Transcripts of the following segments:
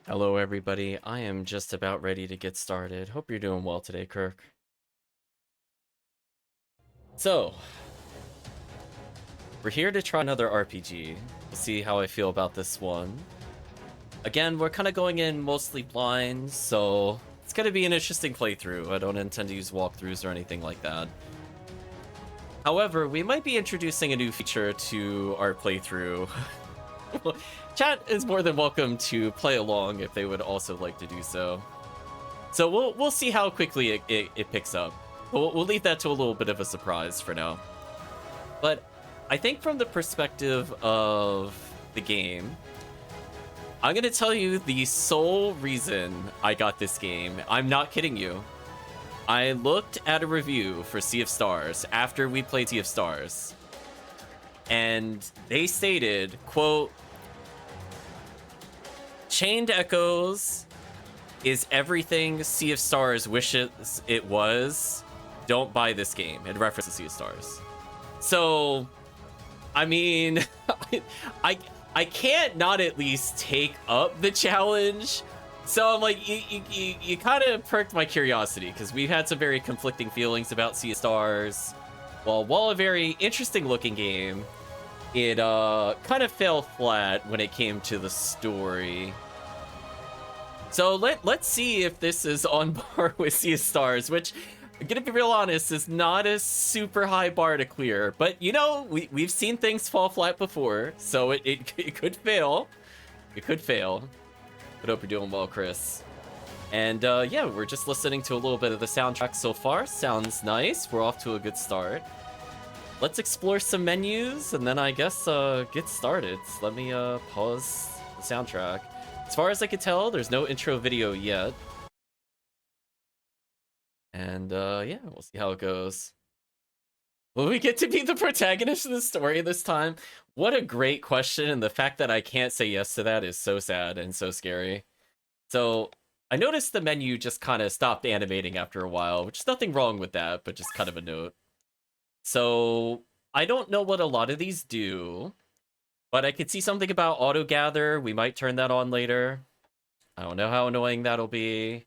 Hello, everybody. I am just about ready to get started. Hope you're doing well today, Kirk. So, we're here to try another RPG. We'll see how I feel about this one. Again, we're kind of going in mostly blind, so it's going to be an interesting playthrough. I don't intend to use walkthroughs or anything like that. However, we might be introducing a new feature to our playthrough. Chat is more than welcome to play along if they would also like to do so. So we'll see how quickly it picks up. We'll leave that to a little bit of a surprise for now. But I think from the perspective of the game, I'm going to tell you the sole reason I got this game. I'm not kidding you. I looked at a review for Sea of Stars after we played Sea of Stars. And they stated, quote, Chained Echoes is everything Sea of Stars wishes it was. Don't buy this game. In reference to Sea of Stars. So, I mean, I can't not at least take up the challenge. So I'm like, you kind of perked my curiosity because we've had some very conflicting feelings about Sea of Stars. Well, while a very interesting looking game, it kind of fell flat when it came to the story. So let's see if this is on par with Sea of Stars, which, I'm gonna be real honest, is not a super high bar to clear. But you know, we've seen things fall flat before, so it could fail. It could fail. But hope you're doing well, Chris. And yeah, we're just listening to a little bit of the soundtrack so far. Sounds nice. We're off to a good start. Let's explore some menus and then I guess get started. So let me pause the soundtrack. As far as I can tell, there's no intro video yet. And yeah, we'll see how it goes. Will we get to be the protagonist of the story this time? What a great question, and the fact that I can't say yes to that is so sad and so scary. So, I noticed the menu just kind of stopped animating after a while, which is nothing wrong with that, but just kind of a note. So, I don't know what a lot of these do, but I could see something about auto gather. We might turn that on later. I don't know how annoying that'll be.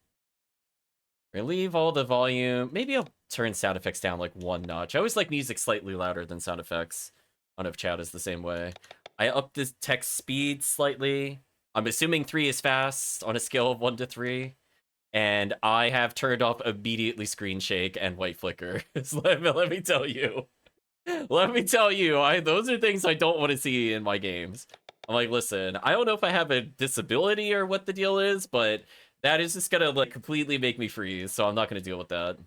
Relieve all the volume. Maybe I'll turn sound effects down like one notch. I always like music slightly louder than sound effects. I don't know if chat is the same way. I upped the text speed slightly. I'm assuming 3 is fast on a scale of 1 to 3. And I have turned off immediately screen shake and white flicker. Let me tell you. Let me tell you, those are things I don't want to see in my games. I'm like, listen, I don't know if I have a disability or what the deal is, but that is just gonna like completely make me freeze, so I'm not gonna deal with that.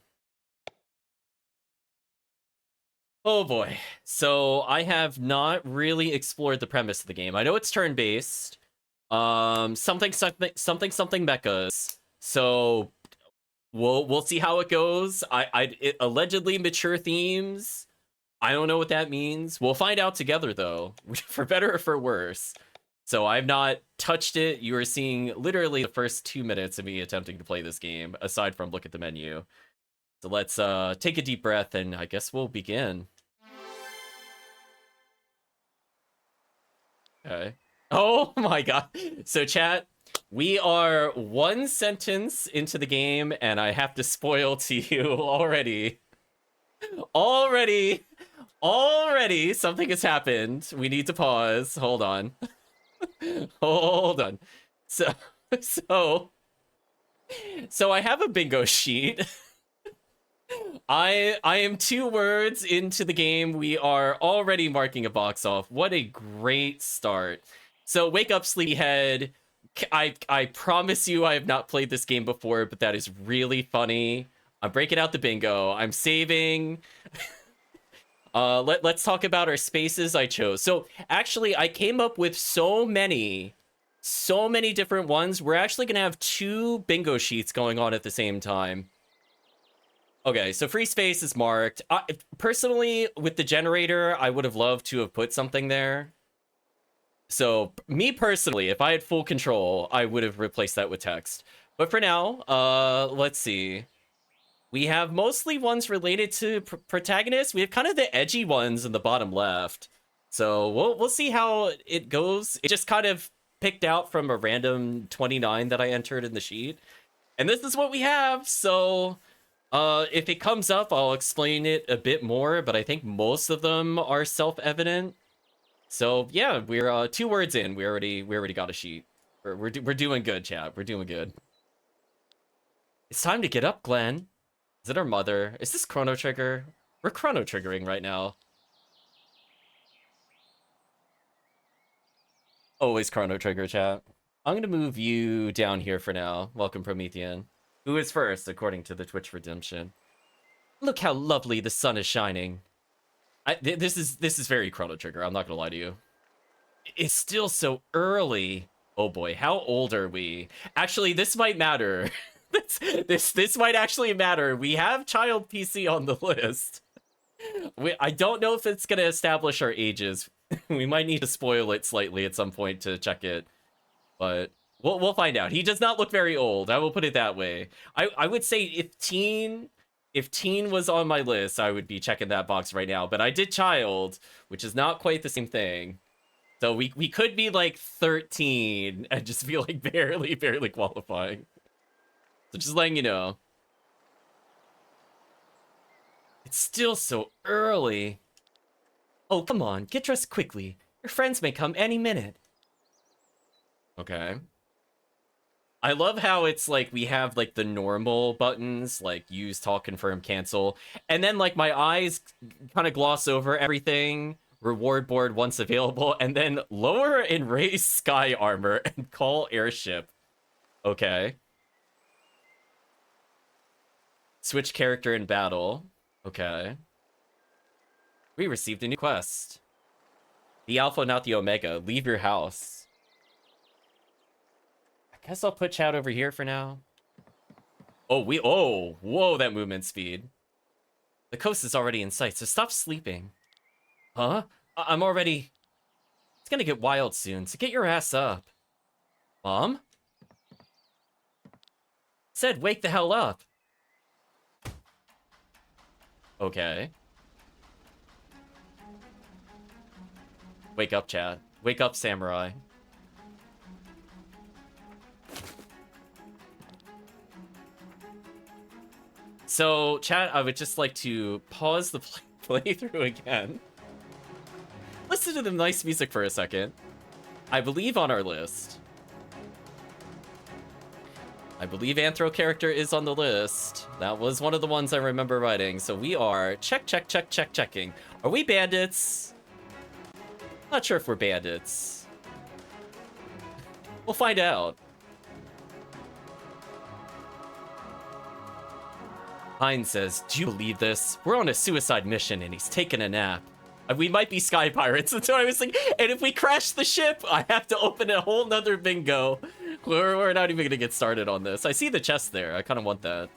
Oh boy. So I have not really explored the premise of the game. I know it's turn-based. Something mechas. So we'll see how it goes. It allegedly mature themes. I don't know what that means. We'll find out together though, for better or for worse. So I've not touched it. You are seeing literally the first 2 minutes of me attempting to play this game, aside from look at the menu. So let's take a deep breath and I guess we'll begin. Okay. Oh my god. So chat, we are 1 sentence into the game and I have to spoil to you already. Already something has happened. We need to pause. Hold on. Hold on. So I have a bingo sheet. I am 2 words into the game. We are already marking a box off. What a great start. So wake up, sleepyhead. I promise you I have not played this game before, but that is really funny. I'm breaking out the bingo. I'm saving. Let's talk about our spaces I chose. So actually, I came up with so many different ones. We're actually gonna have 2 bingo sheets going on at the same time. Okay, so free space is marked. Personally, with the generator, I would have loved to have put something there. So me personally, if I had full control, I would have replaced that with text. But for now, let's see. We have mostly ones related to protagonists. We have kind of the edgy ones in the bottom left. So we'll see how it goes. It just kind of picked out from a random 29 that I entered in the sheet. And this is what we have, so if it comes up, I'll explain it a bit more, but I think most of them are self-evident. So yeah, we're 2 words in. We already got a sheet. We're doing good, chat. We're doing good. It's time to get up, Glenn. Is it our mother? Is this Chrono Trigger? We're Chrono Triggering right now. Always Chrono Trigger, chat. I'm gonna move you down here for now. Welcome, Promethean. Who is first, according to the Twitch Redemption? Look how lovely the sun is shining. This is very Chrono Trigger. I'm not gonna lie to you. It's still so early. Oh boy, how old are we? Actually, this might matter. this might actually matter. We have child PC on the list. I don't know if it's gonna establish our ages. We might need to spoil it slightly at some point to check it, but we'll find out. He does not look very old. I will put it that way. I would say if teen was on my list, I would be checking that box right now. But I did child, which is not quite the same thing. So we could be like 13 and just be like barely qualifying. So just letting you know. It's still so early. Oh, come on, get dressed quickly. Your friends may come any minute. Okay. I love how it's like we have like the normal buttons, like use, talk, confirm, cancel. And then like my eyes kind of gloss over everything. Reward board once available. And then lower and raise sky armor and call airship. Okay. Switch character in battle. Okay. We received a new quest. The Alpha, not the Omega. Leave your house. I guess I'll put chat over here for now. Oh, whoa, that movement speed. The coast is already in sight, so stop sleeping. Huh? I'm already... It's gonna get wild soon, so get your ass up. Mom? Said wake the hell up. Okay. Wake up, chat. Wake up, samurai. So, chat, I would just like to pause the playthrough again. Listen to the nice music for a second. I believe on our list. I believe Anthro character is on the list. That was one of the ones I remember writing. So we are checking. Are we bandits? Not sure if we're bandits. We'll find out. Hein says, do you believe this? We're on a suicide mission and he's taking a nap. We might be sky pirates. That's what I was thinking. And if we crash the ship, I have to open a whole nother bingo. We're not even gonna get started on this. I see the chest there. I kind of want that.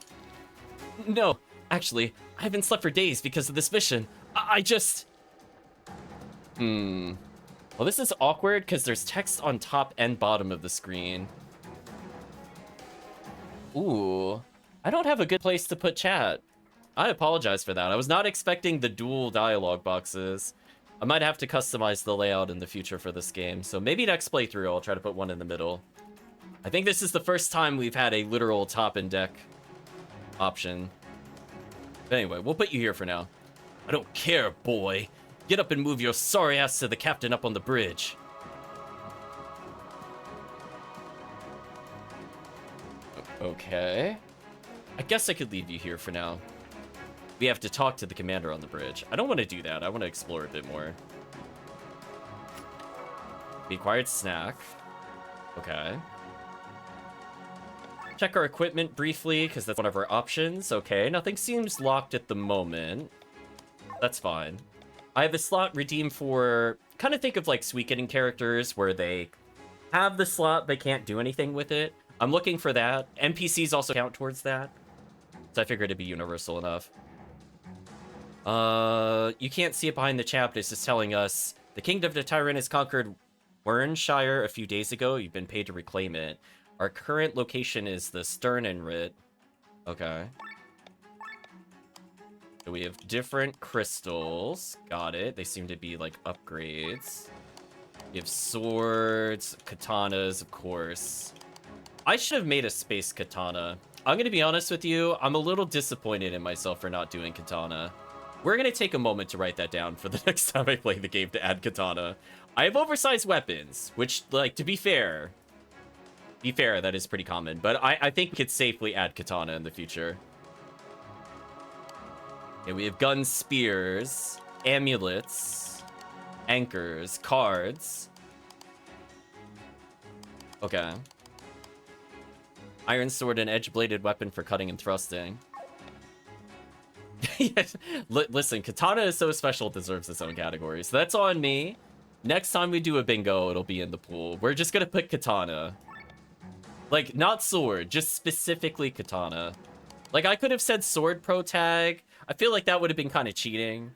No, actually, I haven't slept for days because of this mission. I just... Well, this is awkward because there's text on top and bottom of the screen. Ooh. I don't have a good place to put chat. I apologize for that. I was not expecting the dual dialogue boxes. I might have to customize the layout in the future for this game. So maybe next playthrough, I'll try to put one in the middle. I think this is the first time we've had a literal top and deck option. But anyway, we'll put you here for now. I don't care, boy. Get up and move your sorry ass to the captain up on the bridge. Okay. I guess I could leave you here for now. We have to talk to the commander on the bridge. I don't want to do that. I want to explore a bit more. Be acquired snack. Okay. Check our equipment briefly, because that's one of our options. Okay, nothing seems locked at the moment. That's fine. I have a slot redeemed for... Kind of think of like Suikoden characters, where they have the slot but can't do anything with it. I'm looking for that. NPCs also count towards that. So I figured it'd be universal enough. You can't see it behind the chat, but it's just telling us the Kingdom of the Tyrant has conquered Wernshire a few days ago. You've been paid to reclaim it. Our current location is the Sternenrit. Okay. So we have different crystals. Got it. They seem to be like upgrades. You have swords, katanas, of course. I should have made a space katana. I'm going to be honest with you. I'm a little disappointed in myself for not doing katana. We're going to take a moment to write that down for the next time I play the game to add katana. I have oversized weapons, which, like, to be fair, that is pretty common. But I think we could safely add katana in the future. Okay, we have guns, spears, amulets, anchors, cards. Okay. Iron sword and edge-bladed weapon for cutting and thrusting. Yes. Listen, katana is so special, it deserves its own category. So that's on me. Next time we do a bingo, it'll be in the pool. We're just gonna put katana. Like, not sword, just specifically katana. Like, I could have said sword pro tag. I feel like that would have been kind of cheating.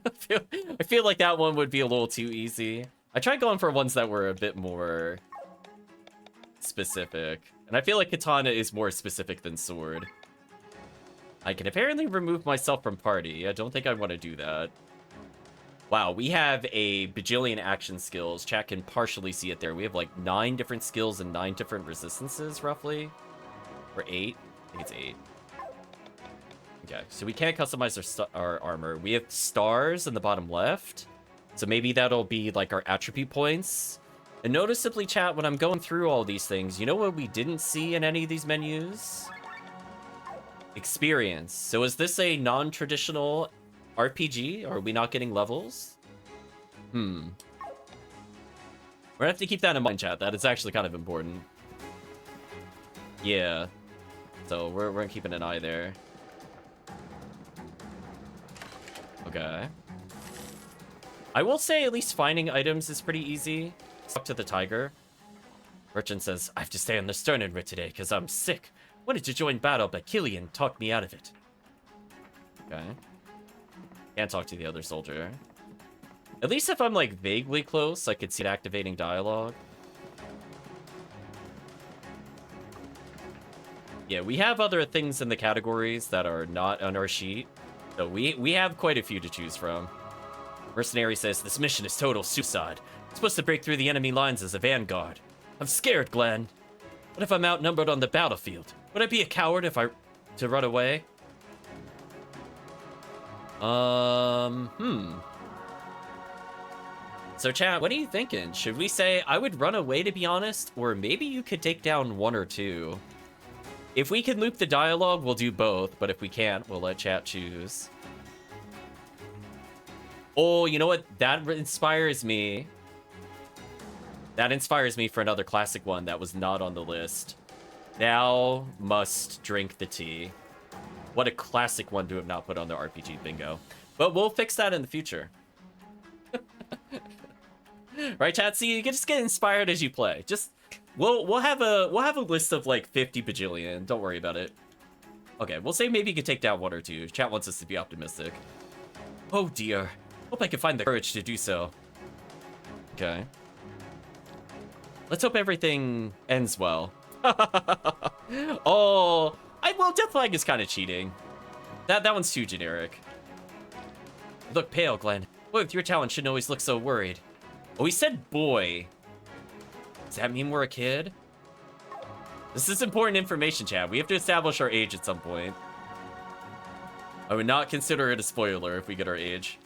I feel like that one would be a little too easy. I tried going for ones that were a bit more specific. And I feel like katana is more specific than sword. I can apparently remove myself from party. I don't think I want to do that. Wow, we have a bajillion action skills. Chat can partially see it there. We have like 9 different skills and 9 different resistances, roughly. Or 8? I think it's 8. Okay, so we can't customize our armor. We have stars in the bottom left. So maybe that'll be like our attribute points. And noticeably, chat, when I'm going through all these things, you know what we didn't see in any of these menus? Experience. So is this a non-traditional RPG? Are we not getting levels? We're gonna have to keep that in mind, chat. That is actually kind of important. Yeah. So we're keeping an eye there. Okay. I will say at least finding items is pretty easy. Talk to the tiger. Merchant says, I have to stay on the Sternenrit today because I'm sick. Wanted to join battle, but Killian talked me out of it. Okay. Can't talk to the other soldier. At least if I'm, like, vaguely close, I could see it activating dialogue. Yeah, we have other things in the categories that are not on our sheet. So we have quite a few to choose from. Mercenary says, this mission is total suicide. I'm supposed to break through the enemy lines as a vanguard. I'm scared, Glenn. What if I'm outnumbered on the battlefield? Would I be a coward if to run away? So chat, what are you thinking? Should we say, I would run away, to be honest? Or maybe you could take down 1 or 2. If we can loop the dialogue, we'll do both. But if we can't, we'll let chat choose. Oh, you know what? That inspires me. That inspires me for another classic one that was not on the list. Thou must drink the tea. What a classic one to have not put on the RPG bingo. But we'll fix that in the future. Right, chat? See, you can just get inspired as you play. Just we'll have a list of like 50 bajillion. Don't worry about it. Okay, we'll say maybe you could take down 1 or 2. Chat wants us to be optimistic. Oh dear. Hope I can find the courage to do so. Okay. Let's hope everything ends well. Oh, well, Death Flag is kind of cheating. That one's too generic. You look pale, Glenn. Boy, with your talent, shouldn't always look so worried. Oh, he said boy. Does that mean we're a kid? This is important information, chat. We have to establish our age at some point. I would not consider it a spoiler if we get our age.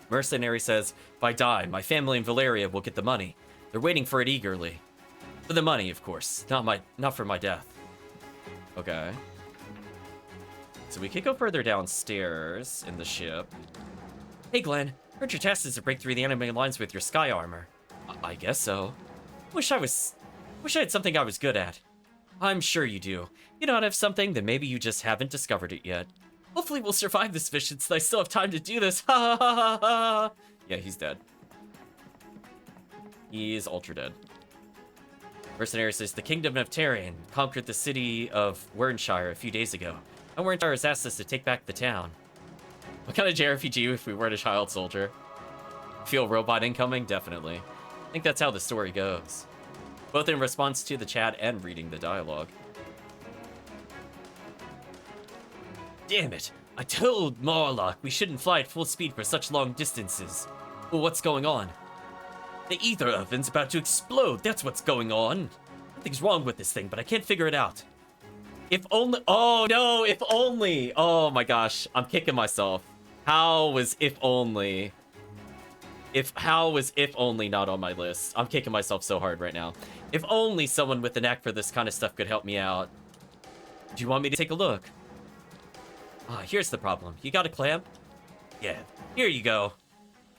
Mercenary says, if I die, my family in Valeria will get the money. They're waiting for it eagerly. For the money, of course. Not for my death. Okay. So we could go further downstairs in the ship. Hey, Glenn. Heard your task is to break through the enemy lines with your sky armor. I guess so. Wish I had something I was good at. I'm sure you do. You don't have something, then maybe you just haven't discovered it yet. Hopefully we'll survive this mission since I still have time to do this. Ha ha ha ha ha. Yeah, he's dead. He is ultra dead. Mercenary says, the Kingdom of Tarion conquered the city of Wernshire a few days ago. And Wernshire has asked us to take back the town. What kind of JRPG if we weren't a child soldier? Feel robot incoming? Definitely. I think that's how the story goes. Both in response to the chat and reading the dialogue. Damn it! I told Morlock we shouldn't fly at full speed for such long distances. Well, what's going on? The ether oven's about to explode. That's what's going on. Something's wrong with this thing, but I can't figure it out. If only... Oh, no, if only. Oh, my gosh. I'm kicking myself. How was if only? How was if only not on my list? I'm kicking myself so hard right now. If only someone with a knack for this kind of stuff could help me out. Do you want me to take a look? Ah, here's the problem. You got a clamp? Yeah, here you go.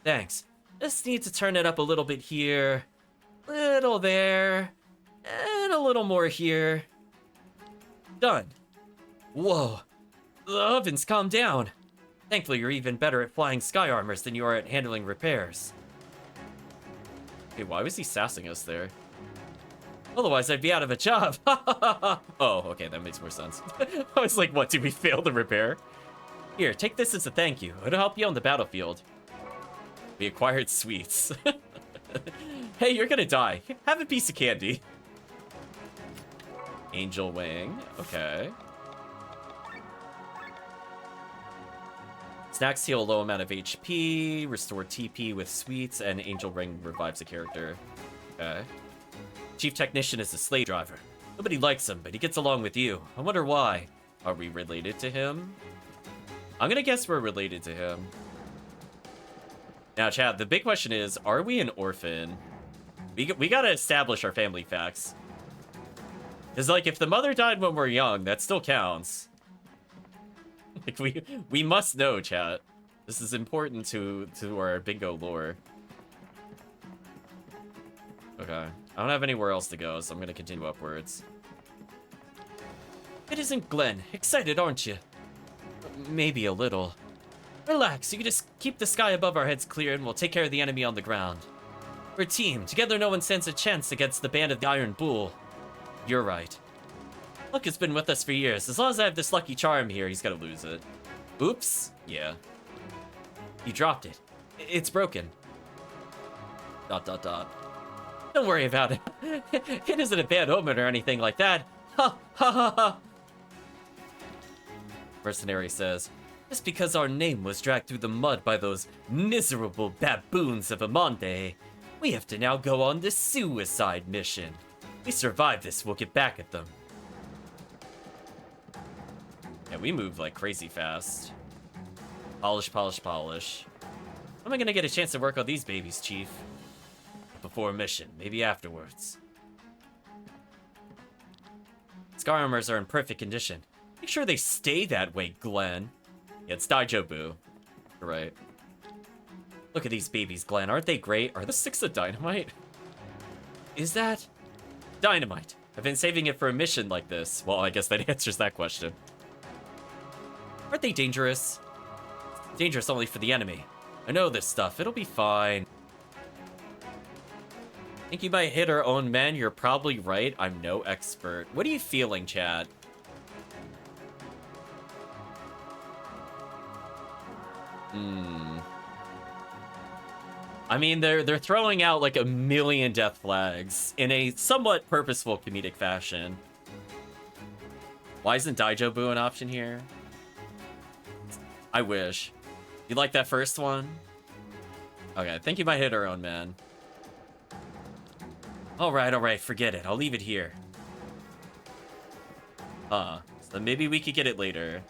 Thanks. Just need to turn it up a little bit here. Little there. And a little more here. Done. Whoa. The oven's calmed down. Thankfully, you're even better at flying sky armors than you are at handling repairs. Hey, why was he sassing us there? Otherwise, I'd be out of a job. Oh, okay, that makes more sense. I was like, what, did we fail to repair? Here, take this as a thank you. It'll help you on the battlefield. We acquired sweets. Hey, you're gonna die. Have a piece of candy. Angel Wing, okay. Snacks heal a low amount of HP, restore TP with sweets, and Angel Ring revives a character. Okay. Chief Technician is a slave driver. Nobody likes him, but he gets along with you. I wonder why. Are we related to him? I'm gonna guess we're related to him. Now, Chad, the big question is, are we an orphan? We gotta establish our family facts. Because, like, if the mother died when we're young, that still counts. Like, we must know, chat. This is important to our bingo lore. Okay. I don't have anywhere else to go, so I'm gonna continue upwards. It isn't Glenn. Excited, aren't you? Maybe a little. Relax, you can just keep the sky above our heads clear and we'll take care of the enemy on the ground. We're a team. Together no one stands a chance against the band of the Iron Bull. You're right. Luck has been with us for years. As long as I have this lucky charm here, he's gonna lose it. Oops. Yeah. You dropped it. It's broken. ... Don't worry about it. It isn't a bad omen or anything like that. Ha ha ha ha. Mercenary says, just because our name was dragged through the mud by those miserable baboons of Amande, we have to now go on the suicide mission. We survive this, we'll get back at them. Yeah, we move like crazy fast. Polish, polish, polish. When am I gonna get a chance to work on these babies, Chief? Before a mission, maybe afterwards. Scar armors are in perfect condition. Make sure they stay that way, Glenn. Yeah, it's Daijobu. You're right. Look at these babies, Glenn. Aren't they great? Are those 6 of dynamite? Is that dynamite? I've been saving it for a mission like this. Well, I guess that answers that question. Aren't they dangerous? Dangerous only for the enemy. I know this stuff. It'll be fine. Think you might hit our own men? You're probably right. I'm no expert. What are you feeling, Chad? I mean, they're throwing out like a million death flags in a somewhat purposeful comedic fashion. Why isn't Daijobu an option here? I wish. You like that first one? Okay, I think you might hit our own man. Alright, forget it. I'll leave it here. So maybe we could get it later.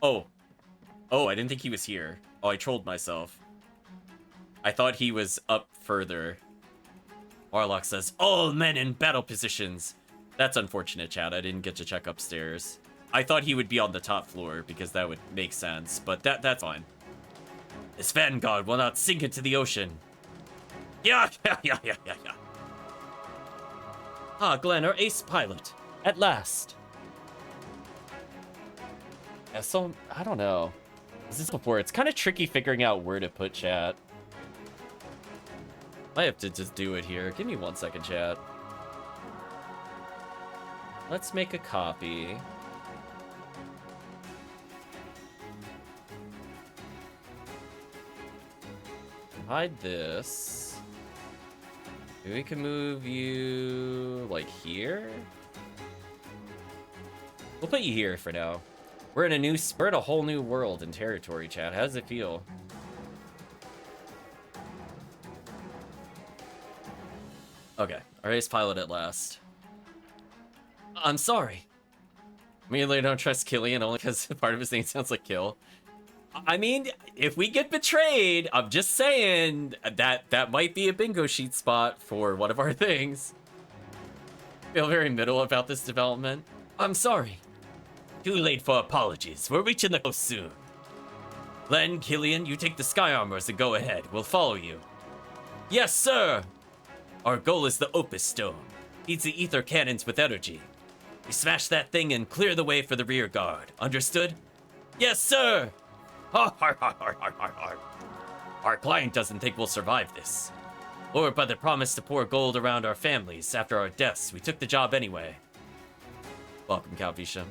Oh, I didn't think he was here. Oh, I trolled myself. I thought he was up further. Warlock says, all men in battle positions. That's unfortunate, Chad. I didn't get to check upstairs. I thought he would be on the top floor because that would make sense, but that's fine. This vanguard will not sink into the ocean. Yeah. Ah, Glenn, our ace pilot. At last. Yeah, so, I don't know. This is before. It's kind of tricky figuring out where to put chat. I have to just do it here. Give me 1 second, chat. Let's make a copy. Hide this. Maybe we can move you like here. We'll put you here for now. We're in a whole new world and territory, chat. How does it feel? Okay, our ace pilot at last. I'm sorry. Immediately don't trust Killian only because part of his name sounds like kill. I mean, if we get betrayed, I'm just saying that might be a bingo sheet spot for one of our things. Feel very middle about this development. I'm sorry. Too late for apologies. We're reaching the coast soon. Len, Killian, you take the sky armors and go ahead. We'll follow you. Yes, sir! Our goal is the Opus Stone. Feeds the ether cannons with energy. We smash that thing and clear the way for the rear guard. Understood? Yes, sir! Our client doesn't think we'll survive this. Or by the promise to pour gold around our families after our deaths, we took the job anyway. Welcome, Calvisha.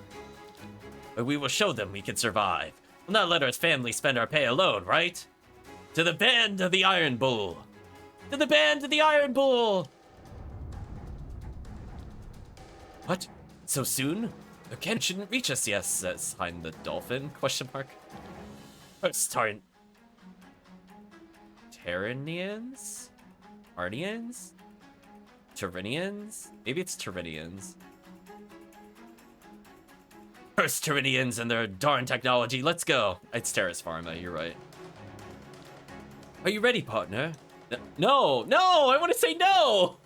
But we will show them we can survive. We'll not let our family spend our pay alone, right? To the band of the Iron Bull! To the band of the Iron Bull! What? So soon? The can shouldn't reach us, yes, says Hein the Dolphin, question mark. Start. Terranians? Arnians? Tyrrhenians? Maybe it's Tyrrhenians. First Tyrrhenians and their darn technology, let's go. It's Terrace Pharma, you're right. Are you ready, partner? No, I want to say no!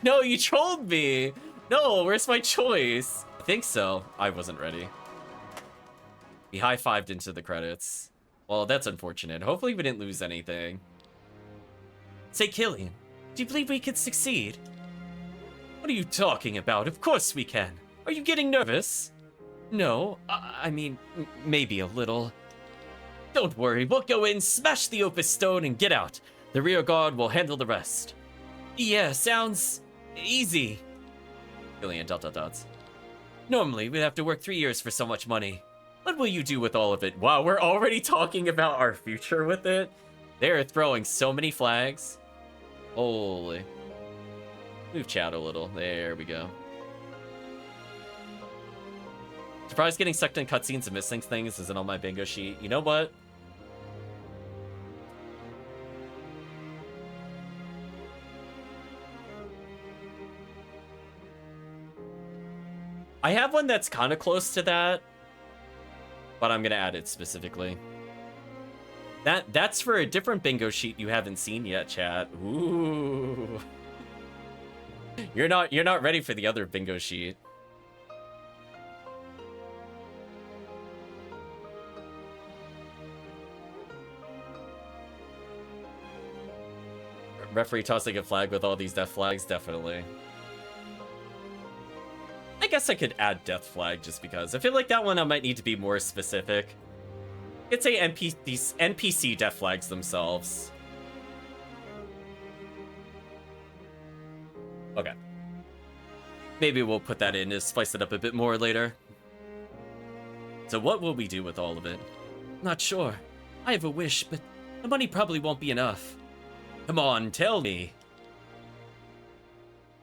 No, you trolled me! No, where's my choice? I think so. I wasn't ready. We high-fived into the credits. Well, that's unfortunate. Hopefully we didn't lose anything. Say, Killian, do you believe we could succeed? What are you talking about? Of course we can. Are you getting nervous? No, I mean, maybe a little. Don't worry, we'll go in, smash the Opus Stone, and get out. The rear guard will handle the rest. Yeah, sounds easy. Killian ... Normally, we'd have to work 3 years for so much money. What will you do with all of it? Wow, we're already talking about our future with it. They're throwing so many flags. Holy. Move chat a little. There we go. Surprised getting sucked in cutscenes and missing things isn't on my bingo sheet. You know what? I have one that's kind of close to that, but I'm gonna add it specifically. That's for a different bingo sheet you haven't seen yet, chat. Ooh. You're not ready for the other bingo sheet. Referee tossing a flag with all these death flags, definitely. I guess I could add death flag just because. I feel like that one I might need to be more specific. It's a NPC death flags themselves. Okay. Maybe we'll put that in to spice it up a bit more later. So what will we do with all of it? Not sure. I have a wish, but the money probably won't be enough. Come on, tell me.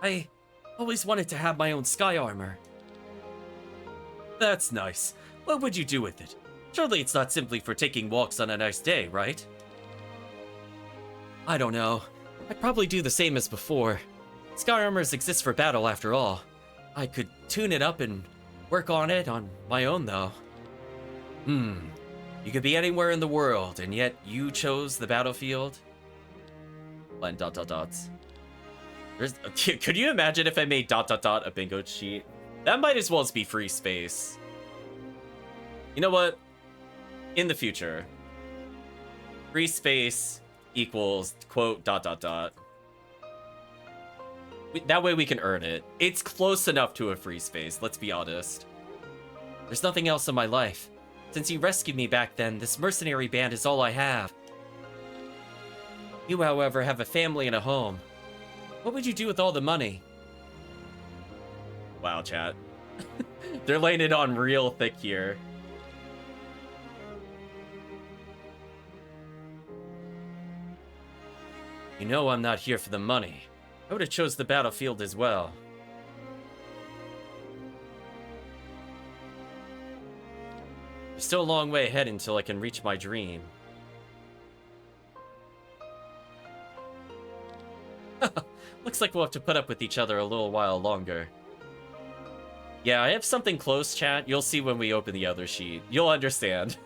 I always wanted to have my own sky armor. That's nice. What would you do with it? Surely it's not simply for taking walks on a nice day, right? I don't know. I'd probably do the same as before. Sky armors exist for battle after all. I could tune it up and work on it on my own though. You could be anywhere in the world, and yet you chose the battlefield? Len ... Could you imagine if I made ... a bingo sheet? That might as well be free space. You know what? In the future, free space equals quote ... That way we can earn it. It's close enough to a free space, let's be honest. There's nothing else in my life. Since you rescued me back then, this mercenary band is all I have. You, however, have a family and a home. What would you do with all the money? Wow, chat. They're laying it on real thick here. You know I'm not here for the money. I would have chose the battlefield as well. There's still a long way ahead until I can reach my dream. Looks like we'll have to put up with each other a little while longer. Yeah, I have something close, chat. You'll see when we open the other sheet. You'll understand.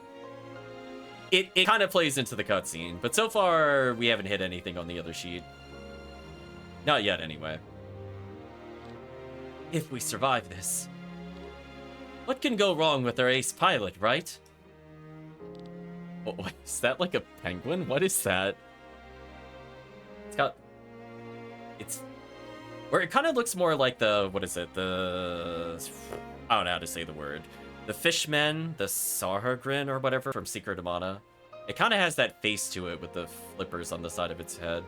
It kind of plays into the cutscene, but so far we haven't hit anything on the other sheet. Not yet, anyway. If we survive this, what can go wrong with our ace pilot, right? Oh, is that like a penguin? What is that? It's where it kind of looks more like the, what is it? I don't know how to say the word. The fishmen, the Sahagrin or whatever from Secret of Mana. It kind of has that face to it with the flippers on the side of its head.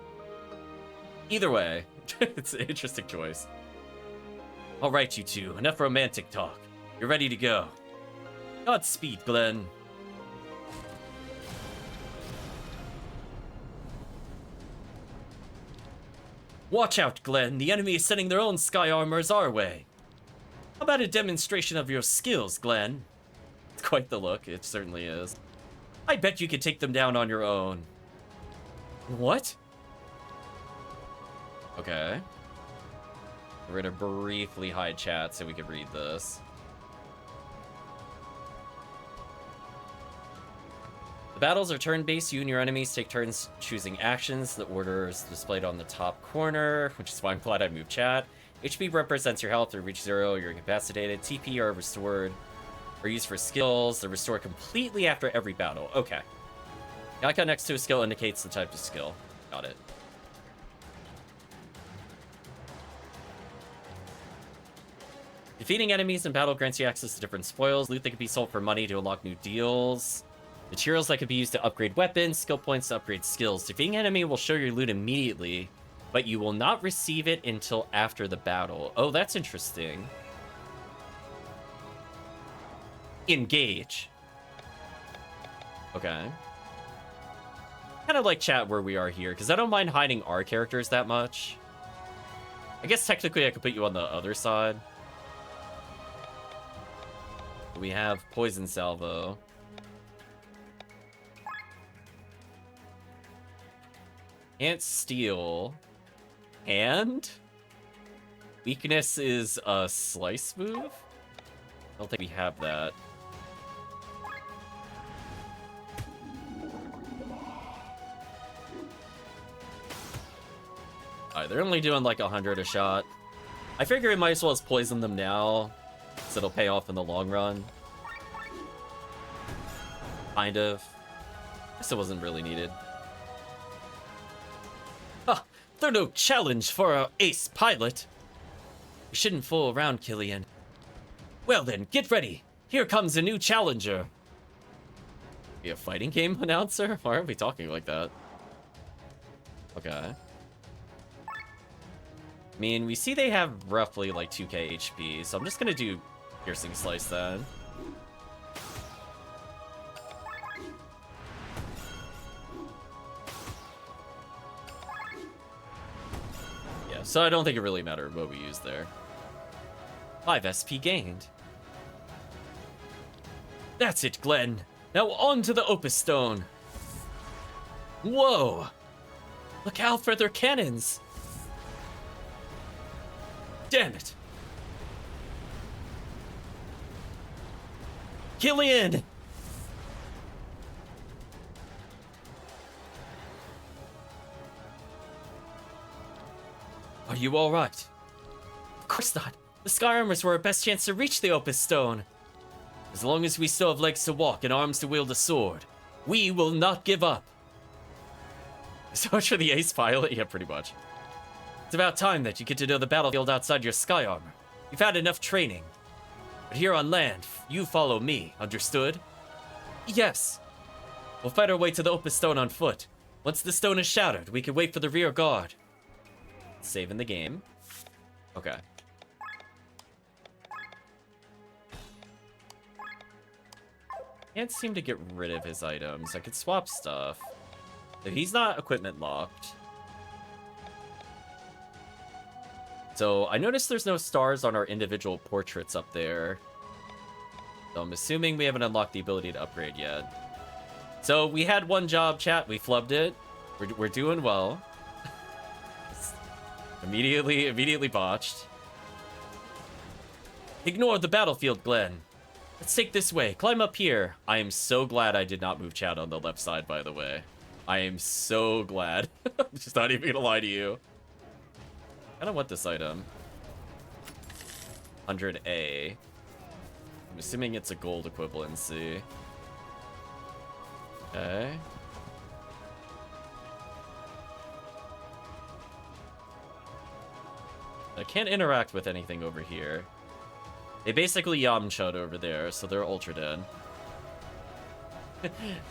Either way, it's an interesting choice. All right, you two, enough romantic talk. You're ready to go. Godspeed, Glenn. Watch out, Glenn. The enemy is sending their own sky armors our way. How about a demonstration of your skills, Glenn? It's quite the look. It certainly is. I bet you could take them down on your own. What? Okay. We're gonna briefly hide chat so we can read this. The battles are turn-based. You and your enemies take turns choosing actions. The order is displayed on the top corner, which is why I'm glad I moved chat. HP represents your health. Or reach 0, you're incapacitated. TP are restored or used for skills. They're restored completely after every battle. Okay. The icon next to a skill indicates the type of skill. Got it. Defeating enemies in battle grants you access to different spoils. Loot that can be sold for money to unlock new deals. Materials that can be used to upgrade weapons, skill points to upgrade skills. Defeating an enemy will show your loot immediately, but you will not receive it until after the battle. Oh, that's interesting. Engage. Okay. Kind of like chat where we are here, because I don't mind hiding our characters that much. I guess technically I could put you on the other side. We have Poison Salvo. Can't steal. And? Weakness is a slice move? I don't think we have that. Alright, they're only doing like 100 a shot. I figure it might as well just poison them now, so it'll pay off in the long run. Kind of. Guess it wasn't really needed. Ah, they're no challenge for our ace pilot. We shouldn't fool around, Killian. Well then, get ready. Here comes a new challenger. Be a fighting game announcer? Why are we talking like that? Okay. I mean, we see they have roughly like 2k HP, so I'm just gonna do Piercing Slice then. Yeah, so I don't think it really mattered what we used there. 5 SP gained. That's it, Glenn. Now on to the Opus Stone. Whoa! Look out for their cannons! Damn it! Killian! Are you alright? Of course not. The Sky Armors were our best chance to reach the Opus Stone. As long as we still have legs to walk and arms to wield a sword, we will not give up. So much for the ace pilot? Yeah, pretty much. It's about time that you get to know the battlefield outside your Sky Armor. You've had enough training. But here on land, you follow me, understood? Yes. We'll fight our way to the Opus Stone on foot. Once the stone is shattered, we can wait for the rear guard. Saving the game. Okay. Can't seem to get rid of his items. I could swap stuff. He's not equipment locked. So I noticed there's no stars on our individual portraits up there. So I'm assuming we haven't unlocked the ability to upgrade yet. So we had one job, chat. We flubbed it. We're doing well. Immediately botched. Ignore the battlefield, Glenn. Let's take this way. Climb up here. I am so glad I did not move Chad on the left side, by the way. I am so glad. I'm just not even gonna lie to you. I don't want this item. 100A. I'm assuming it's a gold equivalency. Okay. I can't interact with anything over here. They basically Yamcha'd over there, so they're ultra dead.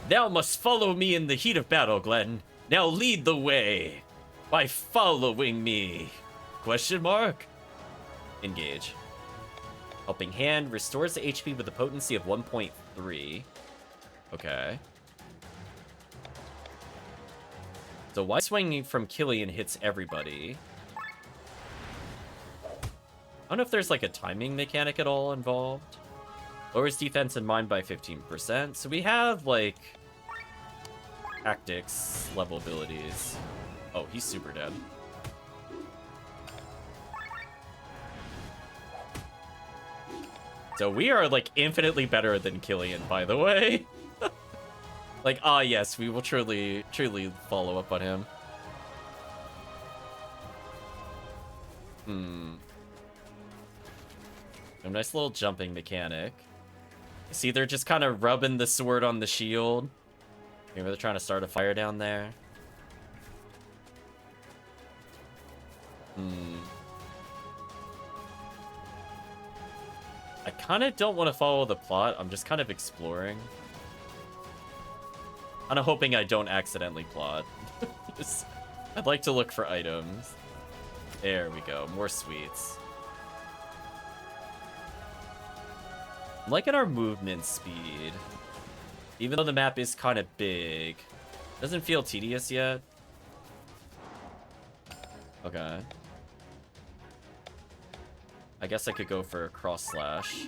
Thou must follow me in the heat of battle, Glenn. Now lead the way by following me. Question mark? Engage. Helping Hand restores the HP with a potency of 1.3. Okay. So why swinging from Killian hits everybody? I don't know if there's like a timing mechanic at all involved. Lowers defense and mind by 15%. So we have like tactics level abilities. Oh, he's super dead. So we are like infinitely better than Killian, by the way. Like, yes, we will truly follow up on him. A nice little jumping mechanic. See, they're just kind of rubbing the sword on the shield. Maybe they're trying to start a fire down there. I kind of don't want to follow the plot. I'm just kind of exploring. Kind of hoping I don't accidentally plot. I'd like to look for items. There we go. More sweets. I'm liking our movement speed. Even though the map is kind of big. Doesn't feel tedious yet. Okay. I guess I could go for a cross slash.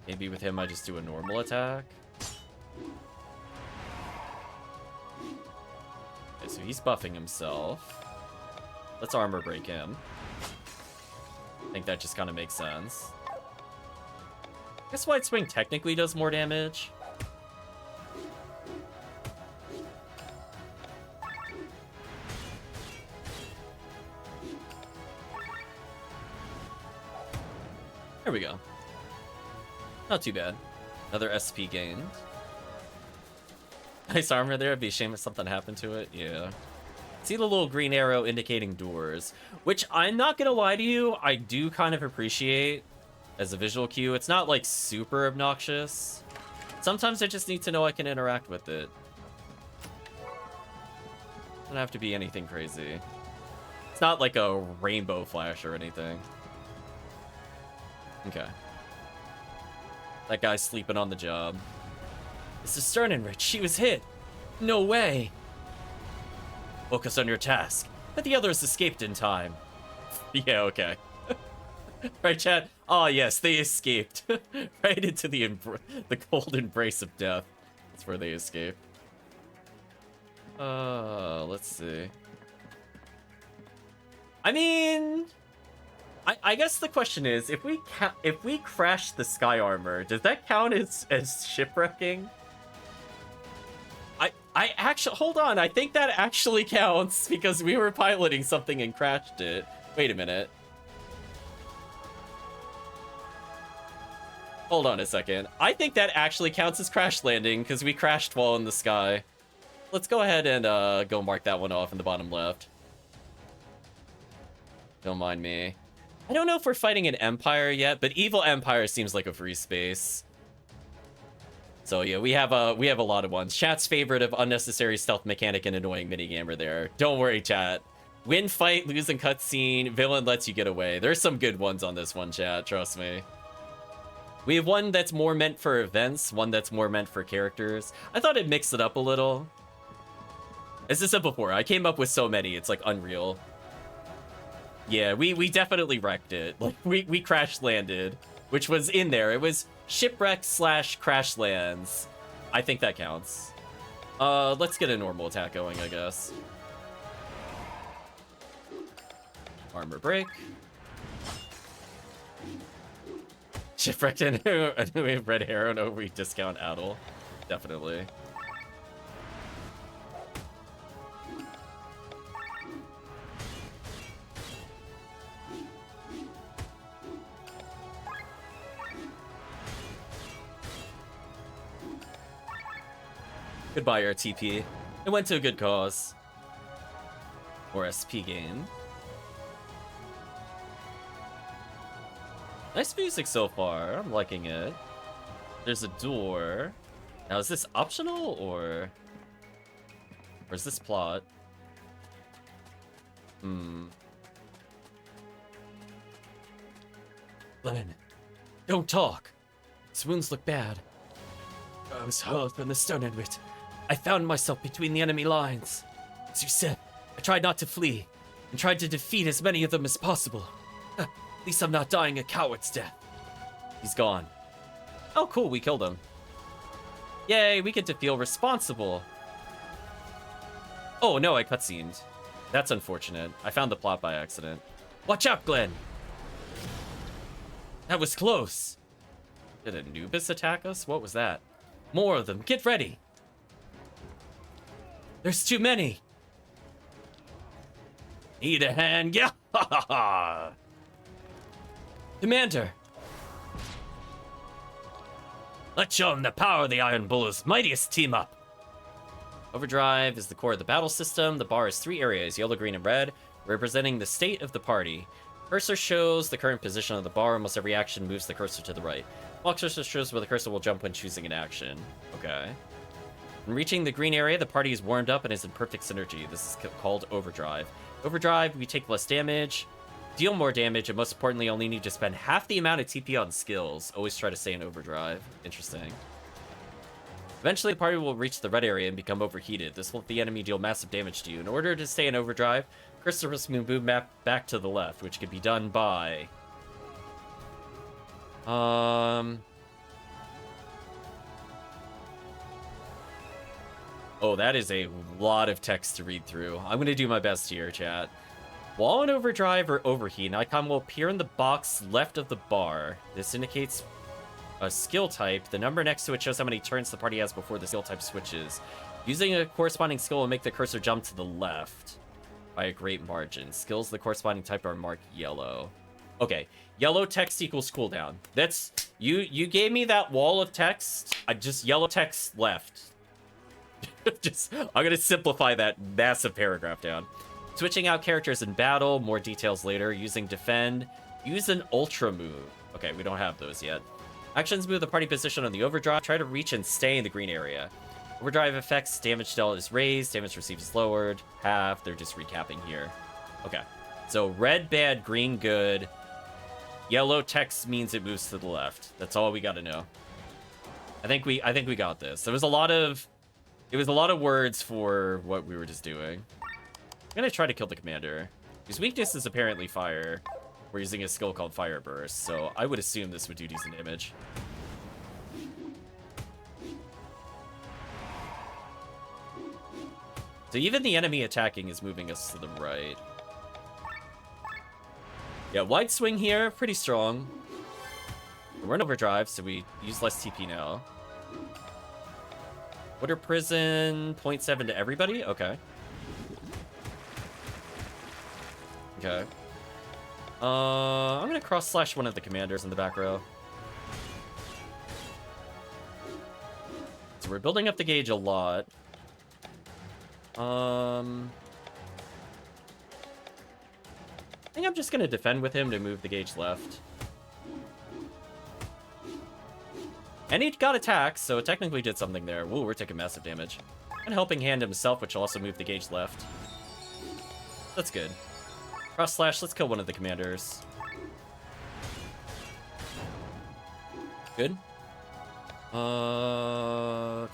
Maybe with him I just do a normal attack. Okay, so he's buffing himself. Let's armor break him. I think that just kind of makes sense. I guess Wide Swing technically does more damage. There we go. Not too bad. Another SP gained. Nice armor there. It'd be a shame if something happened to it. Yeah. See the little green arrow indicating doors, which I'm not gonna lie to you, I do kind of appreciate as a visual cue. It's not like super obnoxious. Sometimes I just need to know I can interact with it. Doesn't have to be anything crazy. It's not like a rainbow flash or anything. Okay. That guy's sleeping on the job. This is Sternenrich. She was hit. No way. Focus on your task. But the others escaped in time. Yeah, okay. Right, chat? Oh, yes, they escaped. Right into the cold embrace of death. That's where they escaped. Let's see. I mean, I guess the question is, if we crash the sky armor, does that count as shipwrecking? I actually, hold on, I think that actually counts because we were piloting something and crashed it. Wait a minute. Hold on a second. I think that actually counts as crash landing because we crashed while in the sky. Let's go ahead and go mark that one off in the bottom left. Don't mind me. I don't know if we're fighting an Empire yet, but Evil Empire seems like a free space. So yeah, we have a lot of ones. Chat's favorite of unnecessary stealth mechanic and annoying minigamer there. Don't worry, chat. Win fight, lose in cutscene, villain lets you get away. There's some good ones on this one, chat, trust me. We have one that's more meant for events, one that's more meant for characters. I thought it mixed it up a little. As I said before, I came up with so many, it's like unreal. Yeah, we definitely wrecked it. Like we crash landed, which was in there. It was shipwreck / crash lands. I think that counts. Let's get a normal attack going, I guess. Armor break. Shipwrecked and a red arrow and over discount Adel. Definitely. Goodbye, RTP. It went to a good cause. Or SP gain. Nice music so far. I'm liking it. There's a door. Now, is this optional or is this plot? Glenn, don't talk. His wounds look bad. I was hurled from the stone end with. I found myself between the enemy lines. As you said, I tried not to flee and tried to defeat as many of them as possible. At least I'm not dying a coward's death. He's gone. Oh, cool, we killed him. Yay, we get to feel responsible. Oh, no, I cutscened. That's unfortunate. I found the plot by accident. Watch out, Glenn! That was close. Did Anubis attack us? What was that? More of them. Get ready. There's too many. Need a hand? Yeah. Commander. Let's show him the power of the Iron Bull's mightiest team up. Overdrive is the core of the battle system. The bar has 3 areas, yellow, green, and red, representing the state of the party. Cursor shows the current position of the bar. Almost every action moves the cursor to the right. While cursor shows where the cursor will jump when choosing an action. Okay. When reaching the green area, the party is warmed up and is in perfect synergy. This is called Overdrive. Overdrive, we take less damage, deal more damage, and most importantly, only need to spend half the amount of TP on skills. Always try to stay in Overdrive. Interesting. Eventually, the party will reach the red area and become overheated. This will let the enemy deal massive damage to you. In order to stay in Overdrive, cursor must move back to the left, which can be done by... Oh, that is a lot of text to read through. I'm going to do my best here, chat. While in Overdrive or Overheat, an icon will appear in the box left of the bar. This indicates a skill type. The number next to it shows how many turns the party has before the skill type switches. Using a corresponding skill will make the cursor jump to the left by a great margin. Skills of the corresponding type are marked yellow. Okay, yellow text equals cooldown. That's... You gave me that wall of text. I just yellow text left. I'm gonna simplify that massive paragraph down. Switching out characters in battle, more details later. Using defend, use an ultra move. Okay, we don't have those yet. Actions move the party position on the overdrive. Try to reach and stay in the green area. Overdrive effects, damage dealt is raised, damage received is lowered, half. They're just recapping here. Okay, so red bad, green good. Yellow text means it moves to the left. That's all we got to know. I think we got this. It was a lot of words for what we were just doing. I'm gonna try to kill the commander. His weakness is apparently fire. We're using a skill called Fire Burst, so I would assume this would do decent damage. So even the enemy attacking is moving us to the right. Yeah, wide swing here, pretty strong. We're in overdrive, so we use less TP now. Water Prison, 0.7 to everybody? Okay. Okay. I'm gonna cross-slash one of the commanders in the back row. So we're building up the gauge a lot. I think I'm just gonna defend with him to move the gauge left. And he got attacked, so it technically did something there. Woo, we're taking massive damage. And Helping Hand himself, which will also move the gauge left. That's good. Cross slash, let's kill one of the commanders. Good. Water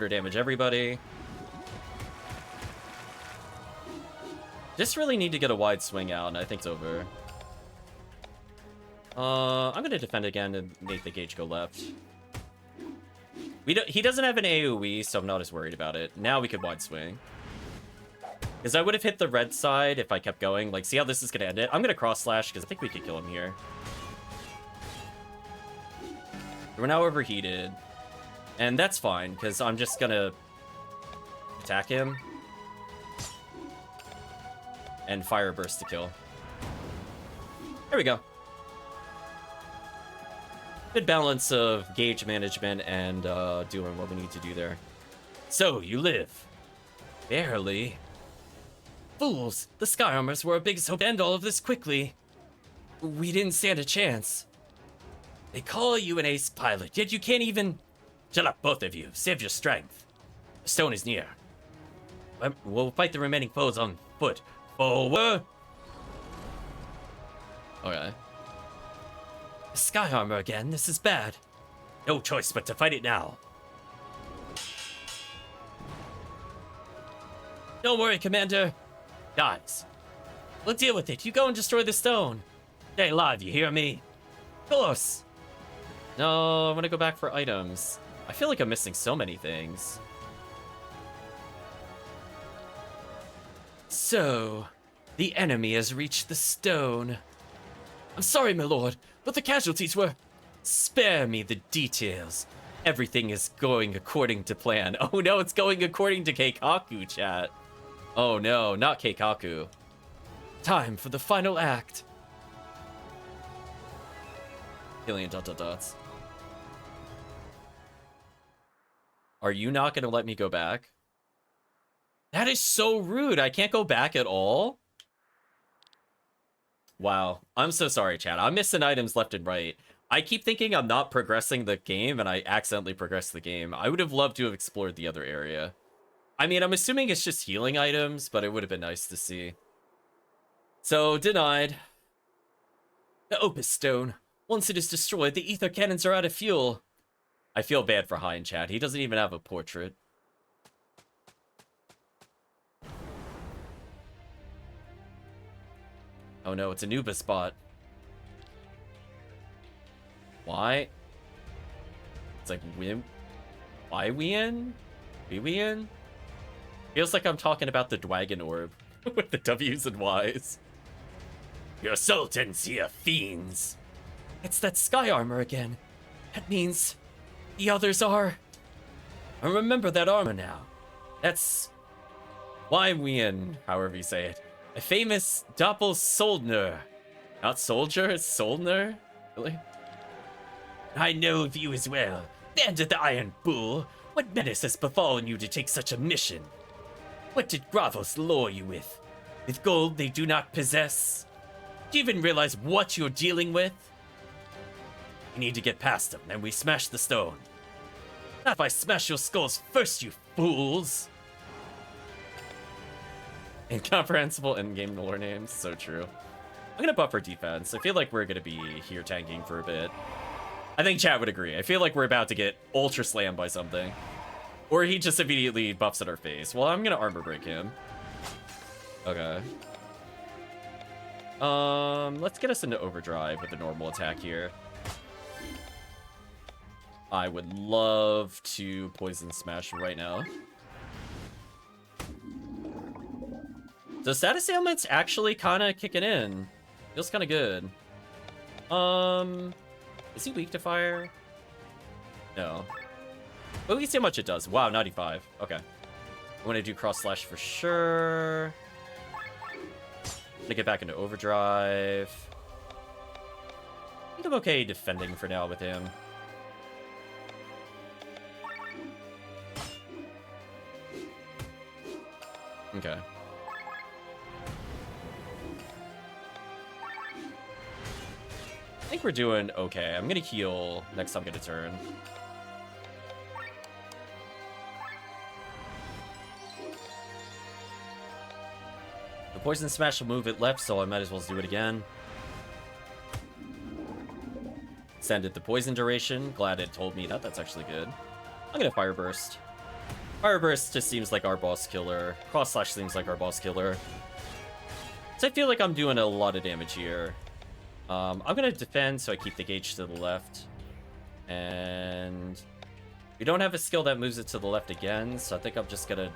damage everybody. Just really need to get a wide swing out, and I think it's over. I'm gonna defend again and make the gauge go left. He doesn't have an AoE, so I'm not as worried about it. Now we could wide swing. Because I would have hit the red side if I kept going. Like, see how this is going to end it? I'm going to cross slash because I think we could kill him here. We're now overheated. And that's fine, because I'm just going to attack him. And fire burst to kill. There we go. Good balance of gauge management and doing what we need to do there. So, you live. Barely. Fools! The Sky Armors were our biggest hope to end all of this quickly. We didn't stand a chance. They call you an ace pilot, yet you can't even... Shut up, both of you. Save your strength. The stone is near. We'll fight the remaining foes on foot. Forward! Okay. Sky Armor again, this is bad. No choice but to fight it now. Don't worry, Commander. Guys, we'll deal with it. You go and destroy the stone. Stay alive, you hear me? Of course. No, I want to go back for items. I feel like I'm missing so many things. So, the enemy has reached the stone. I'm sorry, my lord, but the casualties were... Spare me the details. Everything is going according to plan. Oh no, it's going according to Keikaku, chat. Oh no, not Keikaku. Time for the final act. Alien ... Are you not going to let me go back? That is so rude. I can't go back at all? Wow. I'm so sorry, chat. I'm missing items left and right. I keep thinking I'm not progressing the game, and I accidentally progressed the game. I would have loved to have explored the other area. I mean, I'm assuming it's just healing items, but it would have been nice to see. So, denied. The Opus Stone. Once it is destroyed, the ether cannons are out of fuel. I feel bad for Hein, chat. He doesn't even have a portrait. Oh no, it's a Nuba spot. Why? It's like, why we in? Be we in? Feels like I'm talking about the Dwagon Orb. With the W's and Y's. Your sultans here, fiends. It's that Sky Armor again. That means the others are... I remember that armor now. That's... why we in, however you say it. A famous Doppelsoldner. Not soldier, it's Soldner? Really? I know of you as well. Bandit the Iron Bull. What menace has befallen you to take such a mission? What did Gravos lure you with? With gold they do not possess? Do you even realize what you're dealing with? You need to get past them, and we smash the stone. Not if I smash your skulls first, you fools! Incomprehensible endgame lore names, so true. I'm gonna buff our defense. I feel like we're gonna be here tanking for a bit. I think chat would agree. I feel like we're about to get ultra slammed by something. Or he just immediately buffs at our face. Well, I'm gonna armor break him. Okay. Let's get us into overdrive with the normal attack here. I would love to poison smash right now. The status ailment's actually kind of kicking in. Feels kind of good. Is he weak to fire? No. But we can see how much it does. Wow, 95. Okay. I want to do cross slash for sure. To get back into overdrive. I think I'm okay defending for now with him. Okay. I think we're doing okay. I'm gonna heal next time I get a turn. The poison smash will move it left, so I might as well do it again. Extended the poison duration. Glad it told me that. That's actually good. I'm gonna fire burst. Fire burst just seems like our boss killer. Cross slash seems like our boss killer. So I feel like I'm doing a lot of damage here. I'm gonna defend, so I keep the gauge to the left. And We don't have a skill that moves it to the left again, so I think I'm just gonna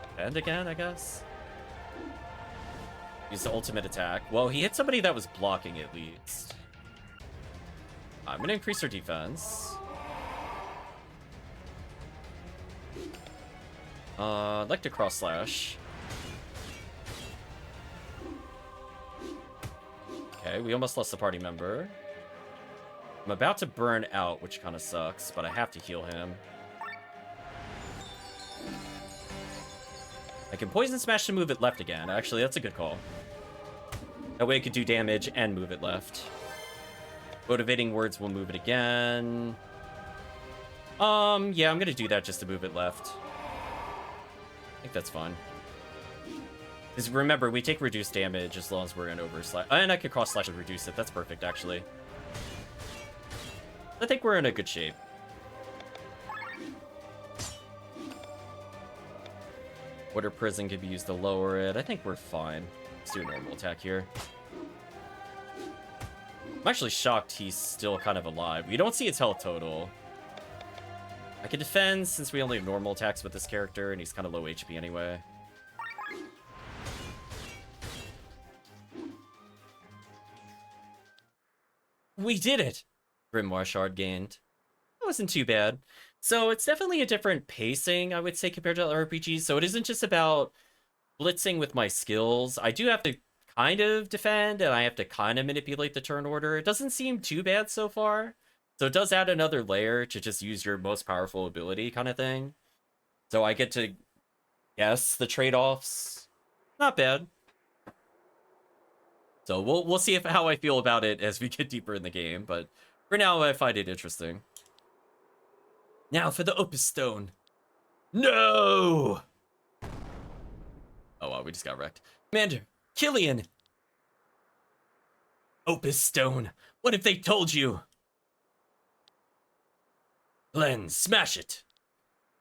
defend again, I guess. Use the ultimate attack. Well, he hit somebody that was blocking at least. I'm gonna increase our defense. I'd like to cross slash. Okay, we almost lost a party member. I'm about to burn out, which kind of sucks, but I have to heal him. I can poison smash to move it left again. Actually, that's a good call. That way it could do damage and move it left. Motivating words will move it again. Yeah, I'm gonna do that just to move it left. I think that's fine. Because remember, we take reduced damage as long as we're in overslash. And I could cross slash to reduce it. That's perfect, actually. I think we're in a good shape. Water prison could be used to lower it. I think we're fine. Let's do a normal attack here. I'm actually shocked he's still kind of alive. We don't see its health total. I can defend since we only have normal attacks with this character, and he's kind of low HP anyway. We did it! Grimoire Shard gained. That wasn't too bad. So it's definitely a different pacing, I would say, compared to other RPGs. So it isn't just about blitzing with my skills. I do have to kind of defend, and I have to kind of manipulate the turn order. It doesn't seem too bad so far. So it does add another layer to just use your most powerful ability kind of thing. So I get to guess the trade-offs. Not bad. So we'll see how I feel about it as we get deeper in the game, but for now I find it interesting. Now for the Opus Stone. No! Oh wow, we just got wrecked. Commander, Killian! Opus Stone, what if they told you? Glenn, smash it!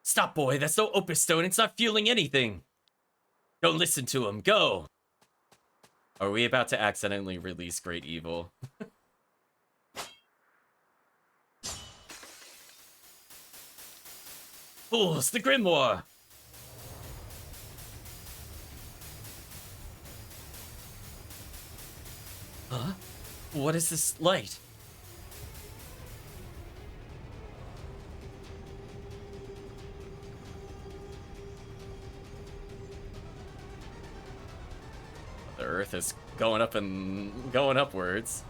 Stop, boy, that's no Opus Stone, it's not fueling anything! Don't listen to him, go! Are we about to accidentally release Great Evil? Fools, the Grimoire! Huh? What is this light? The earth is going up and going upwards.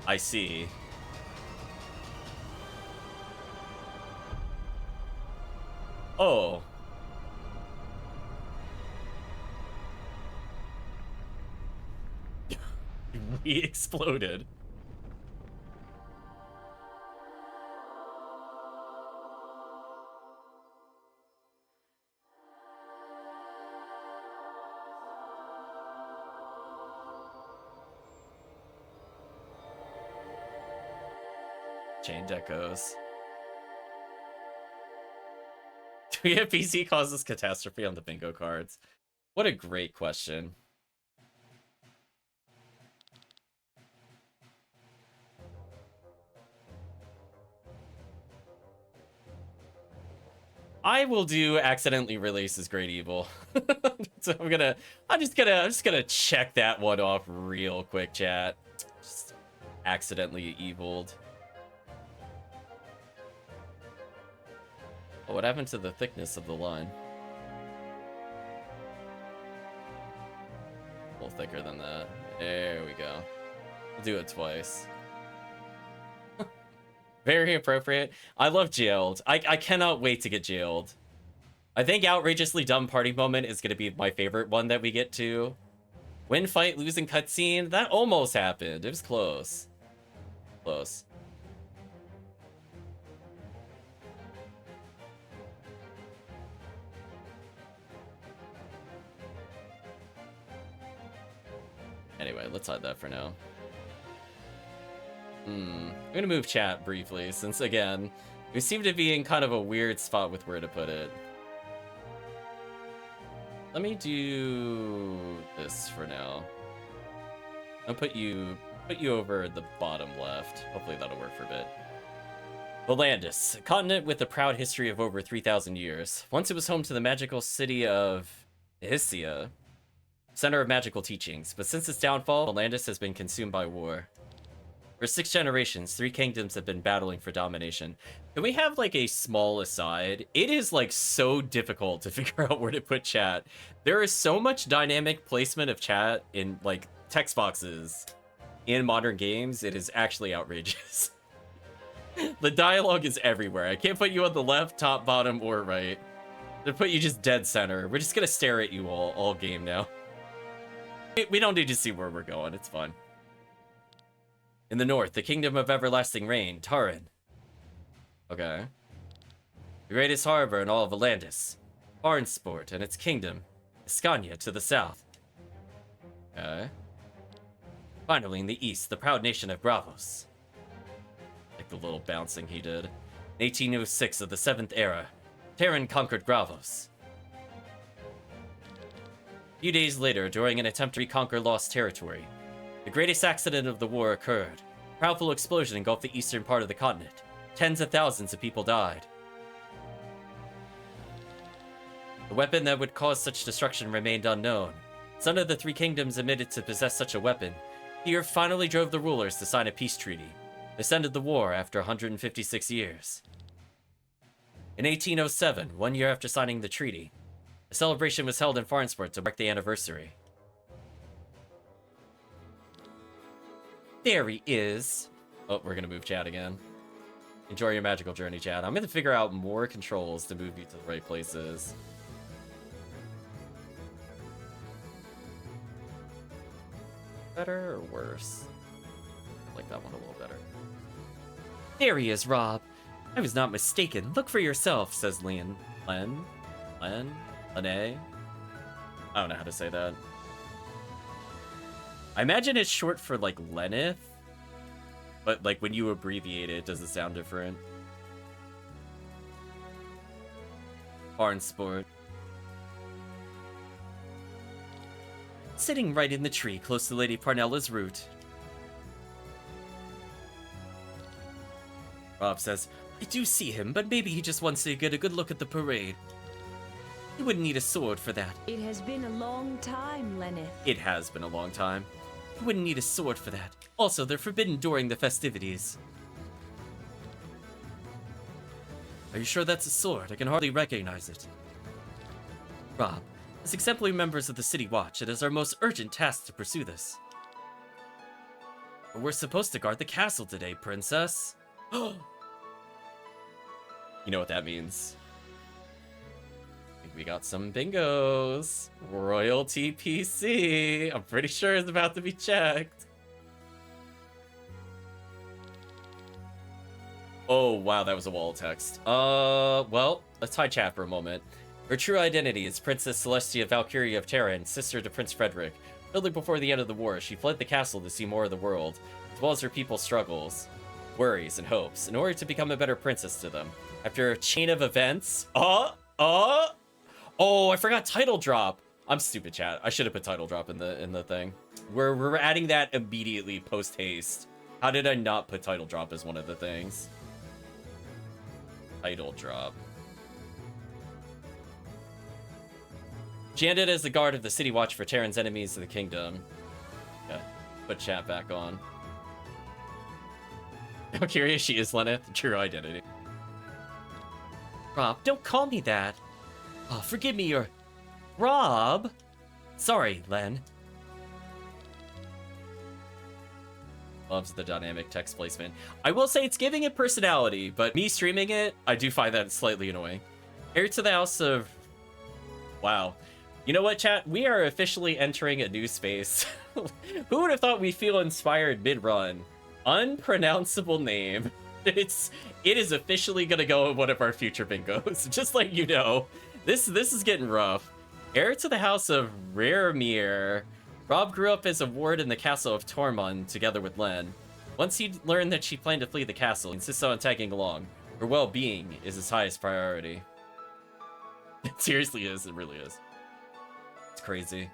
I see. Oh. We exploded. Chained echoes. Do we have PC causes catastrophe on the bingo cards? What a great question. I will do accidentally releases Great Evil. So I'm just gonna check that one off real quick, chat. Just accidentally eviled. Oh, what happened to the thickness of the line? A little thicker than that. There we go. We'll do it twice. Very appropriate. I love Jailed. I cannot wait to get Jailed. I think Outrageously Dumb Party Moment is going to be my favorite one that we get to. Win fight, losing cutscene. That almost happened. It was close. Close. Anyway, let's hide that for now. I'm gonna move chat briefly, since again, we seem to be in kind of a weird spot with where to put it. Let me do this for now. I'll put you Put you over the bottom left. Hopefully that'll work for a bit. Volandis, a continent with a proud history of over 3,000 years. Once it was home to the magical city of Issia, center of magical teachings. But since its downfall, Volandis has been consumed by war. For 6 generations, 3 kingdoms have been battling for domination. Can we have, like, a small aside? It is, like, so difficult to figure out where to put chat. There is so much dynamic placement of chat in, like, text boxes in modern games. It is actually outrageous. The dialogue is everywhere. I can't put you on the left, top, bottom, or right. They put you just dead center. We're just gonna stare at you all game now. We don't need to see where we're going. It's fun. In the north, the Kingdom of Everlasting Rain, Taran. Okay. The greatest harbor in all of Volandis. Farnsport and its kingdom. Escania to the south. Okay. Finally, in the east, the proud nation of Bravos. Like the little bouncing he did. In 1806 of the 7th era, Taran conquered Bravos. A few days later, during an attempt to reconquer lost territory, the greatest accident of the war occurred. A powerful explosion engulfed the eastern part of the continent. Tens of thousands of people died. The weapon that would cause such destruction remained unknown. None of the 3 kingdoms admitted to possess such a weapon. Fear finally drove the rulers to sign a peace treaty. This ended the war after 156 years. In 1807, 1 year after signing the treaty, a celebration was held in Farnsport to mark the anniversary. There he is. Oh, we're gonna move chat again. Enjoy your magical journey, chat. I'm gonna figure out more controls to move you to the right places. Better or worse? I like that one a little better. There he is, Rob. I was not mistaken. Look for yourself, says Lene. Lene? I don't know how to say that. I imagine it's short for, like, Lenith. But, like, when you abbreviate it, does it sound different? Farnsport. Sitting right in the tree close to Lady Parnella's root. Rob says, I do see him, but maybe he just wants to get a good look at the parade. He wouldn't need a sword for that. It has been a long time, Lenith. It has been a long time. He wouldn't need a sword for that. Also, they're forbidden during the festivities. Are you sure that's a sword? I can hardly recognize it. Rob, as exemplary members of the City Watch, it is our most urgent task to pursue this. But we're supposed to guard the castle today, Princess. You know what that means. I think we got some bingos. Royalty PC. I'm pretty sure it's about to be checked. Oh, wow, that was a wall of text. Well, let's hide chat for a moment. Her true identity is Princess Celestia Valkyria of Taran, sister to Prince Frederick. Shortly before the end of the war, she fled the castle to see more of the world, as well as her people's struggles, worries, and hopes, in order to become a better princess to them. After a chain of events... Oh, I forgot title drop. I'm stupid, chat. I should have put title drop in the thing. We're adding that immediately post haste. How did I not put title drop as one of the things? Title drop. She ended as the guard of the City Watch for Taran's enemies of the kingdom. Okay, put chat back on. How curious she is, Lenith. True identity. Rob, don't call me that. Oh, forgive me, you're... Rob? Sorry, Len. Loves the dynamic text placement. I will say it's giving it personality, but me streaming it, I do find that slightly annoying. Heir to the house of... Wow. You know what, chat? We are officially entering a new space. Who would have thought we feel inspired mid-run? Unpronounceable name. It is officially gonna go in one of our future bingos. Just like you know. This is getting rough. Heir to the house of Raremere. Rob grew up as a ward in the castle of Tormund together with Len. Once he learned that she planned to flee the castle, he insists on tagging along. Her well-being is his highest priority. It seriously is. It really is. It's crazy.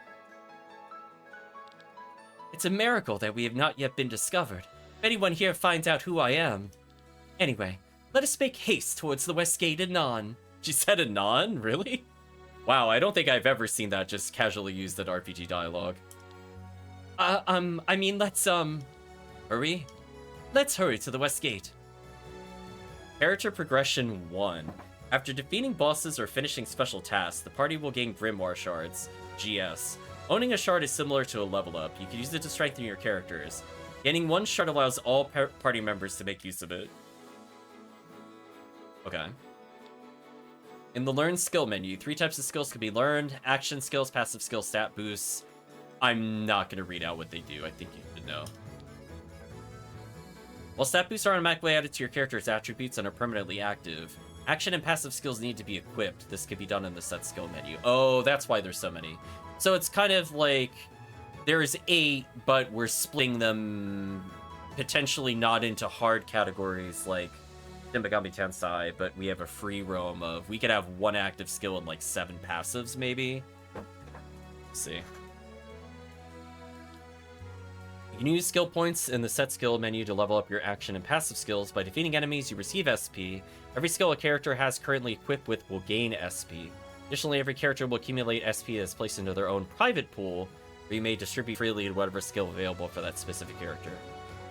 It's a miracle that we have not yet been discovered. If anyone here finds out who I am. Anyway, let us make haste towards the West Gate anon. She said anon? Really? Wow, I don't think I've ever seen that just casually used in RPG dialogue. I mean, let's, hurry? Let's hurry to the West Gate. Character Progression 1. After defeating bosses or finishing special tasks, the party will gain Grimoire Shards, GS. Owning a shard is similar to a level up. You can use it to strengthen your characters. Gaining one shard allows all party members to make use of it. Okay. In the Learn Skill menu, 3 types of skills can be learned. Action skills, passive skills, stat boosts. I'm not going to read out what they do. I think you should know. While stat boosts are automatically added to your character's attributes and are permanently active, action and passive skills need to be equipped. This can be done in the set skill menu. Oh, that's why there's so many. So it's kind of like there's 8, but we're splitting them potentially not into hard categories like Shin Megami Tensei, but we have a free roam of, we could have 1 active skill and like 7 passives maybe. Let's see. You can use skill points in the set skill menu to level up your action and passive skills. By defeating enemies, you receive SP. Every skill a character has currently equipped with will gain SP. Additionally, every character will accumulate SP that is placed into their own private pool, where you may distribute freely to whatever skill available for that specific character.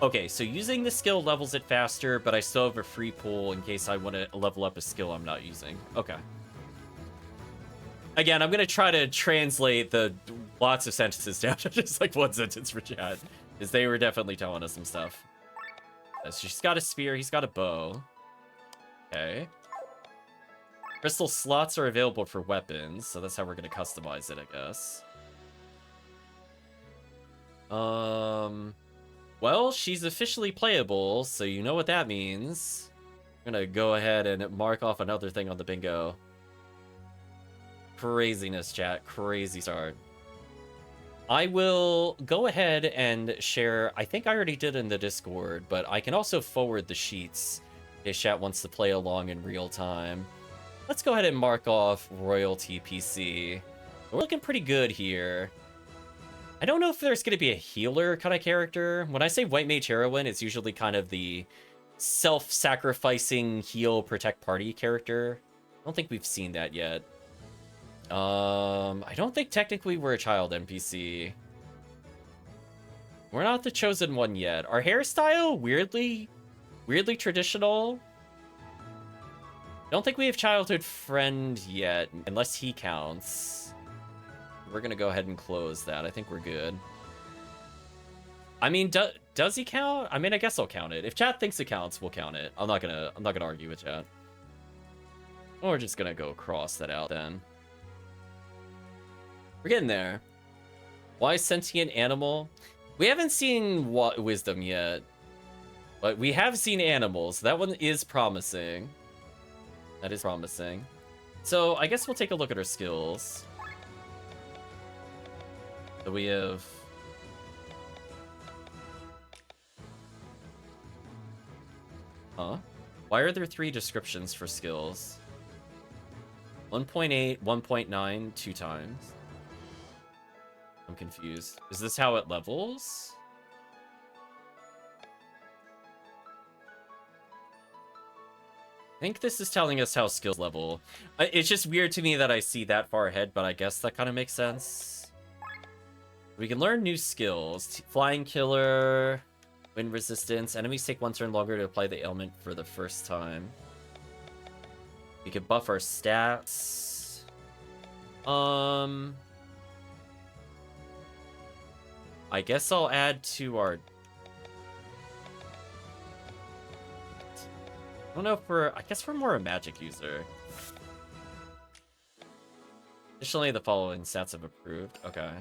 Okay, so using the skill levels it faster, but I still have a free pool in case I want to level up a skill I'm not using. Okay. Again, I'm going to try to translate the lots of sentences down to just like 1 sentence for chat, because they were definitely telling us some stuff. So she's got a spear, he's got a bow. Okay. Crystal slots are available for weapons, so that's how we're going to customize it, I guess. Well, she's officially playable, so you know what that means. I'm gonna go ahead and mark off another thing on the bingo. Craziness, chat. Crazy start. I will go ahead and share, I think I already did in the Discord, but I can also forward the sheets if chat wants to play along in real time. Let's go ahead and mark off Royalty PC. We're looking pretty good here. I don't know if there's going to be a healer kind of character. When I say White Mage Heroine, it's usually kind of the self-sacrificing heal protect party character. I don't think we've seen that yet. I don't think technically we're a child NPC. We're not the chosen one yet. Our hairstyle, weirdly traditional. I don't think we have childhood friend yet, unless he counts. We're gonna go ahead and close that. I think we're good. I mean, does he count? I mean, I guess I'll count it. If chat thinks it counts, we'll count it. I'm not gonna argue with chat. Or we're just gonna go cross that out then. We're getting there. Why sentient animal? We haven't seen wisdom yet, but we have seen animals. That one is promising. That is promising. So I guess we'll take a look at our skills. So we have... Huh? Why are there 3 descriptions for skills? 1.8, 1.9, 2 times. I'm confused. Is this how it levels? I think this is telling us how skills level. It's just weird to me that I see that far ahead, but I guess that kind of makes sense. We can learn new skills. Flying Killer, Wind Resistance. Enemies take 1 turn longer to apply the ailment for the first time. We can buff our stats. I guess I'll add to our... I don't know if we're... I guess we're more a magic user. Additionally, the following stats have approved. Okay.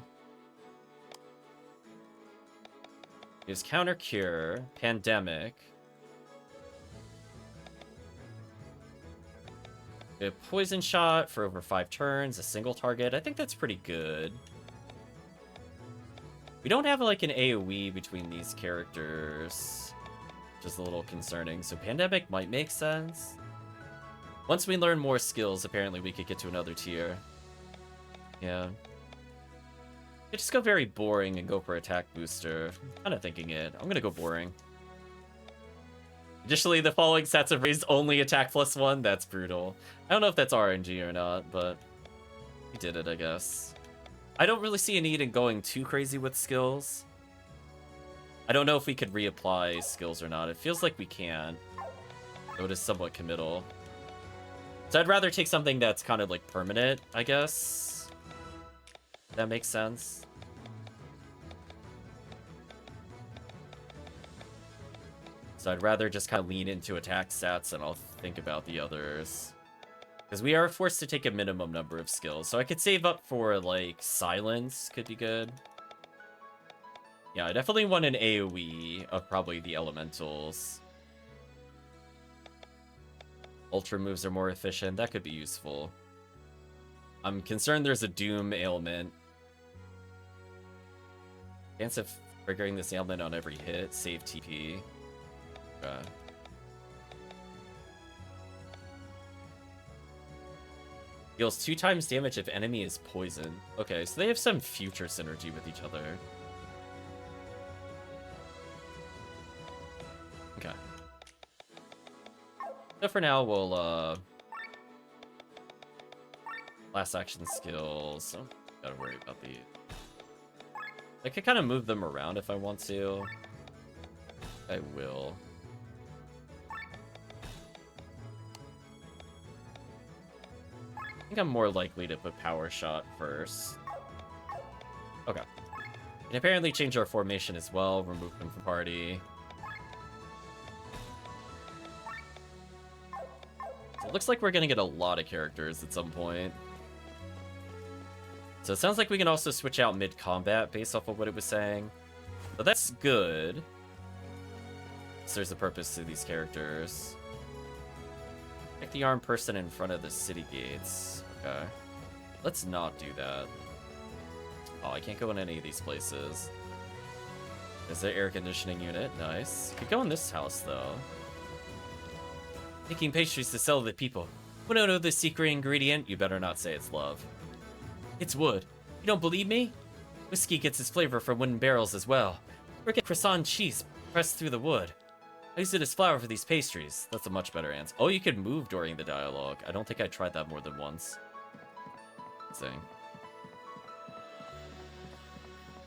Is Counter Cure, Pandemic. A Poison Shot for over 5 turns, a single target. I think that's pretty good. We don't have like an AoE between these characters, which is a little concerning. So Pandemic might make sense. Once we learn more skills, apparently we could get to another tier. Yeah. I just go very boring and go for attack booster. Kind of thinking it. I'm gonna go boring. Additionally, the following sets have raised only attack +1. That's brutal. I don't know if that's RNG or not, but we did it, I guess. I don't really see a need in going too crazy with skills. I don't know if we could reapply skills or not. It feels like we can. Though it is somewhat committal. So I'd rather take something that's kind of like permanent, I guess. That makes sense. So I'd rather just kind of lean into attack stats and I'll think about the others. Because we are forced to take a minimum number of skills. So I could save up for, like, silence could be good. Yeah, I definitely want an AoE of probably the elementals. Ultra moves are more efficient. That could be useful. I'm concerned there's a Doom ailment. Chance of triggering this ailment on every hit. Save TP. Okay. Deals 2 times damage if enemy is poisoned. Okay, so they have some future synergy with each other. Okay. So for now, we'll, last action skills. Oh, gotta worry about the... I could kind of move them around if I want to. I will. I think I'm more likely to put Power Shot first. Okay. And apparently change our formation as well. Remove them from party. So it looks like we're gonna get a lot of characters at some point. So it sounds like we can also switch out mid-combat based off of what it was saying. So that's good. So there's a purpose to these characters. Pick the armed person in front of the city gates. Okay. Let's not do that. Oh, I can't go in any of these places. Is there air conditioning unit? Nice. Could go in this house, though. Making pastries to sell to the people. Want to know the secret ingredient? You better not say it's love. It's wood. You don't believe me? Whiskey gets its flavor from wooden barrels as well. Or get croissant cheese pressed through the wood. I use it as flour for these pastries. That's a much better answer. Oh, you can move during the dialogue. I don't think I tried that more than once. Thing.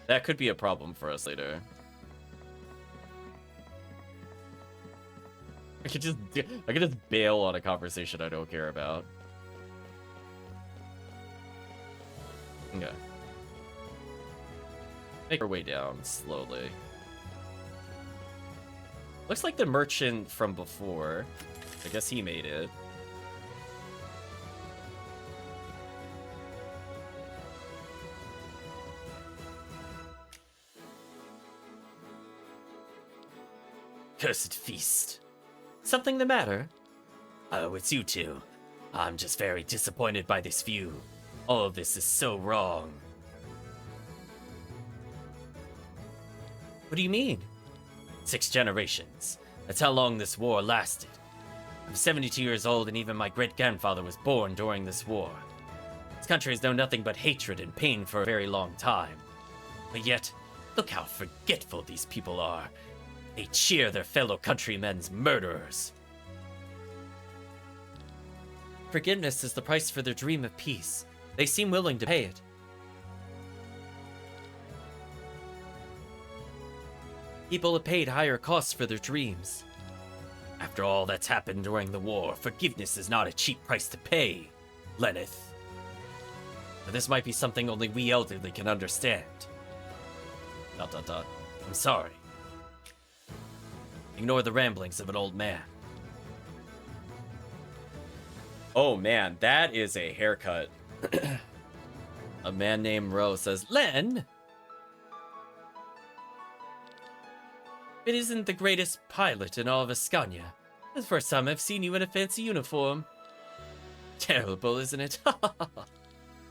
That could be a problem for us later. I could just bail on a conversation I don't care about. Okay. Make our way down slowly. Looks like the merchant from before. I guess he made it. Cursed feast. Something the matter? Oh, it's you two. I'm just very disappointed by this view. All of this is so wrong. What do you mean? 6 generations. That's how long this war lasted. I'm 72 years old and even my great-grandfather was born during this war. This country has known nothing but hatred and pain for a very long time. But yet, look how forgetful these people are. They cheer their fellow countrymen's murderers. Forgiveness is the price for their dream of peace. They seem willing to pay it. People have paid higher costs for their dreams. After all that's happened during the war, forgiveness is not a cheap price to pay, Lenneth. But this might be something only we elderly can understand. ... I'm sorry. Ignore the ramblings of an old man. Oh man, that is a haircut. A man named Rose says, Len! It isn't the greatest pilot in all of Ascania. It's the first time I've seen you in a fancy uniform. Terrible, isn't it?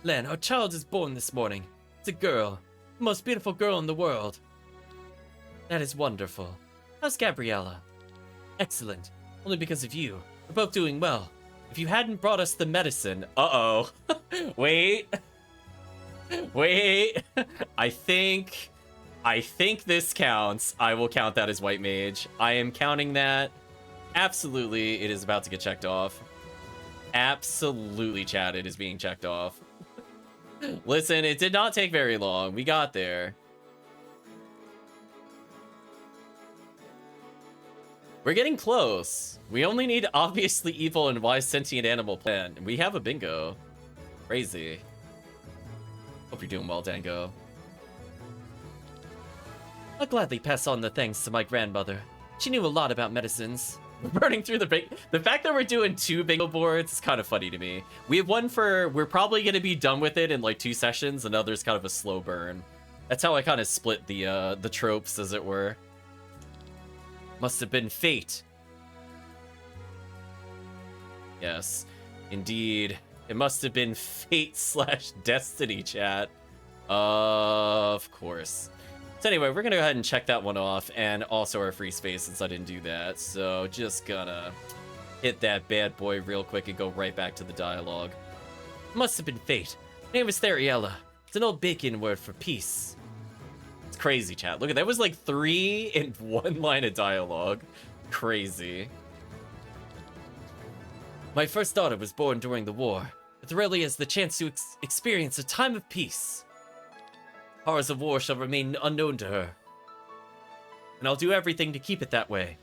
Len, our child is born this morning. It's a girl. The most beautiful girl in the world. That is wonderful. How's Gabriella? Excellent. Only because of you. We're both doing well. If you hadn't brought us the medicine... Uh-oh. Wait. Wait, I think this counts. I will count that as white mage. I am counting that. Absolutely, it is about to get checked off. Absolutely, chat, it is being checked off. Listen, it did not take very long. We got there. We're getting close. We only need obviously evil and wise sentient animal plan. We have a bingo. Crazy. Hope you're doing well, Dango. I'll gladly pass on the thanks to my grandmother. She knew a lot about medicines. We're burning through the fact that we're doing 2 bingo boards is kind of funny to me. We have one for, we're probably going to be done with it in like 2 sessions. Another's kind of a slow burn. That's how I kind of split the tropes, as it were. Must have been fate. Yes, indeed. It must have been fate/destiny, chat. Of course. So anyway, we're gonna go ahead and check that one off, and also our free space since I didn't do that. So just gonna hit that bad boy real quick and go right back to the dialogue. Must have been fate. My name is Theriella. It's an old Bacon word for peace. It's crazy, chat. Look at that. Was like 3 in 1 line of dialogue. Crazy. My first daughter was born during the war. Theriella has the chance to experience a time of peace. Horrors of war shall remain unknown to her. And I'll do everything to keep it that way.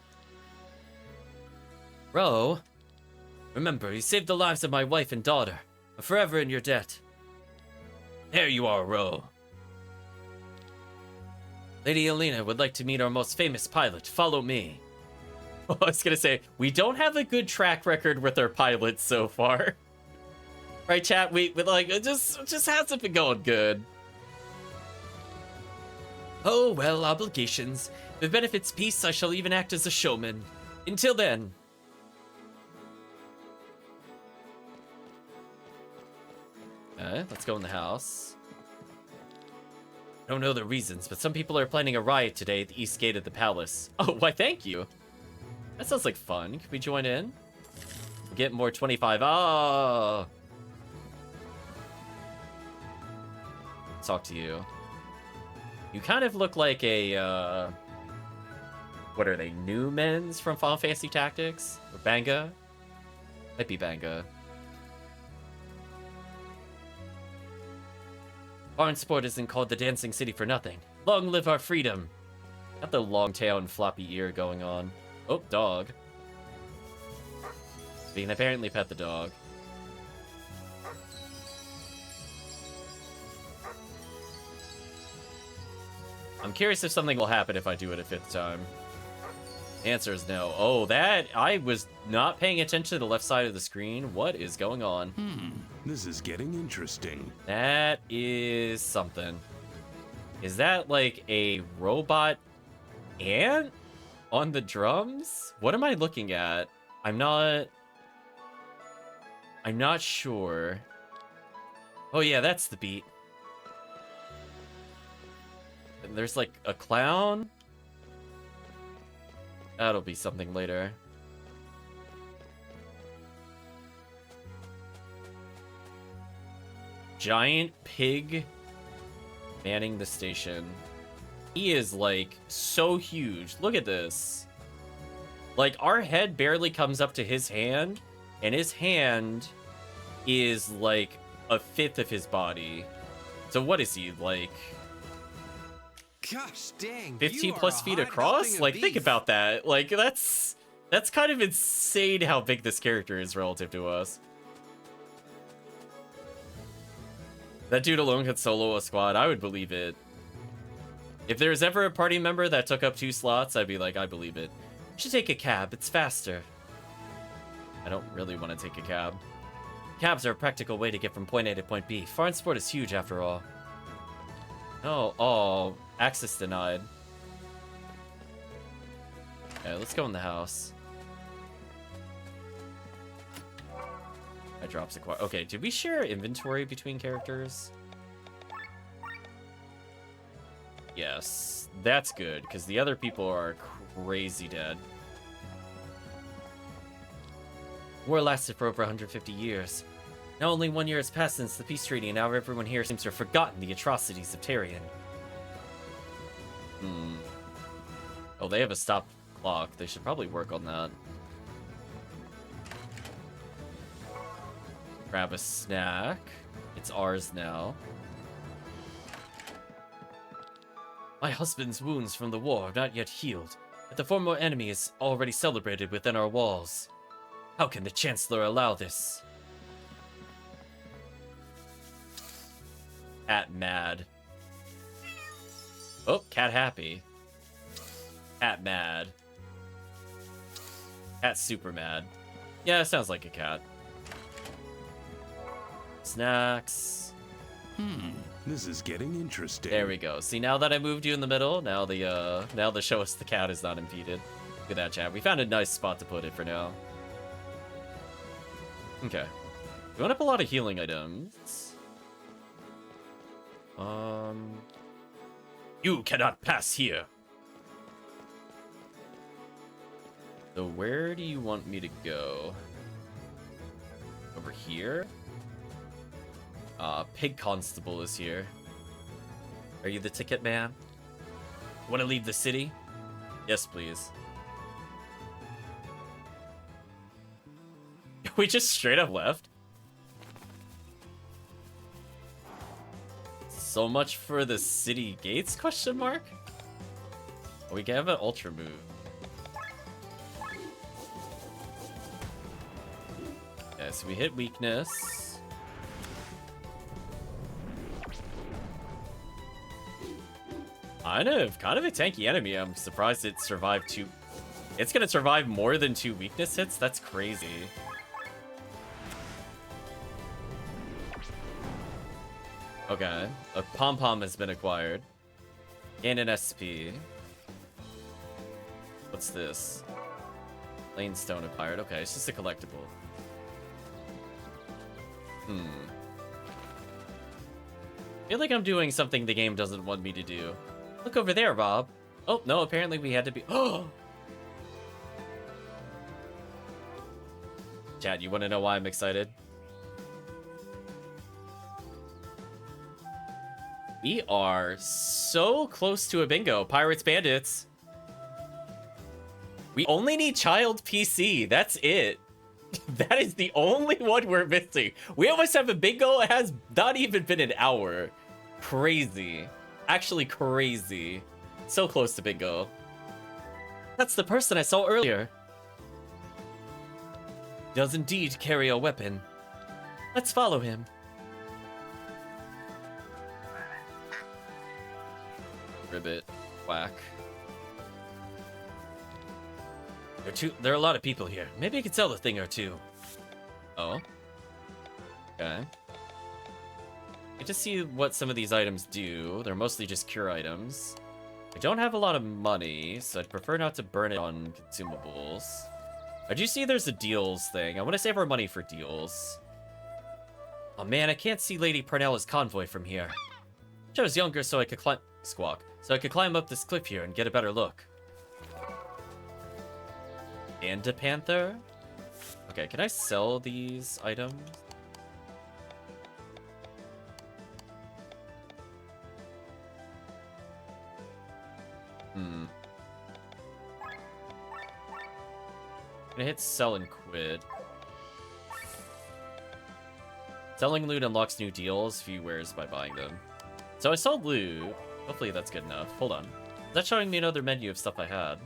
Ro, remember, you saved the lives of my wife and daughter. I'm forever in your debt. There you are, Ro. Lady Alina would like to meet our most famous pilot. Follow me. I was gonna say, we don't have a good track record with our pilots so far. Right, chat? We like, it just hasn't been going good. Oh, well, obligations. If it benefits peace, I shall even act as a showman. Until then. Let's go in the house. I don't know the reasons, but some people are planning a riot today at the east gate of the palace. Oh, why, thank you. That sounds like fun. Can we join in? Get more 25. Oh. Talk to you. You kind of look like a, what are they, new men's from Final Fantasy Tactics? Or Banga? Might be Banga. Barnsport isn't called the Dancing City for nothing. Long live our freedom! Got the long tail and floppy ear going on. Oh, dog. We can apparently pet the dog. I'm curious if something will happen if I do it a 5th time. The answer is no. Oh, that... I was not paying attention to the left side of the screen. What is going on? This is getting interesting. That is something. Is that like a robot ant on the drums? What am I looking at? I'm not sure. Oh yeah, that's the beat. And there's like a clown. That'll be something later. Giant pig manning the station. He is like so huge. Look at this. Like our head barely comes up to his hand, and his hand is like a 5th of his body. So what is he, like? Gosh dang, 15 plus feet across? Like, think about that. Like, that's kind of insane how big this character is relative to us. That dude alone could solo a squad. I would believe it. If there's ever a party member that took up 2 slots, I'd be like, I believe it. You should take a cab. It's faster. I don't really want to take a cab. Cabs are a practical way to get from point A to point B. Farnsport is huge after all. Oh, access denied. Okay, let's go in the house. I dropped a quad. Okay, did we share inventory between characters? Yes, that's good, because the other people are crazy dead. War lasted for over 150 years. Now only 1 year has passed since the peace treaty, and now everyone here seems to have forgotten the atrocities of Tarion. Oh, they have a stop clock. They should probably work on that. Grab a snack. It's ours now. My husband's wounds from the war have not yet healed, but the former enemy is already celebrated within our walls. How can the Chancellor allow this? Cat mad. Oh, cat happy. Cat mad. Cat super mad. Yeah, it sounds like a cat. Snacks. This is getting interesting. There we go. See, now that I moved you in the middle, now the show us the cat is not impeded. Look at that, chat. We found a nice spot to put it for now. Okay. We went up a lot of healing items. You cannot pass here. So where do you want me to go? Over here? Pig Constable is here. Are you the ticket man? Want to leave the city? Yes, please. We just straight up left? So much for the city gates, question mark? We can have an ultra move. Okay, so we hit weakness. Kind of a tanky enemy. I'm surprised it survived two. It's gonna survive more than 2 weakness hits? That's crazy. Okay, a pom-pom has been acquired. Gain an SP. What's this? Lane stone acquired. Okay, it's just a collectible. I feel like I'm doing something the game doesn't want me to do. Look over there, Rob. Oh, no, apparently we had to be... Oh! Chad, you want to know why I'm excited? We are so close to a bingo. Pirates Bandits. We only need child PC. That's it. That is the only one we're missing. We almost have a bingo. It has not even been an hour. Crazy. Actually crazy. So close to bingo. That's the person I saw earlier. Does indeed carry a weapon. Let's follow him. Ribbit. Whack. There are a lot of people here. Maybe I could sell a thing or two. Oh. Okay. Get to see what some of these items do. They're mostly just cure items. I don't have a lot of money, so I'd prefer not to burn it on consumables. I do see there's a deals thing. I want to save our money for deals. Oh man, I can't see Lady Parnella's convoy from here. I was younger so I could climb... Squawk. So I could climb up this cliff here and get a better look. And a panther? Okay, can I sell these items? I'm gonna hit sell and quit. Selling loot unlocks new deals if you wares by buying them. So I sold loot. Hopefully that's good enough. Hold on. That's showing me another menu of stuff I had.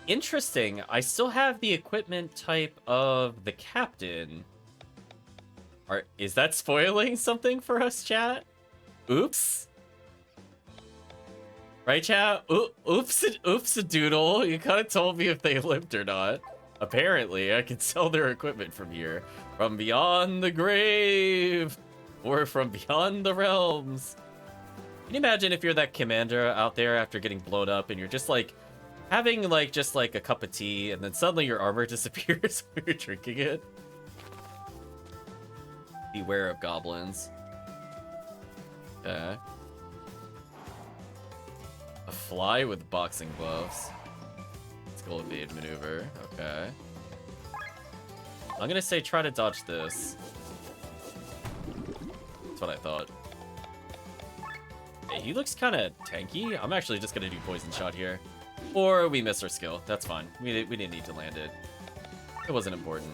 Interesting. I still have the equipment type of the captain. Is that spoiling something for us, chat? Oops. Right, chat? Oops a doodle. You kind of told me if they lived or not. Apparently, I can sell their equipment from here. From beyond the grave. Or from beyond the realms. Can you imagine if you're that commander out there after getting blown up and you're just like having like just like a cup of tea and then suddenly your armor disappears when you're drinking it? Beware of goblins. Okay. A fly with boxing gloves. Skull evade maneuver. Okay. I'm gonna say try to dodge this. That's what I thought. Hey, he looks kind of tanky. I'm actually just gonna do poison shot here. Or we miss our skill. That's fine. We didn't need to land it. It wasn't important.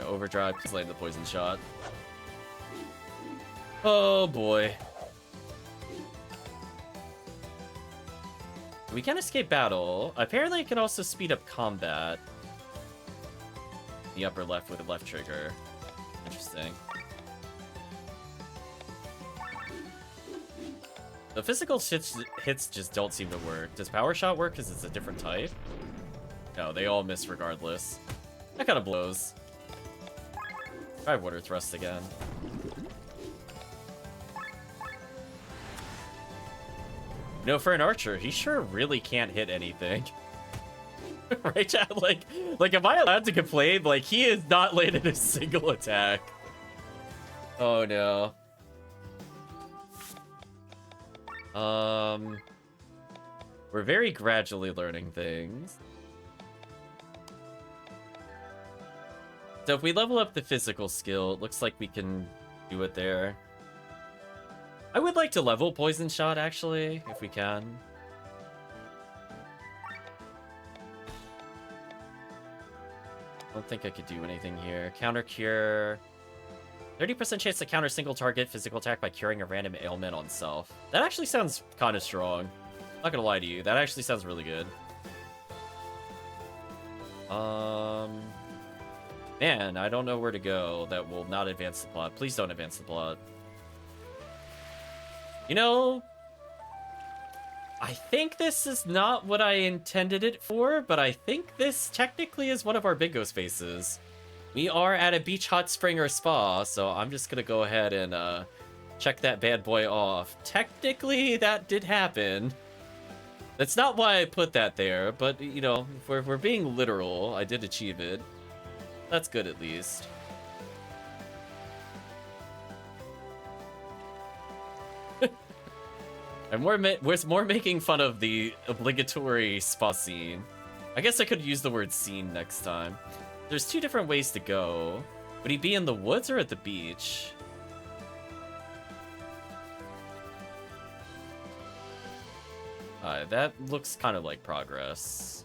Overdrive, please land the poison shot. Oh boy. We can escape battle. Apparently it can also speed up combat. The upper left with the left trigger. Interesting. The physical hits just don't seem to work. Does power shot work because it's a different type? No, they all miss regardless. That kind of blows. Try water thrust again. You know, for an archer, he sure really can't hit anything. Right, chat? Like, am I allowed to complain? Like, he has not landed a single attack. Oh, no. We're very gradually learning things. So if we level up the physical skill, it looks like we can do it there. I would like to level Poison Shot, actually, if we can. I don't think I could do anything here. Counter Cure. 30% chance to counter single target physical attack by curing a random ailment on self. That actually sounds kind of strong. Not gonna lie to you. That actually sounds really good. Man, I don't know where to go that will not advance the plot. Please don't advance the plot. You know, I think this is not what I intended it for, but I think this technically is one of our bingo spaces. We are at a beach hot spring or spa, so I'm just gonna go ahead and check that bad boy off. Technically, that did happen. That's not why I put that there, but, you know, if we're being literal, I did achieve it. That's good, at least. And we're more making fun of the obligatory spa scene. I guess I could use the word scene next time. There's two different ways to go. Would he be in the woods or at the beach? That looks kind of like progress.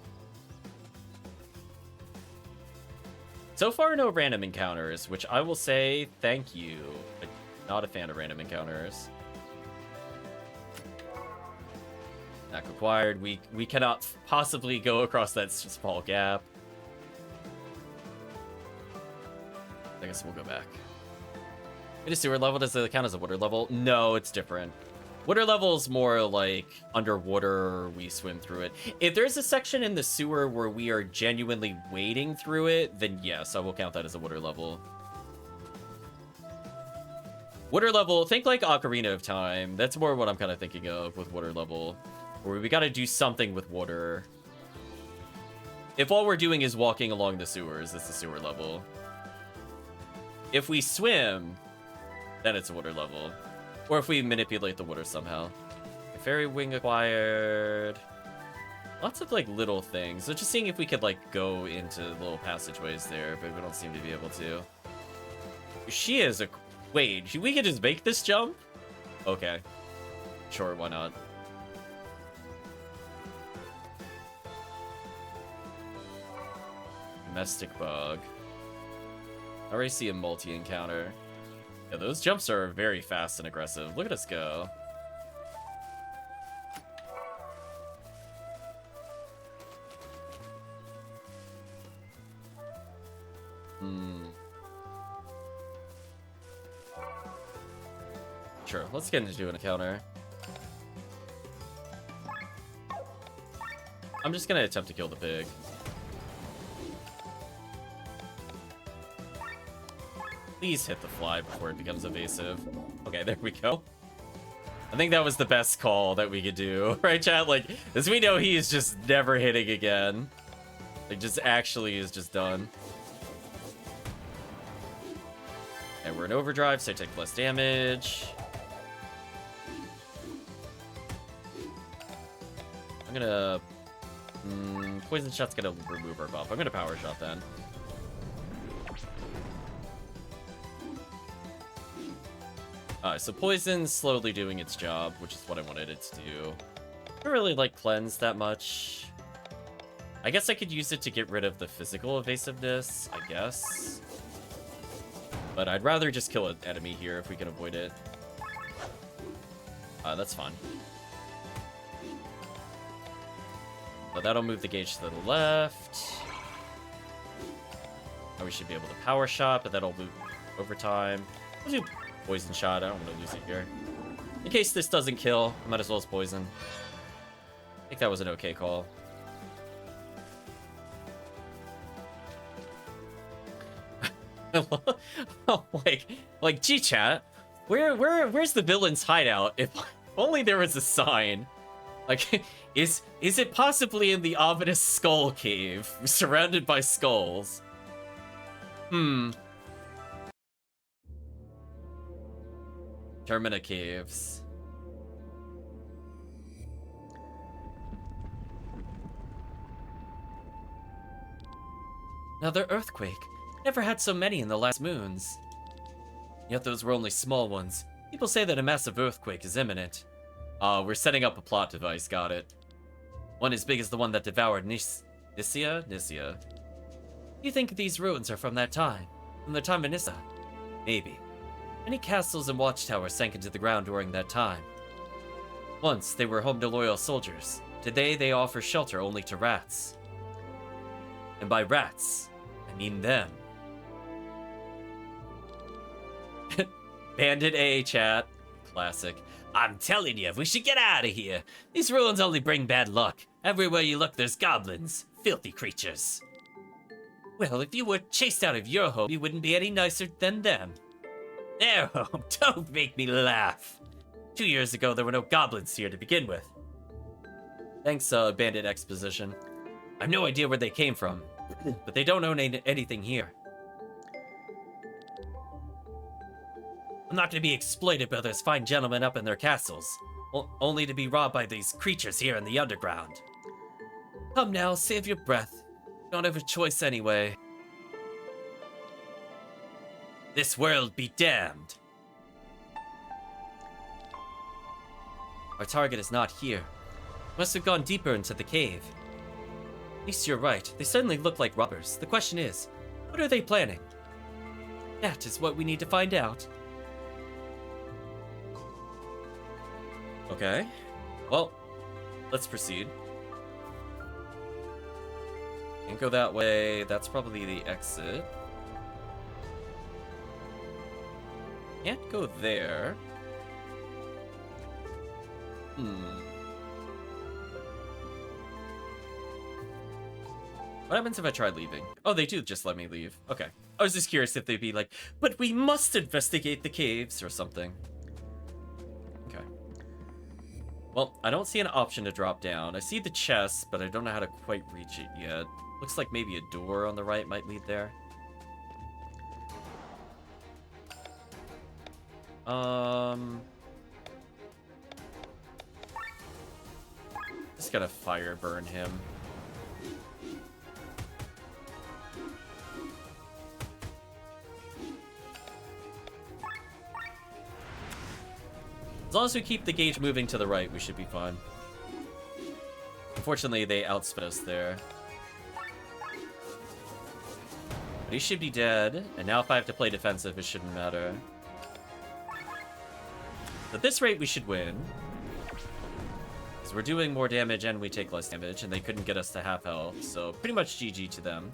So far, no random encounters, which I will say thank you. I'm not a fan of random encounters. Not required. We cannot possibly go across that small gap. I guess we'll go back. It is sewer level. Does it count as a water level? No, it's different. Water level is more like underwater, we swim through it. If there's a section in the sewer where we are genuinely wading through it, then yes, I will count that as a water level. Water level, think like Ocarina of Time. That's more what I'm kind of thinking of with water level. Where we gotta do something with water. If all we're doing is walking along the sewers, it's the sewer level. If we swim, then it's a water level. Or if we manipulate the water somehow. Fairy wing acquired. Lots of like little things. So just seeing if we could like go into little passageways there, but we don't seem to be able to. She is a... Wait, we could just make this jump? Okay. Sure, why not? Domestic bug. I already see a multi-encounter. Yeah, those jumps are very fast and aggressive. Look at us go. Sure, let's get into an encounter. I'm just gonna attempt to kill the pig. Please hit the fly before it becomes evasive. Okay, there we go. I think that was the best call that we could do. Right, chat? Like, as we know, he is just never hitting again. Like, just actually is just done. And we're in overdrive, so I take less damage. I'm gonna Poison shot's gonna remove our buff. I'm gonna power shot then. So poison's slowly doing its job, which is what I wanted it to do. I don't really like cleanse that much. I guess I could use it to get rid of the physical evasiveness, I guess. But I'd rather just kill an enemy here if we can avoid it. That's fine. So that'll move the gauge to the left. Now we should be able to power shot, but that'll move over time. We'll do poison shot. I don't want to lose it here. In case this doesn't kill, I might as well as poison. I think that was an okay call. like G-chat, where's the villain's hideout? If only there was a sign. Like, is it possibly in the ominous skull cave, surrounded by skulls? Termina Caves. Another earthquake. Never had so many in the last moons. Yet those were only small ones. People say that a massive earthquake is imminent. We're setting up a plot device, got it. One as big as the one that devoured Nisia? You think these ruins are from that time? From the time of Nissa? Maybe. Many castles and watchtowers sank into the ground during that time. Once, they were home to loyal soldiers. Today, they offer shelter only to rats. And by rats, I mean them. Bandit A, chat. Classic. I'm telling you, we should get out of here. These ruins only bring bad luck. Everywhere you look, there's goblins. Filthy creatures. Well, if you were chased out of your home, you wouldn't be any nicer than them. Their home? Don't make me laugh. 2 years ago, there were no goblins here to begin with. Thanks, Bandit Exposition. I have no idea where they came from, but they don't own anything here. I'm not going to be exploited by those fine gentlemen up in their castles, only to be robbed by these creatures here in the underground. Come now, save your breath. You don't have a choice anyway. This world be damned. Our target is not here. Must have gone deeper into the cave. At least you're right. They certainly look like robbers. The question is, what are they planning? That is what we need to find out. Okay. Well, let's proceed. Can't go that way. That's probably the exit. Can't go there. What happens if I try leaving? Oh, they do just let me leave. Okay. I was just curious if they'd be like, but we must investigate the caves or something. Okay. Well, I don't see an option to drop down. I see the chest, but I don't know how to quite reach it yet. Looks like maybe a door on the right might lead there. Just gotta fire burn him. As long as we keep the gauge moving to the right, we should be fine. Unfortunately, they outsped us there. But he should be dead, and now if I have to play defensive, it shouldn't matter. At this rate, we should win. Because we're doing more damage and we take less damage, and they couldn't get us to half health, so pretty much GG to them.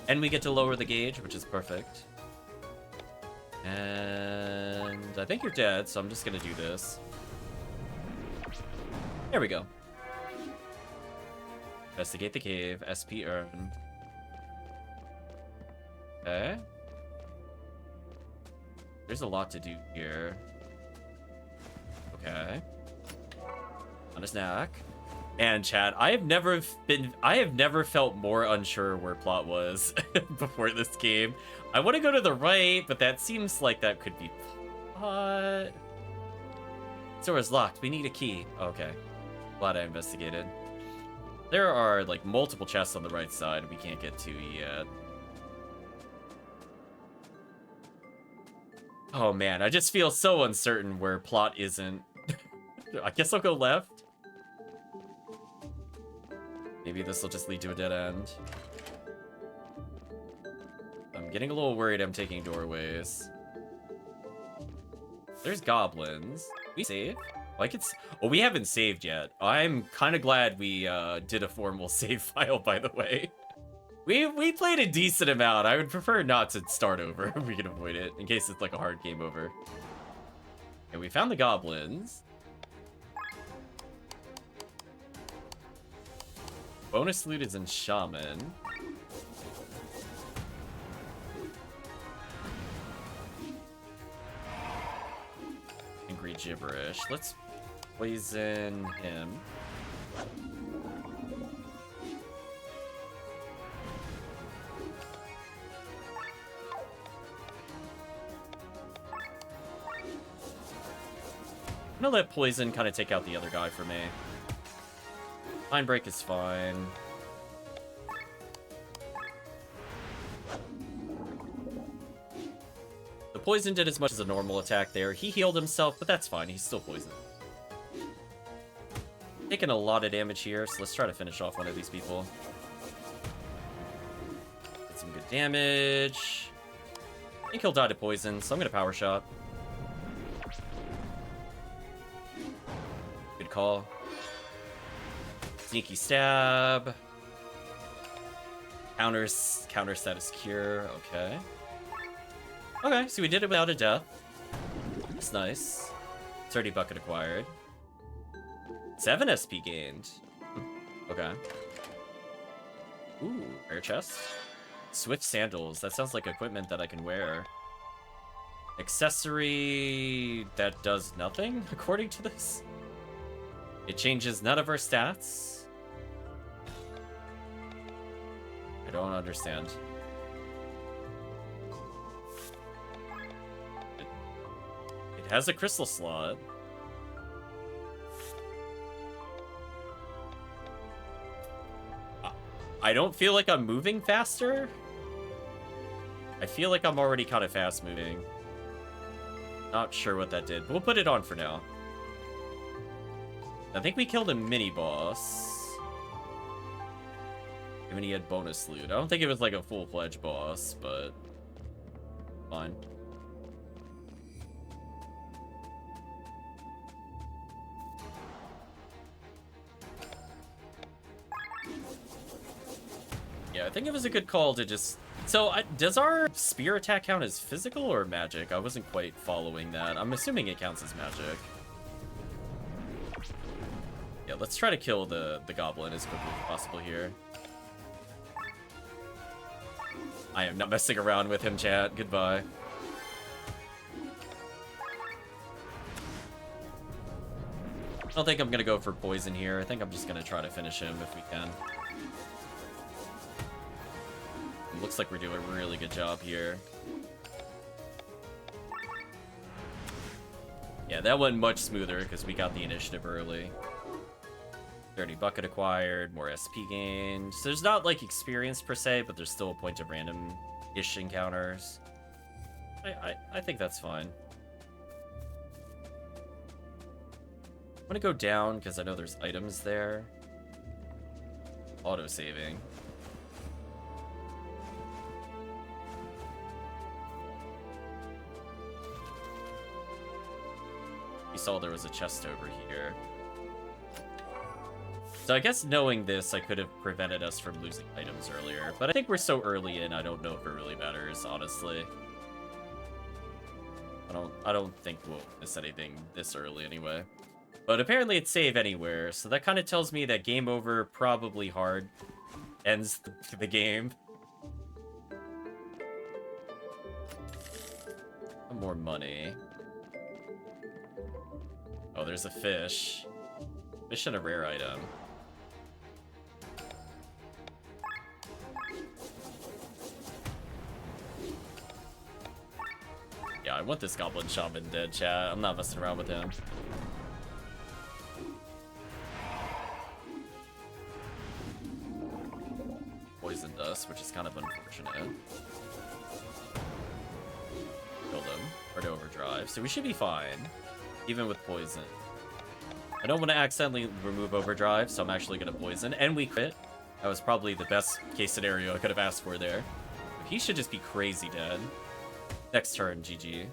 And we get to lower the gauge, which is perfect. And I think you're dead, so I'm just gonna do this. There we go. Investigate the cave, SP earned. Okay. There's a lot to do here. Okay. On his knack. And chat, I have never felt more unsure where plot was before this game. I want to go to the right, but that seems like that could be plot. Door's locked. We need a key. Okay. Glad I investigated. There are, like, multiple chests on the right side we can't get to yet. Oh, man, I just feel so uncertain where plot isn't. I guess I'll go left. Maybe this will just lead to a dead end. I'm getting a little worried I'm taking doorways. There's goblins. We save? Like it's. Oh, we haven't saved yet. I'm kind of glad we did a formal save file, by the way. We played a decent amount. I would prefer not to start over if we can avoid it, in case it's like a hard game over. And we found the goblins. Bonus loot is in Shaman. Angry gibberish. Let's poison him. I'm gonna let poison kind of take out the other guy for me. Mind break is fine. The poison did as much as a normal attack there. He healed himself, but that's fine. He's still poisoned. Taking a lot of damage here, so let's try to finish off one of these people. Get some good damage. I think he'll die to poison, so I'm gonna power shot. Good call. Sneaky stab. Counter status cure. Okay. Okay, so we did it without a death. That's nice. 30 bucket acquired. 7 SP gained. Okay. Ooh, rare chest. Swift sandals. That sounds like equipment that I can wear. Accessory that does nothing, according to this. It changes none of our stats. I don't understand. It has a crystal slot. I don't feel like I'm moving faster. I feel like I'm already kind of fast moving. Not sure what that did, but we'll put it on for now. I think we killed a mini boss. And he had bonus loot. I don't think it was like a full-fledged boss, but fine. Yeah, I think it was a good call to just... So, does our spear attack count as physical or magic? I wasn't quite following that. I'm assuming it counts as magic. Yeah, let's try to kill the goblin as quickly as possible here. I am not messing around with him, chat. Goodbye. I don't think I'm gonna go for poison here. I think I'm just gonna try to finish him if we can. It looks like we're doing a really good job here. Yeah, that went much smoother because we got the initiative early. 30 bucket acquired, more SP gained. So there's not like experience per se, but there's still a point of random-ish encounters. I think that's fine. I'm gonna go down because I know there's items there. Auto-saving. You saw there was a chest over here. So I guess knowing this, I could have prevented us from losing items earlier. But I think we're so early in, I don't know if it really matters, honestly. I don't think we'll miss anything this early anyway. But apparently it's save anywhere, so that kind of tells me that game over, probably hard, ends the game. More money. Oh, there's a fish. Fish and a rare item. Yeah, I want this Goblin Shaman dead, chat. I'm not messing around with him. us, which is kind of unfortunate. Killed him. Or to overdrive. So we should be fine. Even with poison. I don't want to accidentally remove overdrive, so I'm actually going to poison. And we crit. That was probably the best case scenario I could have asked for there. He should just be crazy dead. Next turn, GG.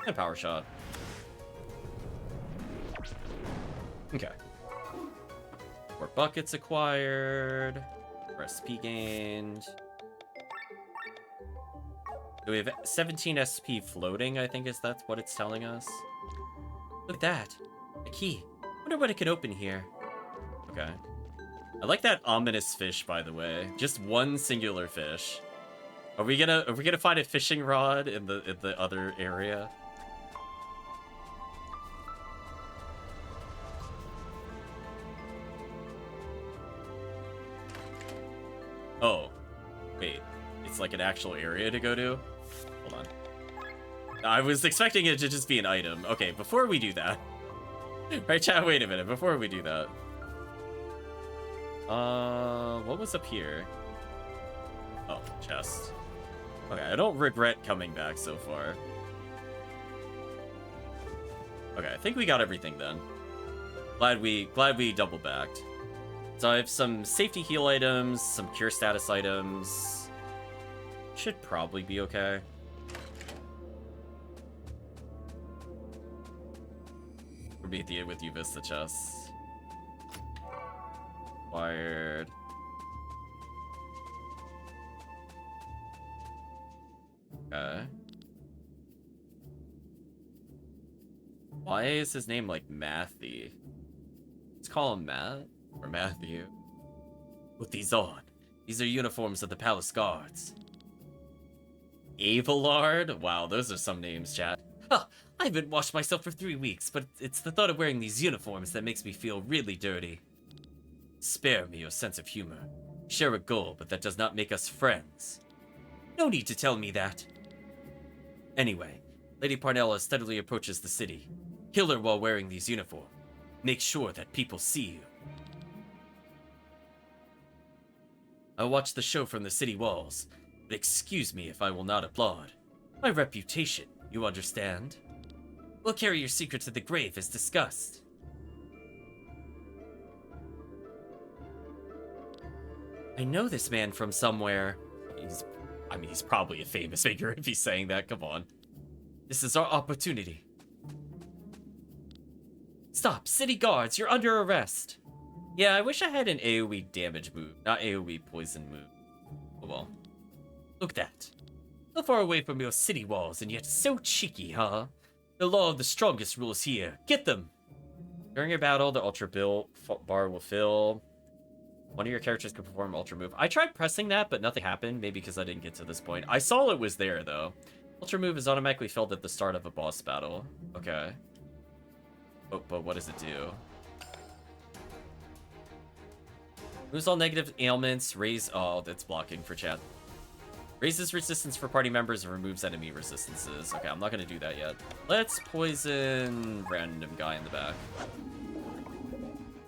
And power shot. Okay. 4 buckets acquired. SP gained. So we have 17 SP floating, I think that's what it's telling us. Look at that. A key. Wonder what it can open here. Okay. I like that ominous fish, by the way. Just one singular fish. Are we gonna find a fishing rod in the other area? Oh. Wait. It's like an actual area to go to? Hold on. I was expecting it to just be an item. Okay, before we do that. Right, chat, wait a minute. Before we do that. What was up here? Oh, chest. Okay, I don't regret coming back so far. Okay, I think we got everything then. Glad we double backed. So I have some safety heal items, some cure status items. Should probably be okay. We'll be at the end with you, Vista chests. Wired. Okay. Why is his name like Matthew? Let's call him Matt or Matthew. Put these on. These are uniforms of the palace guards. Avelard? Wow, those are some names, chat. Huh, I haven't washed myself for 3 weeks, but it's the thought of wearing these uniforms that makes me feel really dirty. Spare me your sense of humor. Share a goal, but that does not make us friends. No need to tell me that. Anyway, Lady Parnella steadily approaches the city. Kill her while wearing these uniforms. Make sure that people see you. I watch the show from the city walls, but excuse me if I will not applaud. My reputation, you understand? We'll carry your secret to the grave as discussed. I know this man from somewhere. He's probably a famous figure if he's saying that, come on. This is our opportunity. Stop, city guards, you're under arrest. Yeah, I wish I had an AoE damage move, not AoE poison move. Oh well. Look at that. So far away from your city walls and yet so cheeky, huh? The law of the strongest rules here. Get them! During a battle, the Ultra bar will fill. One of your characters can perform Ultra move. I tried pressing that, but nothing happened. Maybe because I didn't get to this point. I saw it was there, though. Ultra move is automatically filled at the start of a boss battle. Okay. Oh, but what does it do? Moves all negative ailments. Raise... Oh, that's blocking for chat. Raises resistance for party members and removes enemy resistances. Okay, I'm not going to do that yet. Let's poison random guy in the back.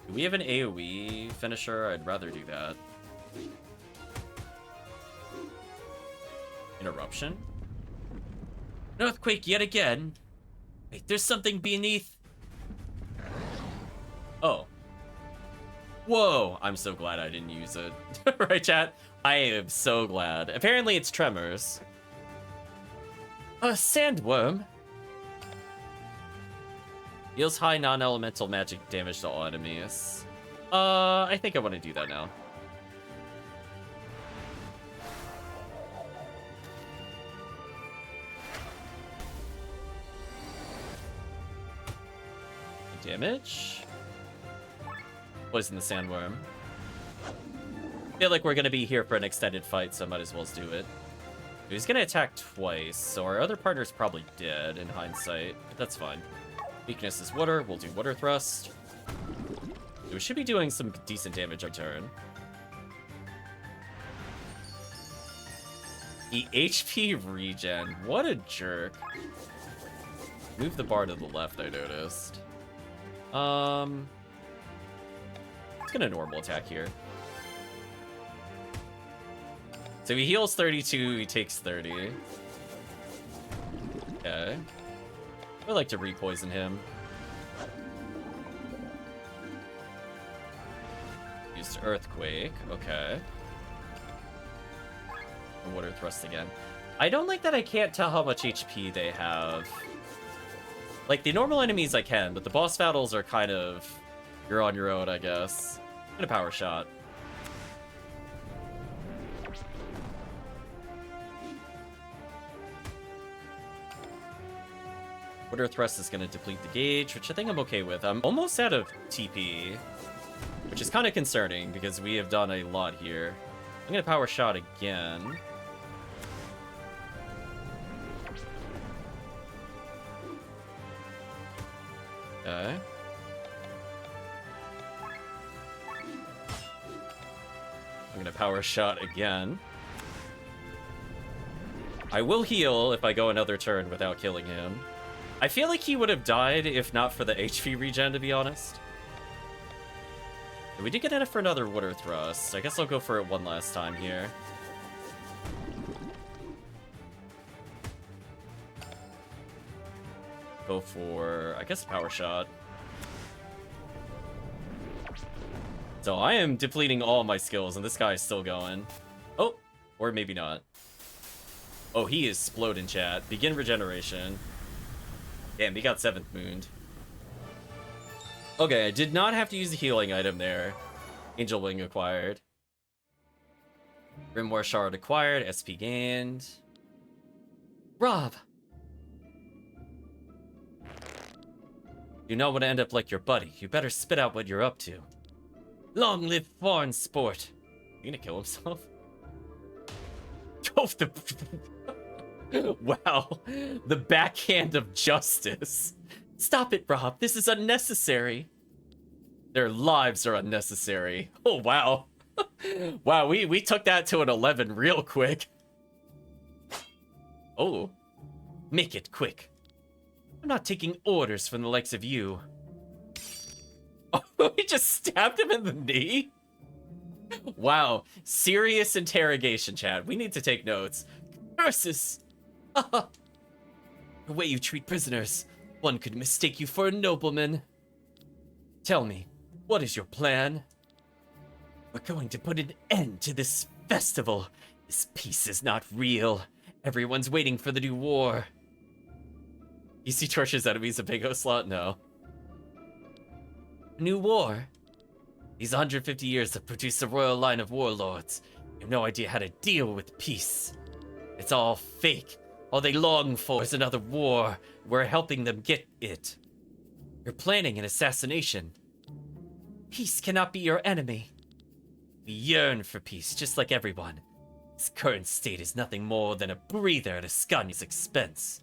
Do we have an AoE finisher? I'd rather do that. Interruption? An earthquake yet again? Wait, there's something beneath. Oh. Whoa, I'm so glad I didn't use it. Right, chat? I am so glad. Apparently it's tremors. A sandworm? Deals high non-elemental magic damage to all enemies. I think I want to do that now. Damage? Poison the sandworm. I feel like we're gonna be here for an extended fight, so I might as well do it. He's gonna attack twice, so our other partner's probably dead in hindsight, but that's fine. Weakness is water, we'll do water thrust. We should be doing some decent damage on turn. The HP regen, what a jerk. Move the bar to the left, I noticed. It's gonna normal attack here. So he heals 32, he takes 30. Okay. I would like to re-poison him. Used Earthquake, okay. And Water Thrust again. I don't like that I can't tell how much HP they have. Like, the normal enemies I can, but the boss battles are kind of... You're on your own, I guess. And a Power Shot. Water Thrust is going to deplete the gauge, which I think I'm okay with. I'm almost out of TP, which is kind of concerning because we have done a lot here. I'm going to Power Shot again. Okay. I'm going to Power Shot again. I will heal if I go another turn without killing him. I feel like he would have died if not for the HP regen, to be honest. We did get it for another Water Thrust. I guess I'll go for it one last time here. Go for, I guess, Power Shot. So I am depleting all my skills, and this guy is still going. Oh, or maybe not. Oh, he is exploding, chat. Begin regeneration. Damn, he got 7th Mooned. Okay, I did not have to use the healing item there. Angel Wing acquired. Grimoire Shard acquired. SP gained. Rob! You don't want to end up like your buddy. You better spit out what you're up to. Long live foreign sport. You gonna kill himself? Oh, wow, the backhand of justice. Stop it, Rob. This is unnecessary. Their lives are unnecessary. Oh, wow. Wow, we took that to an 11 real quick. Oh, make it quick. I'm not taking orders from the likes of you. Oh, he just stabbed him in the knee? Wow, serious interrogation, Chad. We need to take notes. Curses! The way you treat prisoners, one could mistake you for a nobleman. Tell me, what is your plan? We're going to put an end to this festival. This peace is not real. Everyone's waiting for the new war. You see Torch's enemies a bingo slot? No. New war? These 150 years have produced a royal line of warlords. You have no idea how to deal with peace. It's all fake. All they long for is another war. We're helping them get it. You're planning an assassination. Peace cannot be your enemy. We yearn for peace, just like everyone. This current state is nothing more than a breather at Ascania's expense.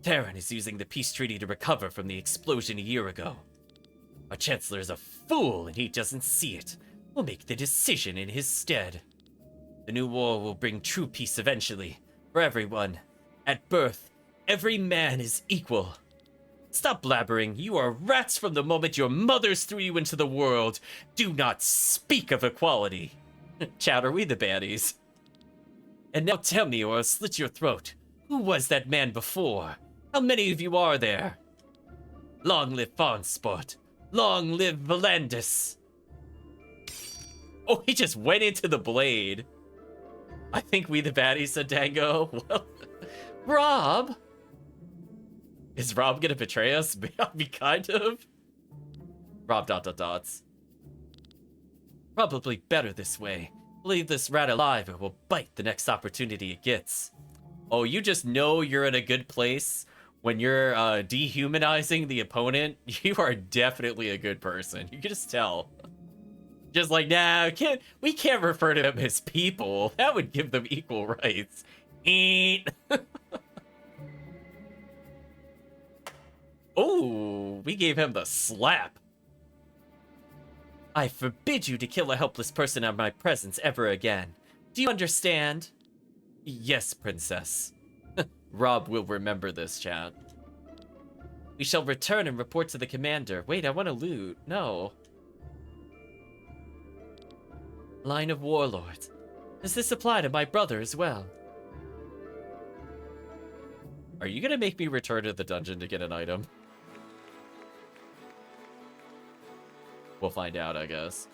Terran is using the peace treaty to recover from the explosion a year ago. Our Chancellor is a fool and he doesn't see it. We'll make the decision in his stead. The new war will bring true peace eventually, for everyone. At birth, every man is equal. Stop blabbering. You are rats from the moment your mothers threw you into the world. Do not speak of equality. Chad, are we the baddies? And now tell me or I'll slit your throat. Who was that man before? How many of you are there? Long live Fawnsport. Long live Valandis. Oh, he just went into the blade. I think we the baddies, said Dango. Well, Rob. Is Rob gonna betray us? Be kind of. Rob ... Probably better this way. Leave this rat alive or we'll bite the next opportunity it gets. Oh, you just know you're in a good place when you're dehumanizing the opponent. You are definitely a good person. You can just tell. Just like, nah, we can't refer to them as people. That would give them equal rights. Oh, we gave him the slap. I forbid you to kill a helpless person in my presence ever again. Do you understand? Yes, Princess. Rob will remember this, chat. We shall return and report to the commander. Wait, I want to loot. No. Line of warlords. Does this apply to my brother as well? Are you gonna make me return to the dungeon to get an item? We'll find out, I guess.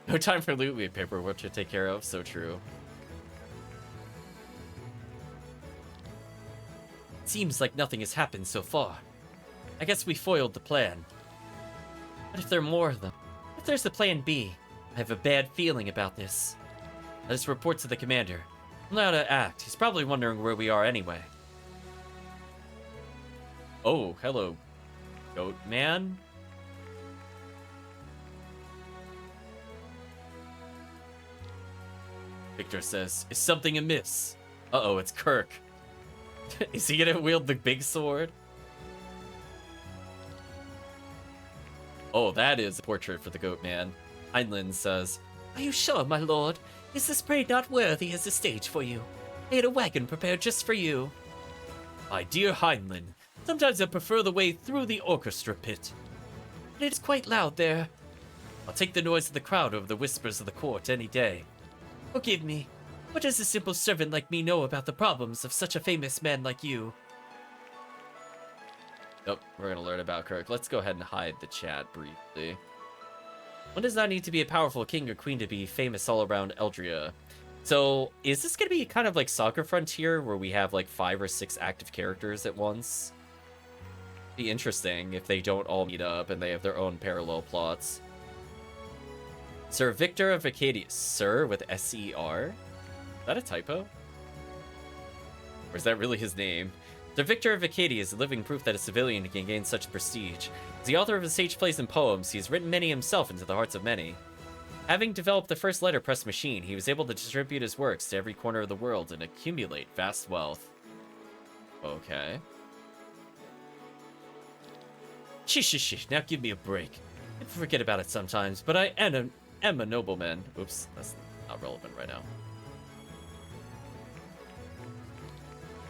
No time for loot, we have paperwork to take care of, so true. Seems like nothing has happened so far. I guess we foiled the plan. What if there are more of them? If there's a plan B, I have a bad feeling about this. Let us report to the commander. I'll know how to act. He's probably wondering where we are anyway. Oh, hello, Goat Man. Victor says, is something amiss? Uh-oh, it's Kirk. Is he gonna wield the big sword? Oh, that is a portrait for the Goat Man. Heinlein says, are you sure, my lord? Is this parade not worthy as a stage for you? I had a wagon prepared just for you. My dear Heinlein, sometimes I prefer the way through the orchestra pit. But it's quite loud there. I'll take the noise of the crowd over the whispers of the court any day. Forgive me. What does a simple servant like me know about the problems of such a famous man like you? Nope, we're gonna learn about Kirk. Let's go ahead and hide the chat briefly. One does not need to be a powerful king or queen to be famous all around Eldria. So, is this gonna be kind of like Soccer Frontier, where we have like 5 or 6 active characters at once? Be interesting if they don't all meet up and they have their own parallel plots. Sir Victor of Acadius. Sir with S-E-R? Is that a typo? Or is that really his name? Sir Victor of Acadia is a living proof that a civilian can gain such prestige. As the author of his sage plays and poems, he has written many himself into the hearts of many. Having developed the first letterpress machine, he was able to distribute his works to every corner of the world and accumulate vast wealth. Okay. Shh, now give me a break. I forget about it sometimes, but I am a nobleman. Oops, that's not relevant right now.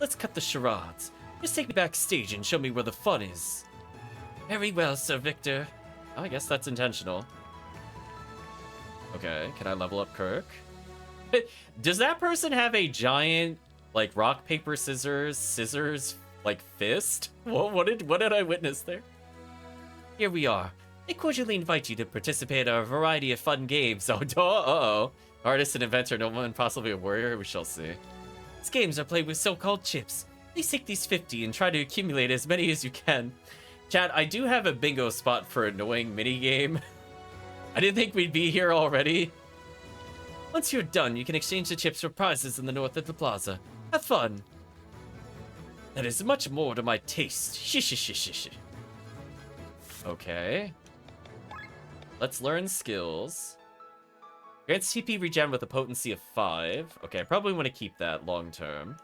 Let's cut the charades. Just take me backstage and show me where the fun is. Very well, Sir Victor. Oh, I guess that's intentional. Okay, can I level up Kirk? Does that person have a giant, like, rock, paper, scissors, like, fist? What did I witness there? Here we are. I cordially invite you to participate in a variety of fun games. Oh, uh-oh. Artist and inventor, nobleman, possibly a warrior, we shall see. These games are played with so-called chips. Please take these 50 and try to accumulate as many as you can. Chat, I do have a bingo spot for annoying minigame. I didn't think we'd be here already. Once you're done, you can exchange the chips for prizes in the north of the plaza. Have fun. That is much more to my taste. Shh. Okay. Let's learn skills. Grants TP regen with a potency of 5. Okay, I probably want to keep that long term.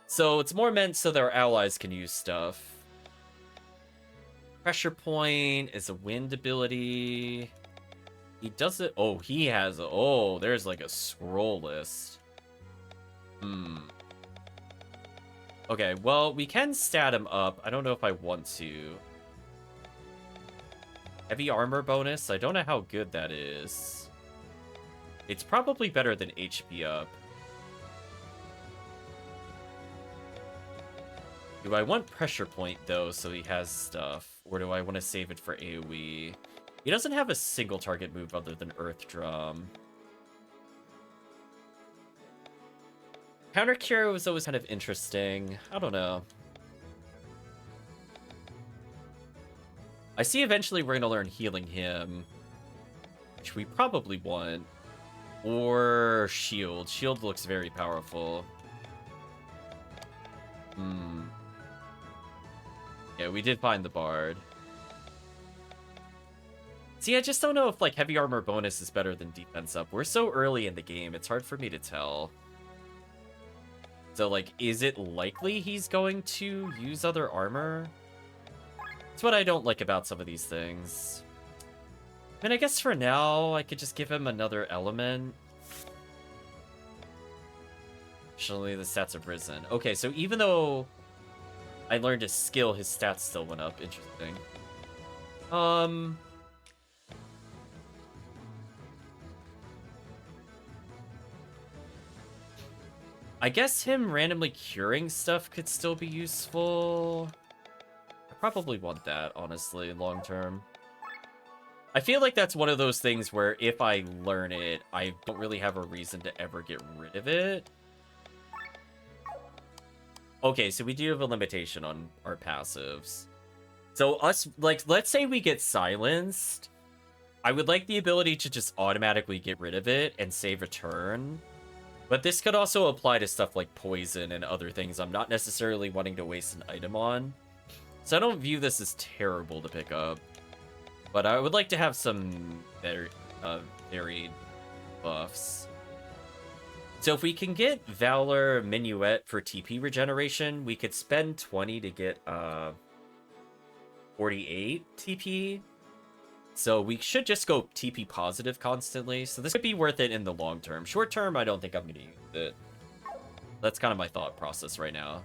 So it's more meant so that our allies can use stuff. Pressure point is a wind ability. He does it. Oh, he has. Oh, there's like a scroll list. Okay, well, we can stat him up. I don't know if I want to. Heavy armor bonus. I don't know how good that is. It's probably better than HP up. Do I want pressure point, though, so he has stuff? Or do I want to save it for AoE? He doesn't have a single target move other than Earth Drum. Counter Cure was always kind of interesting. I don't know. I see eventually we're going to learn Healing Him, which we probably want. Or Shield. Shield looks very powerful. Yeah, we did find the Bard. See, I just don't know if, like, heavy armor bonus is better than defense up. We're so early in the game, it's hard for me to tell. So, like, is it likely he's going to use other armor? That's what I don't like about some of these things. I mean, I guess for now, I could just give him another element. Actually, the stats have risen. Okay, so even though I learned his skill, his stats still went up. Interesting. I guess him randomly curing stuff could still be useful. I probably want that, honestly, long term. I feel like that's one of those things where if I learn it, I don't really have a reason to ever get rid of it. Okay, so we do have a limitation on our passives. So us, like, let's say we get silenced. I would like the ability to just automatically get rid of it and save a turn. But this could also apply to stuff like poison and other things I'm not necessarily wanting to waste an item on. So I don't view this as terrible to pick up. But I would like to have some better, varied buffs. So if we can get Valor Minuet for TP regeneration, we could spend 20 to get 48 TP. So we should just go TP positive constantly. So this could be worth it in the long term. Short term, I don't think I'm going to use it. That's kind of my thought process right now.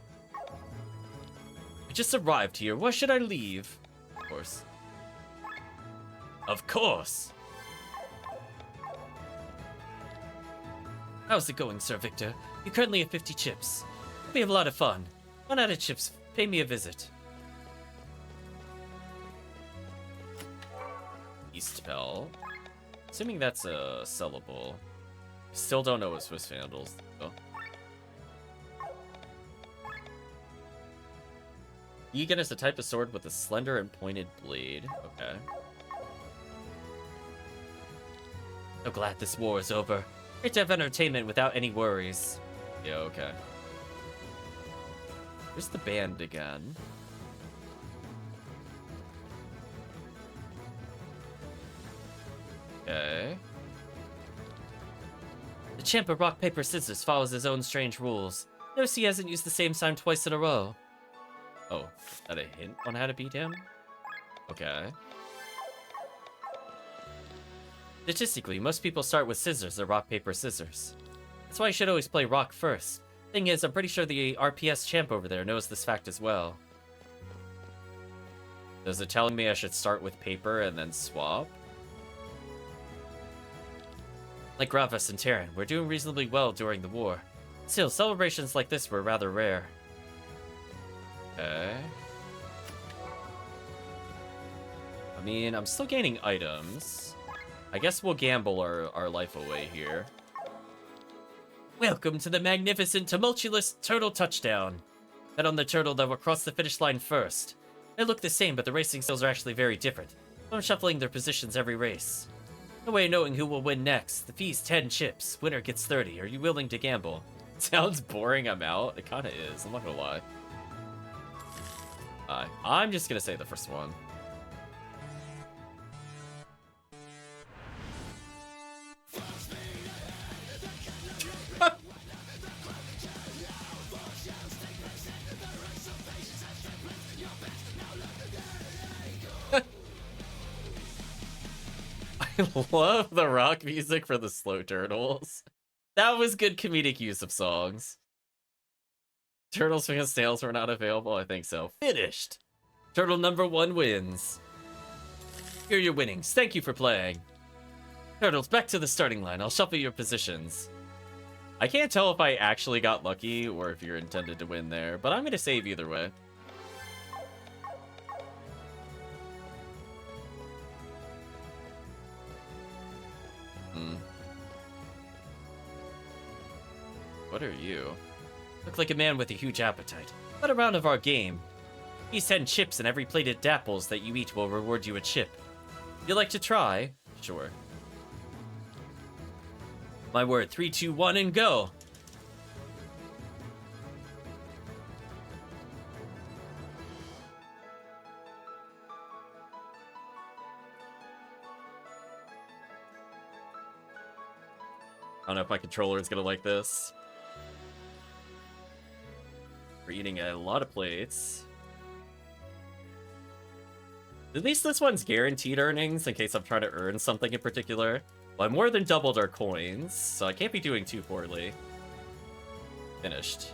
I just arrived here. Why should I leave? Of course. Of course! How's it going, Sir Victor? You currently have 50 chips. We have a lot of fun. Run out of chips. Pay me a visit. Eastpel. Assuming that's a sellable. Still don't know what Swiss Vandals, though. Egan is a type of sword with a slender and pointed blade. Okay. So glad this war is over. Great to have entertainment without any worries. Yeah, okay. Here's the band again. Okay. The champ of rock, paper, scissors follows his own strange rules. Notice he hasn't used the same sign twice in a row. Oh, is that a hint on how to beat him? Okay. Statistically, most people start with scissors or rock, paper, scissors. That's why you should always play rock first. Thing is, I'm pretty sure the RPS champ over there knows this fact as well. Is it telling me I should start with paper and then swap? Like Gravas and Terran, we're doing reasonably well during the war. Still, celebrations like this were rather rare. Okay. I mean, I'm still gaining items. I guess we'll gamble our life away here. Welcome to the magnificent, tumultuous Turtle Touchdown. Bet on the turtle that will cross the finish line first. They look the same, but the racing styles are actually very different. I'm shuffling their positions every race. No way of knowing who will win next. The fee's 10 chips. Winner gets 30. Are you willing to gamble? Sounds boring, I'm out. It kinda is, I'm not gonna lie. I'm just gonna say the first one. I love the rock music for the slow turtles. That was good comedic use of songs. Turtles fans' tails were not available? I think so. Finished! Turtle number 1 wins. Here are your winnings. Thank you for playing. Turtles, back to the starting line. I'll shuffle your positions. I can't tell if I actually got lucky or if you're intended to win there, but I'm going to save either way. What are you? Look like a man with a huge appetite. What a round of our game. These 10 chips and every plated dapples that you eat will reward you a chip. You like to try? Sure. My word, 3, 2, 1, and go! I don't know if my controller is gonna like this. We're eating a lot of plates. At least this one's guaranteed earnings in case I'm trying to earn something in particular. Well, I more than doubled our coins, so I can't be doing too poorly. Finished.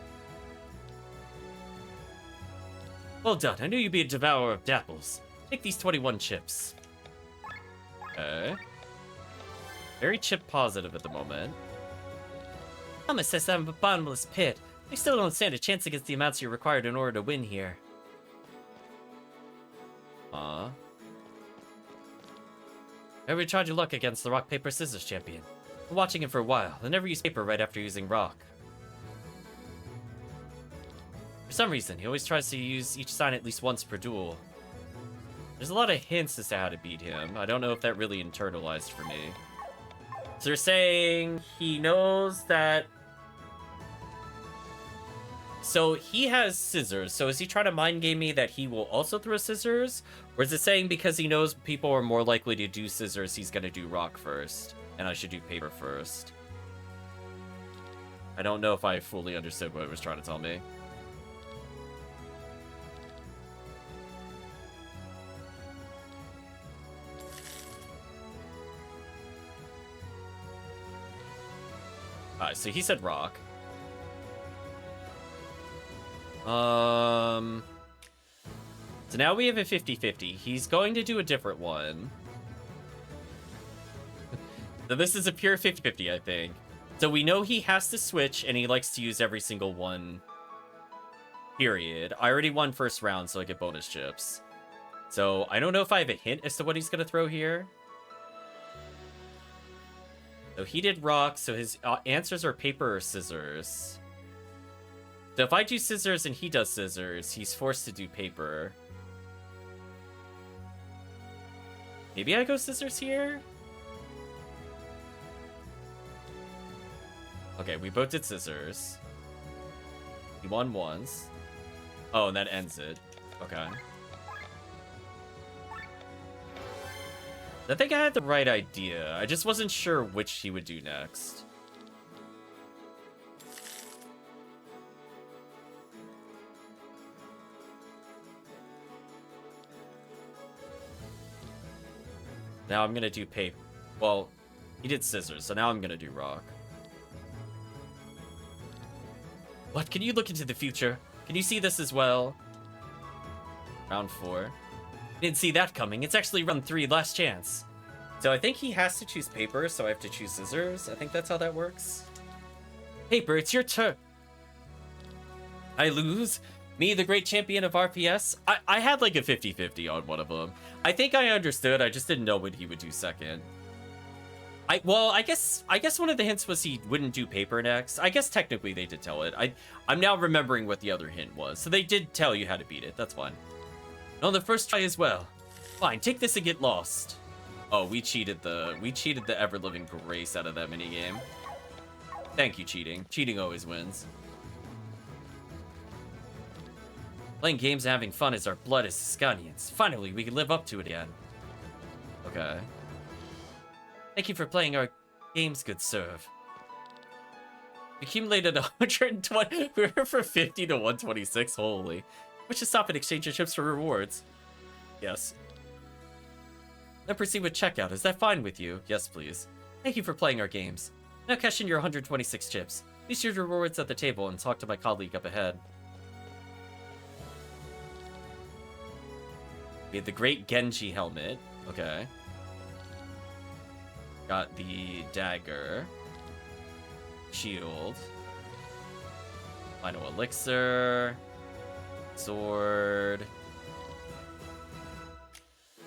Well done. I knew you'd be a devourer of dapples. Take these 21 chips. Okay. Very chip positive at the moment. Mama says I'm a bottomless pit. I still don't stand a chance against the amounts you're required in order to win here. Never tried your luck against the rock, paper, scissors champion. I'm watching him for a while. I never use paper right after using rock. For some reason, he always tries to use each sign at least once per duel. There's a lot of hints as to how to beat him. I don't know if that really internalized for me. So they're saying he knows that... So he has scissors. So is he trying to mind game me that he will also throw scissors? Or is it saying because he knows people are more likely to do scissors, he's going to do rock first? And I should do paper first? I don't know if I fully understood what it was trying to tell me. Alright, so he said rock. So now we have a 50-50. He's going to do a different one. So this is a pure 50-50, I think. So we know he has to switch, and he likes to use every single one. Period. I already won first round, so I get bonus chips. So I don't know if I have a hint as to what he's going to throw here. So he did rock, so his answers are paper or scissors. So if I do scissors and he does scissors, he's forced to do paper. Maybe I go scissors here? Okay, we both did scissors. He won once. Oh, and that ends it. Okay. I think I had the right idea. I just wasn't sure which he would do next. Now I'm gonna do paper. Well, he did scissors, so now I'm gonna do rock. What? Can you look into the future? Can you see this as well? Round 4. Didn't see that coming. It's actually round 3, last chance. So I think he has to choose paper, so I have to choose scissors. I think that's how that works. Paper, it's your turn. I lose? Me, the great champion of RPS? I had like a 50-50 on one of them. I think I understood. I just didn't know what he would do second. I guess one of the hints was he wouldn't do paper next. I guess technically they did tell it. I'm now remembering what the other hint was. So they did tell you how to beat it. That's fine. On the first try as well. Fine, take this and get lost. Oh, we cheated the ever-living grace out of that minigame. Thank you, cheating. Cheating always wins. Playing games and having fun is our blood as Tuscanians. Finally, we can live up to it again. Okay. Thank you for playing our games, good serve. We accumulated 120. We were from 50 to 126. Holy. We should stop and exchange your chips for rewards. Yes. Then proceed with checkout. Is that fine with you? Yes, please. Thank you for playing our games. Now cash in your 126 chips. Place your rewards at the table and talk to my colleague up ahead. We had the Great Genji helmet. Okay. Got the dagger. Shield. Final elixir. Sword.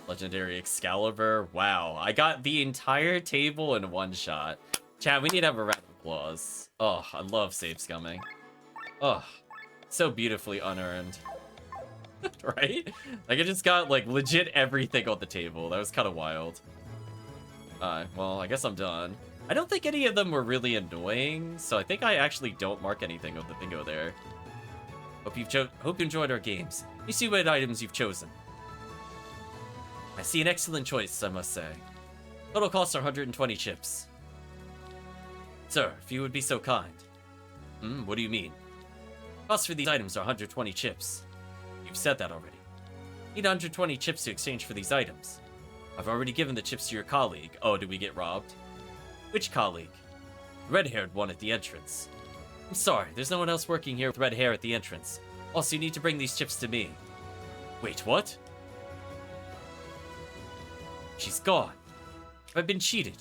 Legendary Excalibur. Wow, I got the entire table in one shot. Chad, we need to have a round of applause. Oh, I love save scumming. Oh, so beautifully unearned. Right? Like, I just got, like, legit everything on the table. That was kind of wild. Well, I guess I'm done. I don't think any of them were really annoying, so I think I actually don't mark anything on the bingo there. Hope you enjoyed our games. You see what items you've chosen. I see an excellent choice, I must say. Total cost are 120 chips. Sir, if you would be so kind. What do you mean? Cost for these items are 120 chips. You've said that already. Need 120 chips to exchange for these items. I've already given the chips to your colleague. Oh, did we get robbed? Which colleague? The red-haired one at the entrance. I'm sorry, there's no one else working here with red hair at the entrance. Also, you need to bring these chips to me. Wait, what? She's gone. I've been cheated.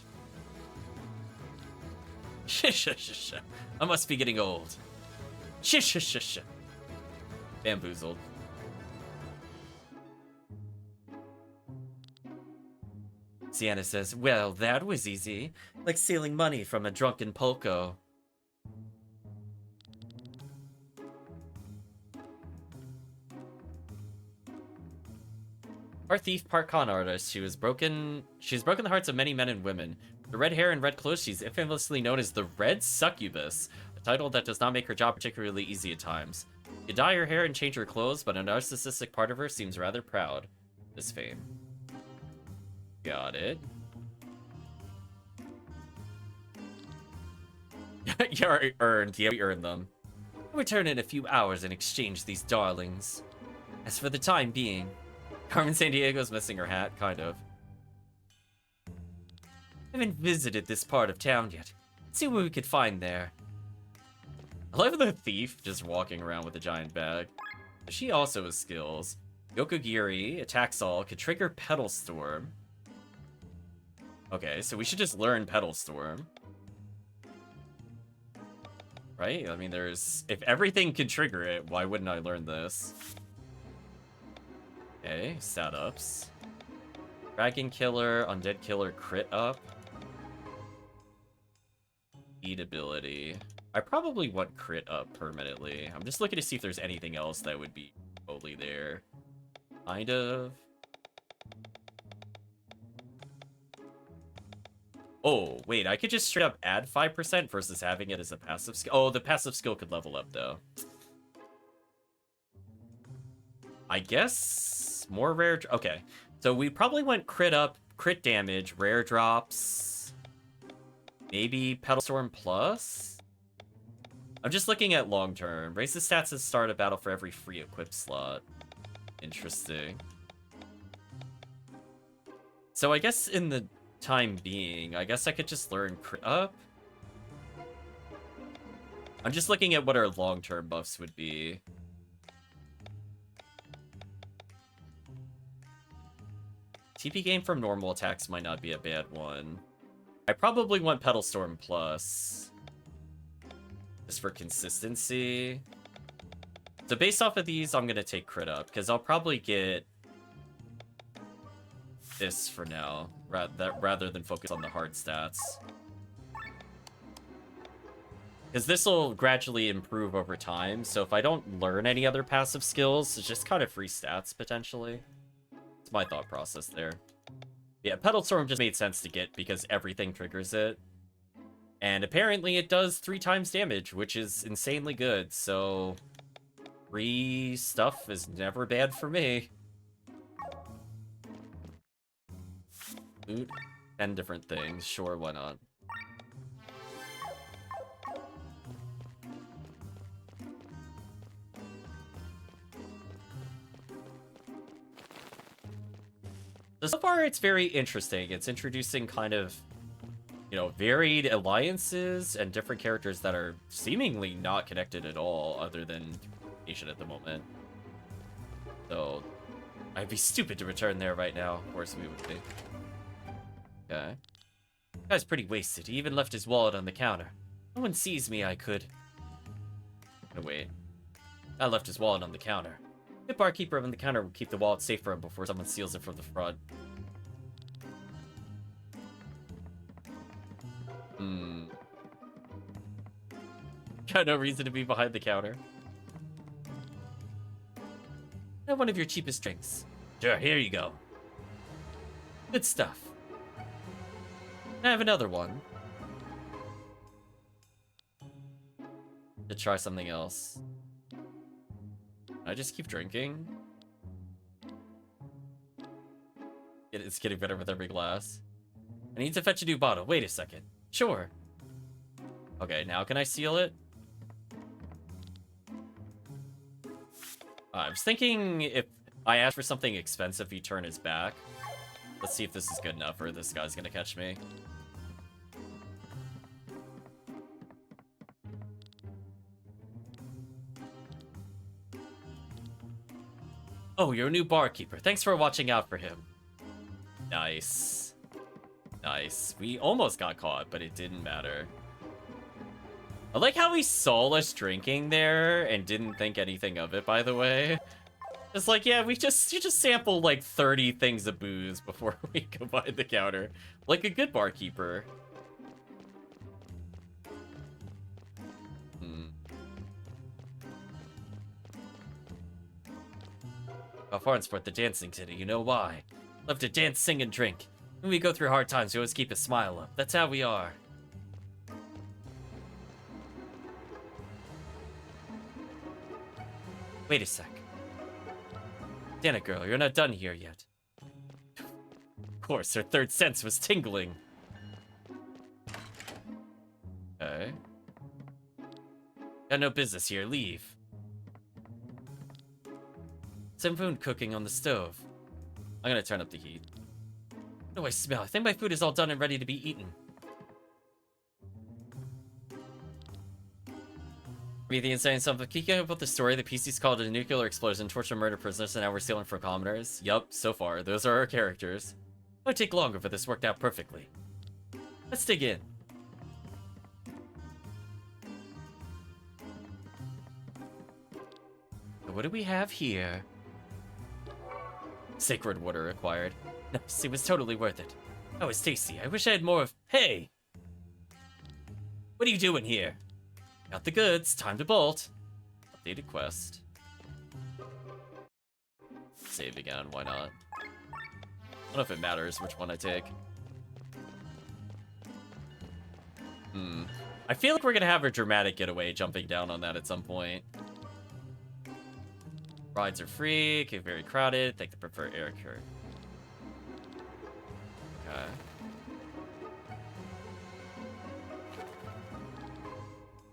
Shh. I must be getting old. Shh. Bamboozled. Sienna says, well, that was easy. Like stealing money from a drunken Poco. Part thief, part con artist. She's broken the hearts of many men and women. The red hair and red clothes, she's infamously known as the Red Succubus, a title that does not make her job particularly easy at times. You dye her hair and change her clothes, but a narcissistic part of her seems rather proud of this fame. Got it. You're earned. Yeah, we earned them. I'll return in a few hours and exchange these darlings. As for the time being, Carmen Sandiego's missing her hat, kind of. I haven't visited this part of town yet. Let's see what we could find there. I love the thief just walking around with a giant bag. She also has skills. Yokogiri, attacks all, could trigger Petal Storm. Okay, so we should just learn Petal Storm. Right? I mean, if everything could trigger it, why wouldn't I learn this? Okay, setups. Dragon Killer, Undead Killer, crit up. Eat ability. I probably want crit up permanently. I'm just looking to see if there's anything else that would be totally there. Kind of. Oh, wait, I could just straight up add 5% versus having it as a passive skill. Oh, the passive skill could level up, though. I guess more rare... Okay, so we probably went crit up, crit damage, rare drops, maybe Petal Storm plus? I'm just looking at long term. Raise the stats at start a battle for every free equip slot. Interesting. So I guess in the time being, I guess I could just learn crit up. I'm just looking at what our long-term buffs would be. TP gain from normal attacks might not be a bad one. I probably want Petal Storm plus. Just for consistency. So based off of these, I'm going to take crit up, because I'll probably get this for now, rather than focus on the hard stats. Because this will gradually improve over time, so if I don't learn any other passive skills, it's just kind of free stats, potentially. It's my thought process there. Yeah, Petal Storm just made sense to get because everything triggers it. And apparently it does 3 times damage, which is insanely good, so... free stuff is never bad for me. Loot 10 different things, sure, why not? So far, it's very interesting. It's introducing kind of, you know, varied alliances and different characters that are seemingly not connected at all, other than communication at the moment. So, I'd be stupid to return there right now. Of course we would be. Okay. Guy's pretty wasted. He even left his wallet on the counter. No one sees me, I could. Oh, wait. I left his wallet on the counter. The barkeeper on the counter will keep the wallet safe for him before someone steals it from the front. Got no reason to be behind the counter. Have one of your cheapest drinks. Sure, here you go. Good stuff. I have another one. To try something else. I just keep drinking. It's getting better with every glass. I need to fetch a new bottle. Wait a second. Sure. Okay, now can I seal it? I was thinking if I ask for something expensive, he turn his back. Let's see if this is good enough or this guy's gonna catch me. Oh, you're a new barkeeper. Thanks for watching out for him. Nice. Nice. We almost got caught, but it didn't matter. I like how he saw us drinking there and didn't think anything of it, by the way. It's like, yeah, you just sampled like 30 things of booze before we go behind the counter. Like a good barkeeper. How far in sport the dancing city, you know why? Love to dance, sing, and drink. When we go through hard times, we always keep a smile up. That's how we are. Wait a sec. Damn it, girl, you're not done here yet. Of course, her third sense was tingling. Okay. Got no business here, leave. Some food cooking on the stove. I'm gonna turn up the heat. What do I smell? I think my food is all done and ready to be eaten. Breathing and saying something. Can you get about the story? The PC's called a nuclear explosion, torture, murder prisoners, and now we're stealing from commoners. Yup, so far. Those are our characters. It might take longer, but this worked out perfectly. Let's dig in. So what do we have here? Sacred water acquired. Nice, it was totally worth it. That was tasty. I wish I had more of... Hey! What are you doing here? Got the goods. Time to bolt. Updated quest. Save again. Why not? I don't know if it matters which one I take. I feel like we're gonna have a dramatic getaway jumping down on that at some point. Rides are free. Okay, very crowded. Take the preferred air cure. Okay.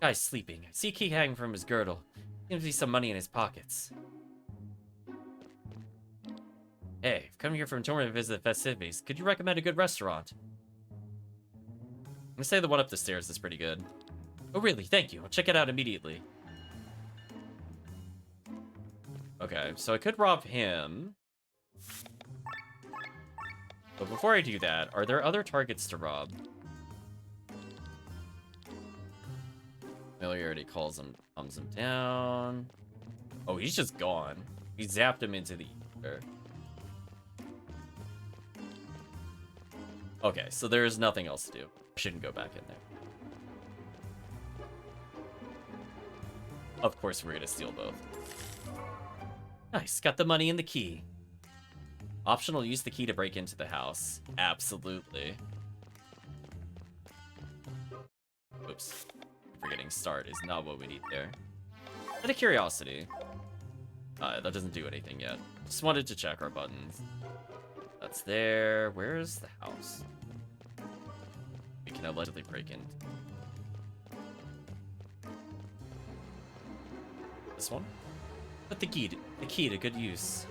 Guy's sleeping. I see a key hanging from his girdle. Seems to be some money in his pockets. Hey, I've come here from Torment to visit the festivities. Could you recommend a good restaurant? I'm gonna say the one up the stairs is pretty good. Oh, really? Thank you. I'll check it out immediately. Okay, so I could rob him. But before I do that, are there other targets to rob? Familiarity calls him, calms him down. Oh, he's just gone. He zapped him into the ether. Okay, so there's nothing else to do. Shouldn't go back in there. Of course, we're gonna steal both. Nice, got the money and the key. Optional, use the key to break into the house. Absolutely. Oops. Forgetting start is not what we need there. Out of curiosity. That doesn't do anything yet. Just wanted to check our buttons. That's there. Where's the house? We can allegedly break in. This one? Put the key to good use.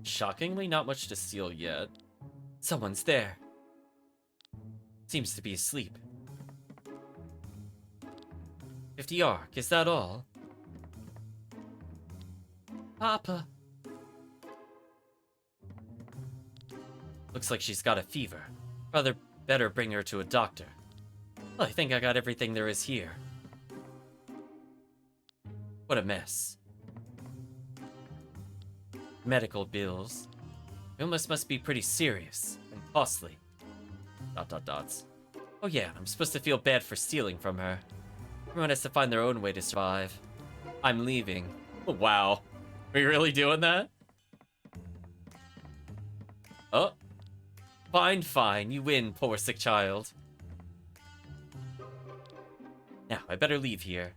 Shockingly, not much to steal yet. Someone's there. Seems to be asleep. 50 arc, is that all? Papa. Looks like she's got a fever. Rather better bring her to a doctor. Well, I think I got everything there is here. What a mess. Medical bills. Illness must be pretty serious and costly. ... Oh yeah, I'm supposed to feel bad for stealing from her. Everyone has to find their own way to survive. I'm leaving. Oh, wow. Are you really doing that? Oh. Fine, fine. You win, poor sick child. Now, I better leave here.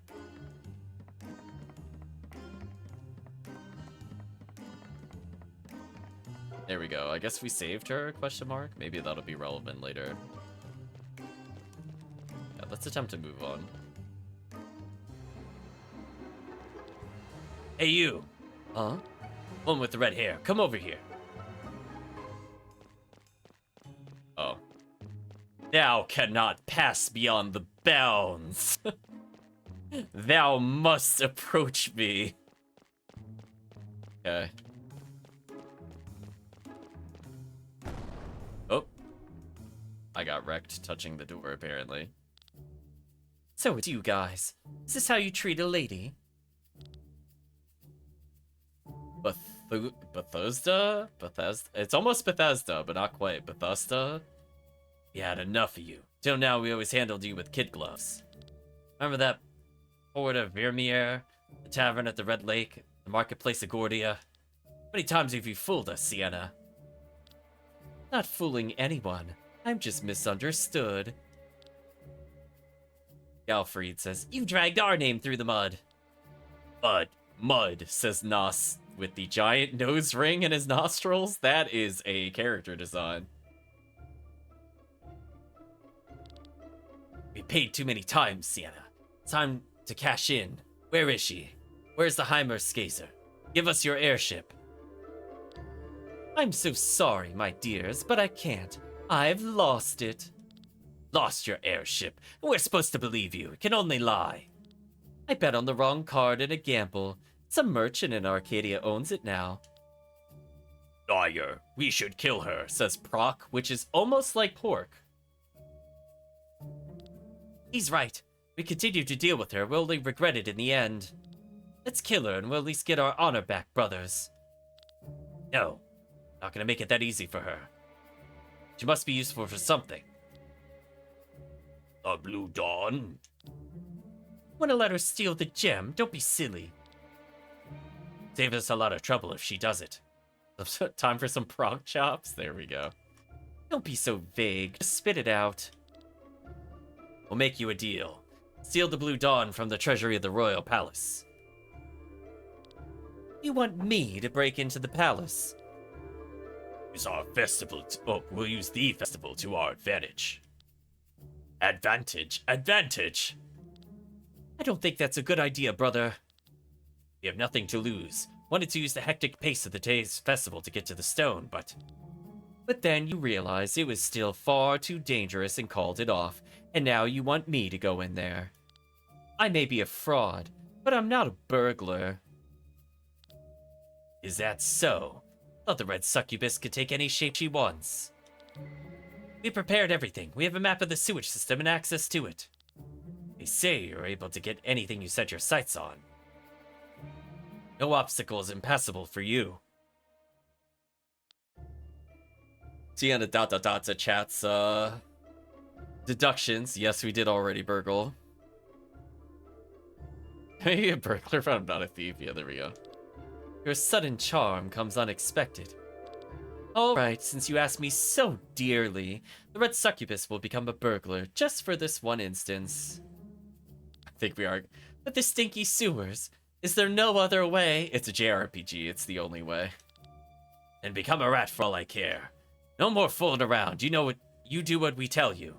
There we go. I guess we saved her, question mark? Maybe that'll be relevant later. Yeah, let's attempt to move on. Hey, you! Huh? One with the red hair. Come over here. Oh. Thou cannot pass beyond the bounds. Thou must approach me. Okay. I got wrecked touching the door, apparently. So it's you guys. Is this how you treat a lady? Bethesda? Bethesda? It's almost Bethesda, but not quite. Bethesda? We had enough of you. Till now, we always handled you with kid gloves. Remember that port of Vermeer, the tavern at the Red Lake, the marketplace of Gordia? How many times have you fooled us, Sienna? Not fooling anyone. I'm just misunderstood. Galfried says, "You dragged our name through the mud." Mud, says Nos, with the giant nose ring in his nostrils. That is a character design. We paid too many times, Sienna. Time to cash in. Where is she? Where's the Heimerskaser? Give us your airship. I'm so sorry, my dears, but I can't. I've lost it. Lost your airship? We're supposed to believe you. It can only lie. I bet on the wrong card in a gamble. Some merchant in Arcadia owns it now. Liar. We should kill her, says Proc, which is almost like pork. He's right. We continue to deal with her. We'll only regret it in the end. Let's kill her and we'll at least get our honor back, brothers. No. Not gonna make it that easy for her. She must be useful for something. A Blue Dawn? Wanna let her steal the gem? Don't be silly. Save us a lot of trouble if she does it. Time for some prog chops? There we go. Don't be so vague. Just spit it out. We'll make you a deal. Steal the Blue Dawn from the treasury of the Royal Palace. You want me to break into the palace? Use our festival we'll use the festival to our advantage. Advantage! I don't think that's a good idea, brother. We have nothing to lose. Wanted to use the hectic pace of the day's festival to get to the stone, but then you realized it was still far too dangerous and called it off, and now you want me to go in there. I may be a fraud, but I'm not a burglar. Is that so? Thought the red succubus could take any shape she wants. We prepared everything. We have a map of the sewage system and access to it. They say you're able to get anything you set your sights on. No obstacle is impassable for you. Tiana chats, deductions. Yes, we did already, Burgle. Maybe a burglar, but I'm not a thief. Yeah, there we go. Your sudden charm comes unexpected. Alright, since you asked me so dearly, the red succubus will become a burglar, just for this one instance. I think we are. But the stinky sewers, is there no other way? It's a JRPG, it's the only way. And become a rat for all I care. No more fooling around, you do what we tell you.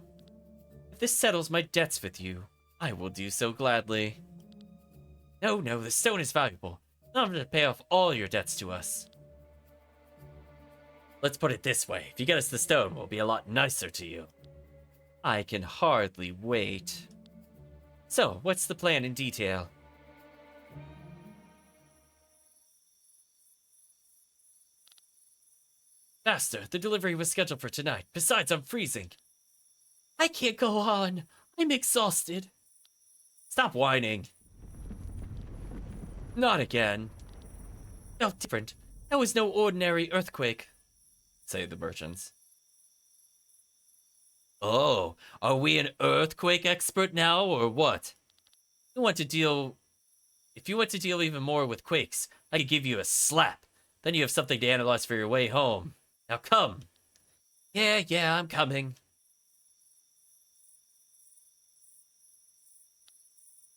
If this settles my debts with you, I will do so gladly. No, the stone is valuable. I'm going to pay off all your debts to us. Let's put it this way. If you get us the stone, we'll be a lot nicer to you. I can hardly wait. So, what's the plan in detail? Faster, the delivery was scheduled for tonight. Besides, I'm freezing. I can't go on. I'm exhausted. Stop whining. Not again. No, different. That was no ordinary earthquake, say the merchants. Oh, are we an earthquake expert now, or what? If you want to deal even more with quakes, I could give you a slap. Then you have something to analyze for your way home. Now come. Yeah, I'm coming.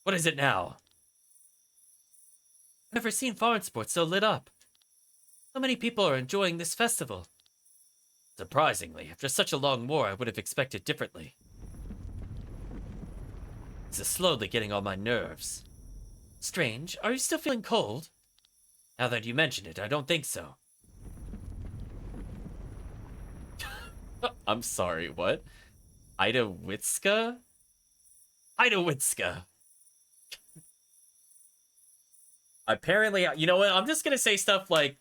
What is it now? I've never seen foreign sports so lit up. So many people are enjoying this festival. Surprisingly, after such a long war, I would have expected differently. This is slowly getting on my nerves. Strange, are you still feeling cold? Now that you mention it, I don't think so. I'm sorry, what? Idowitska? Apparently, you know what? I'm just gonna say stuff like,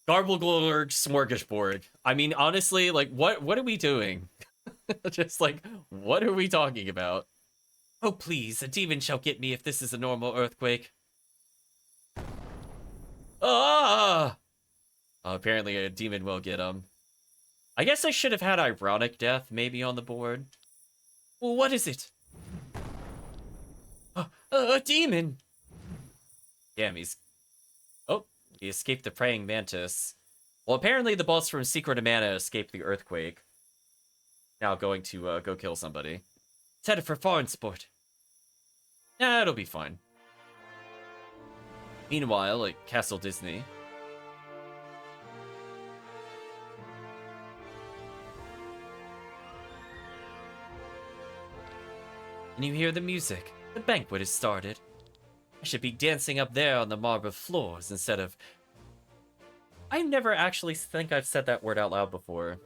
Garblegorg smorgasbord. I mean, honestly, like, what are we doing? Just like, what are we talking about? Oh, please, a demon shall get me if this is a normal earthquake. Ah! Oh, apparently a demon will get him. I guess I should have had Ironic Death maybe on the board. Well, what is it? A demon! Damn, he's... Oh, he escaped the praying mantis. Well, apparently the boss from Secret of Mana escaped the earthquake. Now going to go kill somebody. It's headed for foreign sport. Nah, it'll be fine. Meanwhile, at Castle Disney... Can you hear the music? The banquet has started. I should be dancing up there on the marble floors instead of... I never actually think I've said that word out loud before.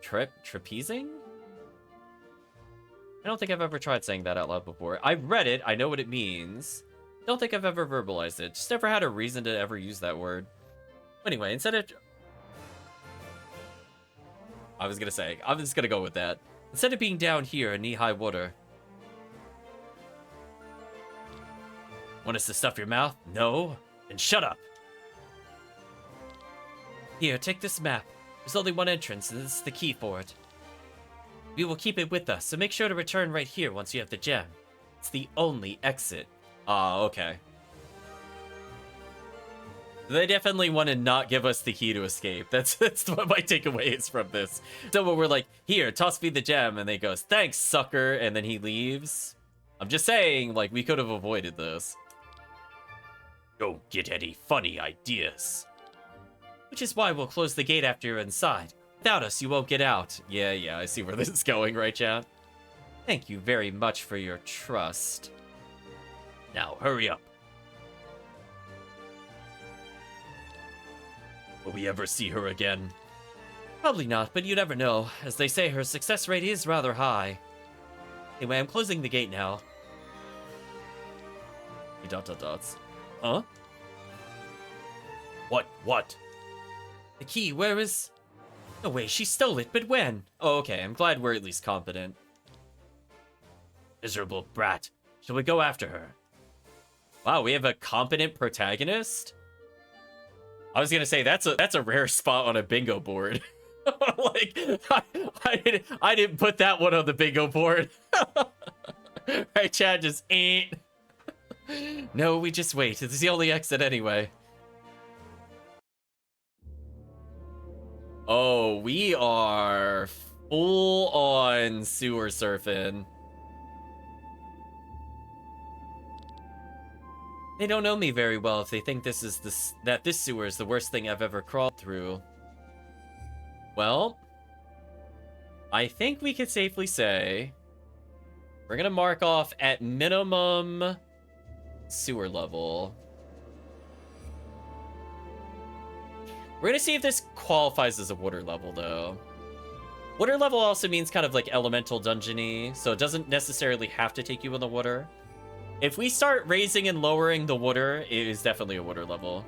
Trapezing? I don't think I've ever tried saying that out loud before. I've read it, I know what it means. Don't think I've ever verbalized it. Just never had a reason to ever use that word. Anyway, instead of... I was gonna say, I'm just gonna go with that. Instead of being down here in knee-high water. Want us to stuff your mouth? No? Then shut up. Here, take this map. There's only one entrance, and this is the key for it. We will keep it with us, so make sure to return right here once you have the gem. It's the only exit. Ah, okay. They definitely want to not give us the key to escape. That's what my takeaway is from this. So when we're like, here, toss me the gem, and they goes, thanks, sucker, and then he leaves. I'm just saying, like, we could have avoided this. Don't get any funny ideas. Which is why we'll close the gate after you're inside. Without us, you won't get out. Yeah, I see where this is going, right, chat? Thank you very much for your trust. Now, hurry up. Will we ever see her again? Probably not, but you never know. As they say, her success rate is rather high. Anyway, I'm closing the gate now. Dots. Huh? What? The key, where is... No way, she stole it, but when? Oh, okay, I'm glad we're at least competent. Miserable brat. Shall we go after her? Wow, we have a competent protagonist? I was gonna say, that's a rare spot on a bingo board. Like, I didn't put that one on the bingo board. Right, Chad, just ain't. No, we just wait. It's the only exit anyway. Oh, we are full on sewer surfing. They don't know me very well if they think this sewer is the worst thing I've ever crawled through. Well, I think we could safely say we're gonna mark off at minimum sewer level. We're gonna see if this qualifies as a water level, though. Water level also means kind of like elemental dungeon-y, so it doesn't necessarily have to take you in the water. If we start raising and lowering the water, it is definitely a water level.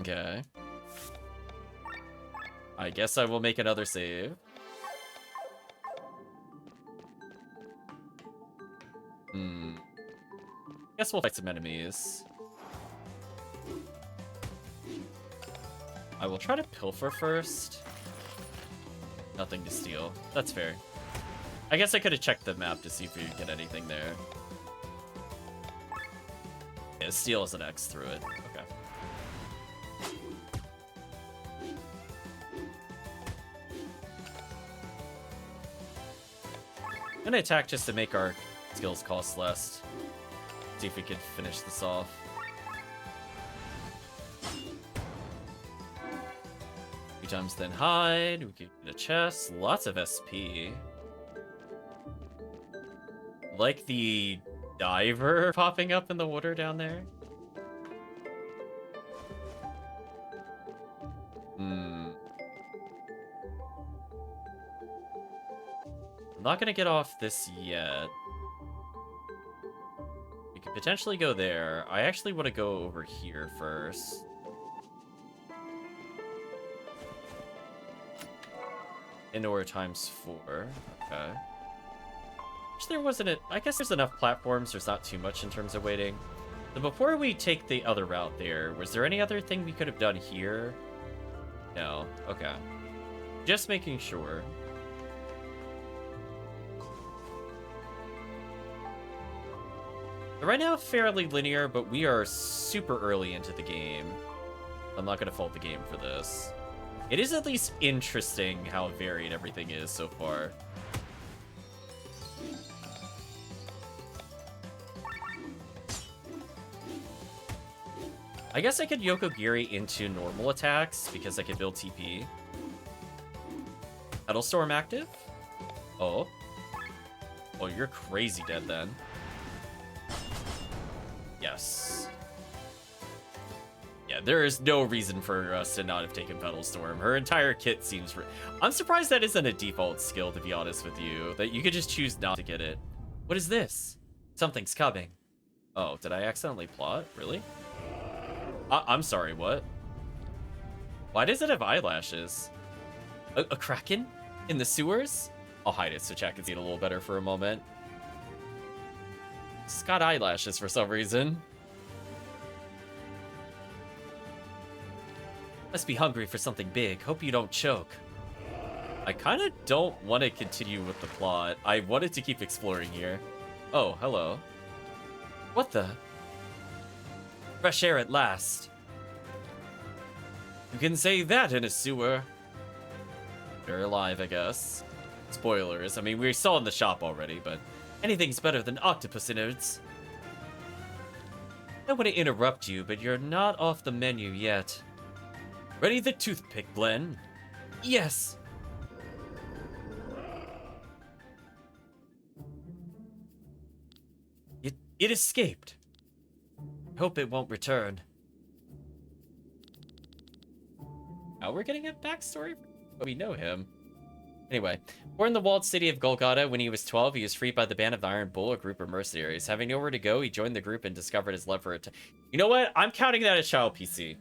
Okay. I guess I will make another save. Guess we'll fight some enemies. I will try to pilfer first. Nothing to steal. That's fair. I guess I could have checked the map to see if we could get anything there. Yeah, steal is an X through it. Okay. I'm gonna attack just to make our skills cost less. See if we could finish this off. Three times then hide. We could get a chest. Lots of SP. Like the diver popping up in the water down there. I'm not gonna get off this yet. We could potentially go there. I actually want to go over here first. Indoor times 4. Okay. Wish there wasn't a... I guess there's enough platforms. There's not too much in terms of waiting. So before we take the other route there, was there any other thing we could have done here? No. Okay. Just making sure. Right now, fairly linear, but we are super early into the game. I'm not going to fault the game for this. It is at least interesting how varied everything is so far. I guess I could Yokogiri into normal attacks because I could build TP. Petal Storm active? Oh. Oh, you're crazy dead then. Yes. Yeah, there is no reason for us to not have taken Petal Storm. Her entire kit seems... I'm surprised that isn't a default skill, to be honest with you. That you could just choose not to get it. What is this? Something's coming. Oh, did I accidentally plot? Really? I'm sorry, what? Why does it have eyelashes? A kraken? In the sewers? I'll hide it so chat can see it a little better for a moment. It's got eyelashes for some reason. Must be hungry for something big. Hope you don't choke. I kind of don't want to continue with the plot. I wanted to keep exploring here. Oh, hello. What the? Fresh air at last. You can say that in a sewer. They're alive, I guess. Spoilers. I mean, we saw in the shop already, but anything's better than octopus innards. I don't want to interrupt you, but you're not off the menu yet. Ready the toothpick, Glenn? Yes. It escaped. Hope it won't return. Now we're getting a backstory, but we know him. Anyway, born in the walled city of Golgotha, when he was 12, he was freed by the Band of the Iron Bull, a group of mercenaries. Having nowhere to go, he joined the group and discovered his love for it. You know what? I'm counting that as child PC.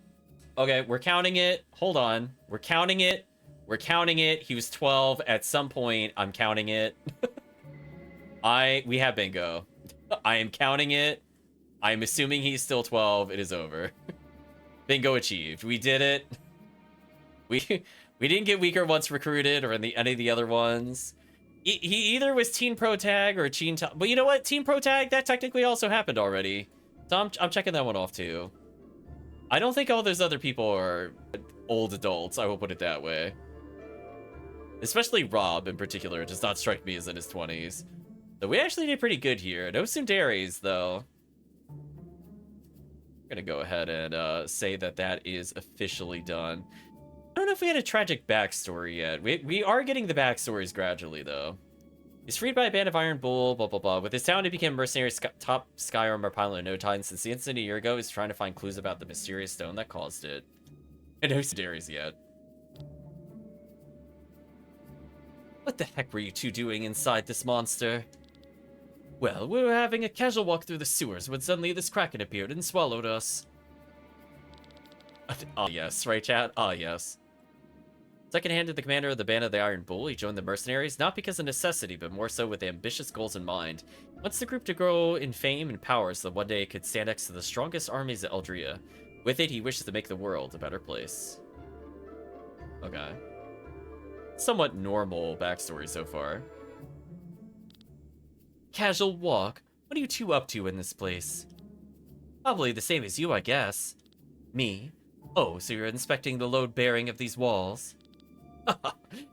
Okay, we're counting it. Hold on. We're counting it. We're counting it. He was 12. At some point, I'm counting it. We have bingo. I am counting it. I'm assuming he's still 12. It is over. Bingo achieved. We did it. We didn't get weaker once recruited or in any of the other ones. He either was Teen Pro Tag or Teen... But you know what? Teen Pro Tag, that technically also happened already. So I'm checking that one off too. I don't think all those other people are old adults. I will put it that way. Especially Rob in particular does not strike me as in his 20s. So we actually did pretty good here. No Sundaries, though. I'm gonna go ahead and say that is officially done. I don't know if we had a tragic backstory yet. We are getting the backstories gradually, though. He's freed by a band of Iron Bull, blah, blah, blah. With his talent, he became mercenary top Sky Armor pilot in no time. Since the incident a year ago, he's trying to find clues about the mysterious stone that caused it. And no Sundaries yet. What the heck were you two doing inside this monster? Well, we were having a casual walk through the sewers when suddenly this kraken appeared and swallowed us. Ah, yes. Right, chat? Ah, yes. Second-hand to the commander of the Band of the Iron Bull, he joined the mercenaries, not because of necessity, but more so with ambitious goals in mind. Wants the group to grow in fame and power so that one day it could stand next to the strongest armies of Eldria. With it, he wishes to make the world a better place. Okay. Somewhat normal backstory so far. Casual walk? What are you two up to in this place? Probably the same as you, I guess. Me? Oh, so you're inspecting the load bearing of these walls?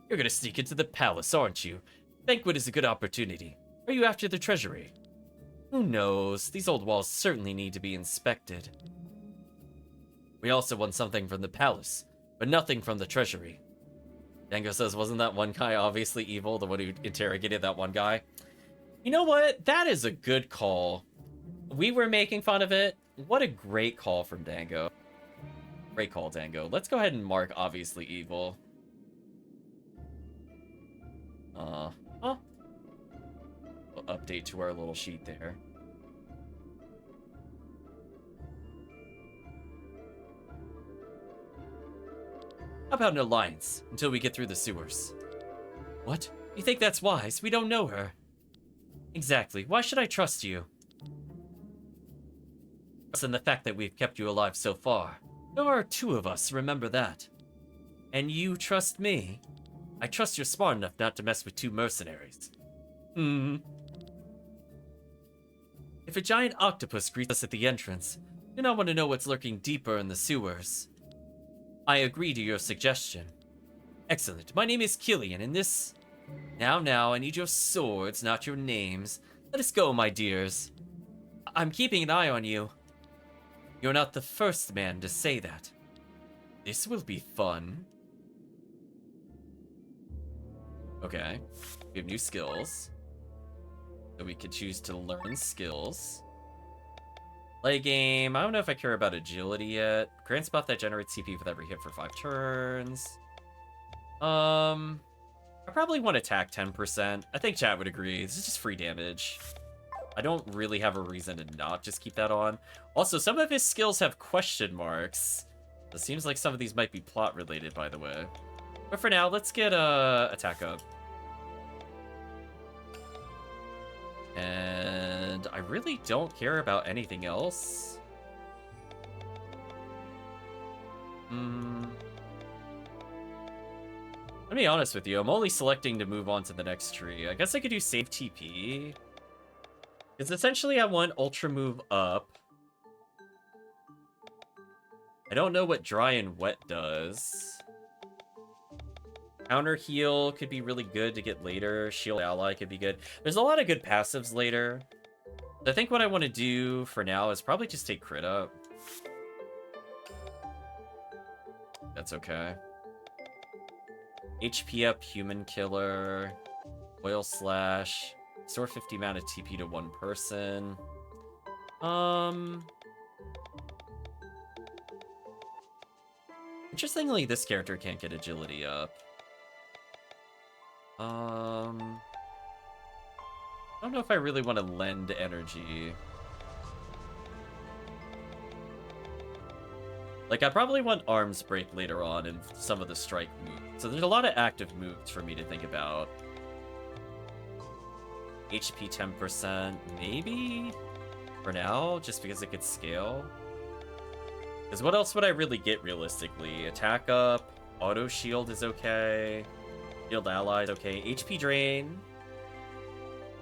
You're gonna sneak into the palace, aren't you? Banquet is a good opportunity. Are you after the treasury? Who knows? These old walls certainly need to be inspected. We also want something from the palace, but nothing from the treasury. Dango says, wasn't that one guy obviously evil, the one who interrogated that one guy? You know what? That is a good call. We were making fun of it. What a great call from Dango. Great call, Dango. Let's go ahead and mark obviously evil. We'll update to our little sheet there. about an alliance until we get through the sewers? What? You think that's wise? We don't know her. Exactly. Why should I trust you? And the fact that we've kept you alive so far. There are two of us, remember that. And you trust me? I trust you're smart enough not to mess with two mercenaries. If a giant octopus greets us at the entrance, then I want to know what's lurking deeper in the sewers. I agree to your suggestion. Excellent. My name is Killian, and this... Now, I need your swords, not your names. Let us go, my dears. I'm keeping an eye on you. You're not the first man to say that. This will be fun. Okay. We have new skills. So we could choose to learn skills. Play game. I don't know if I care about agility yet. Grants buff that generates CP with every hit for 5 turns. I probably want attack 10%. I think chat would agree. This is just free damage. I don't really have a reason to not just keep that on. Also, some of his skills have question marks. It seems like some of these might be plot related, by the way. But for now, let's get attack up. And I really don't care about anything else. Let me be honest with you, I'm only selecting to move on to the next tree. I guess I could do save TP. Because essentially I want Ultra Move up. I don't know what Dry and Wet does. Counter Heal could be really good to get later. Shield Ally could be good. There's a lot of good passives later. I think what I want to do for now is probably just take crit up. That's okay. HP up, Human Killer, Oil Slash, restore 50 amount of TP to one person. Interestingly, this character can't get agility up. I don't know if I really want to lend energy. Like, I probably want Arms Break later on in some of the strike moves. So there's a lot of active moves for me to think about. HP 10%, maybe? For now, just because it could scale. Because what else would I really get realistically? Attack up, Auto Shield is okay. Shield Ally is okay. HP Drain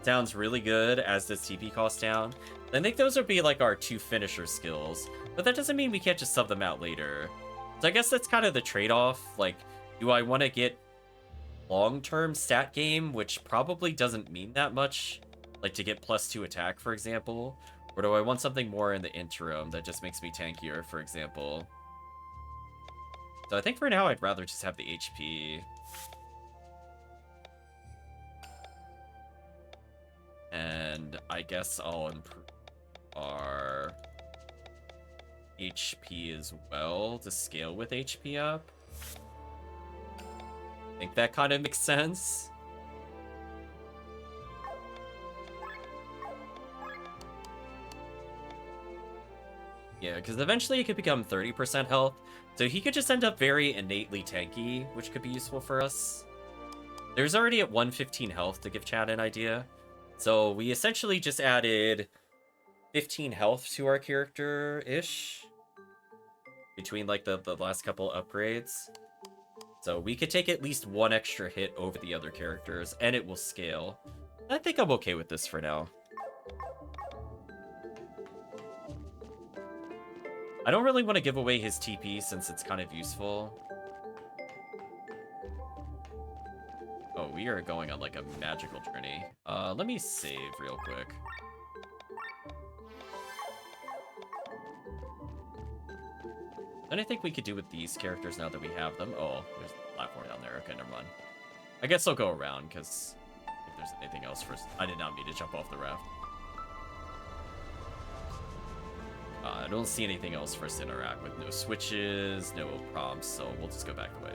sounds really good, as does TP cost down. I think those would be like our two finisher skills. But that doesn't mean we can't just sub them out later. So I guess that's kind of the trade-off. Like, do I want to get long-term stat game, which probably doesn't mean that much, like to get +2 attack, for example? Or do I want something more in the interim that just makes me tankier, for example? So I think for now I'd rather just have the HP. And I guess I'll improve our HP as well to scale with HP up. I think that kind of makes sense. Yeah, because eventually it could become 30% health, so he could just end up very innately tanky, which could be useful for us. There's already at 115 health, to give chat an idea. So we essentially just added 15 health to our character-ish between like the last couple upgrades. So we could take at least one extra hit over the other characters, and it will scale. I think I'm okay with this for now. I don't really want to give away his TP since it's kind of useful. Oh, we are going on like a magical journey. Let me save real quick. Then I think we could do with these characters now that we have them. Oh, there's a platform down there. Okay, never mind. I guess I'll go around because if there's anything else first. I did not mean to jump off the raft. I don't see anything else for us to interact with. No switches, no prompts, so we'll just go back the way.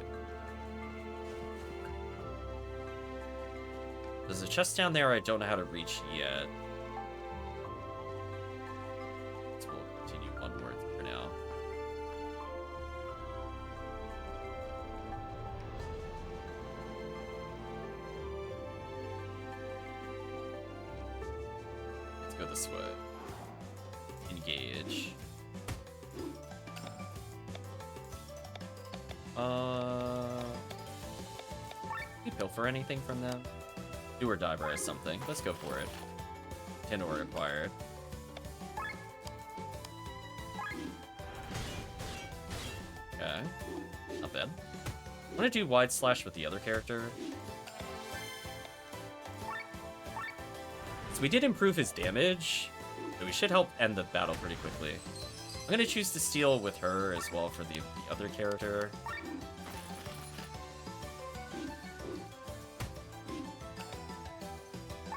There's a chest down there I don't know how to reach yet. So we'll continue onward for now. this way. Engage. You pilfer anything from them? Do or die or something. Let's go for it. 10 ore acquired. Okay. Not bad. I'm gonna do wide slash with the other character. So we did improve his damage, so we should help end the battle pretty quickly. I'm gonna choose to steal with her as well for the other character.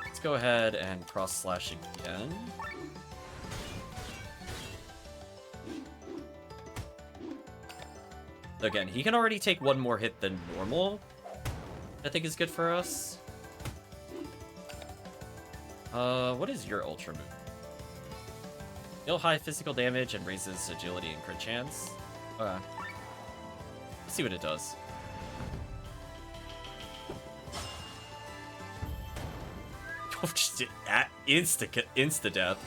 Let's go ahead and cross slash again. Again, he can already take one more hit than normal. I think is good for us. What is your ultra move? Deal high physical damage and raises agility and crit chance. Okay. Let's see what it does. Just insta death.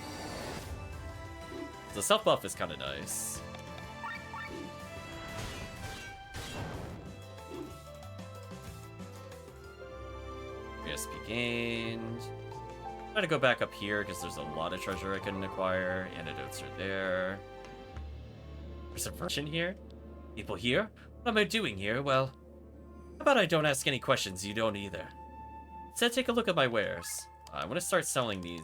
The self buff is kind of nice. ESP gained. I'm gonna go back up here because there's a lot of treasure I couldn't acquire. Antidotes are there. There's a version here. People here? What am I doing here? Well, how about I don't ask any questions, you don't either. Instead, take a look at my wares. I want to start selling these.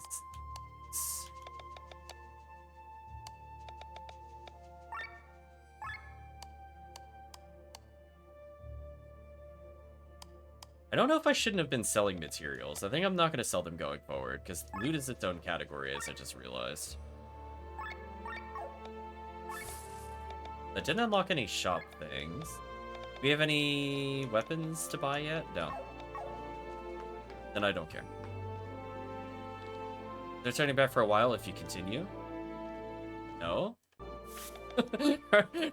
I don't know if I shouldn't have been selling materials. I think I'm not going to sell them going forward, because loot is its own category, as I just realized. I didn't unlock any shop things. Do we have any weapons to buy yet? No. Then I don't care. They're turning back for a while if you continue. No?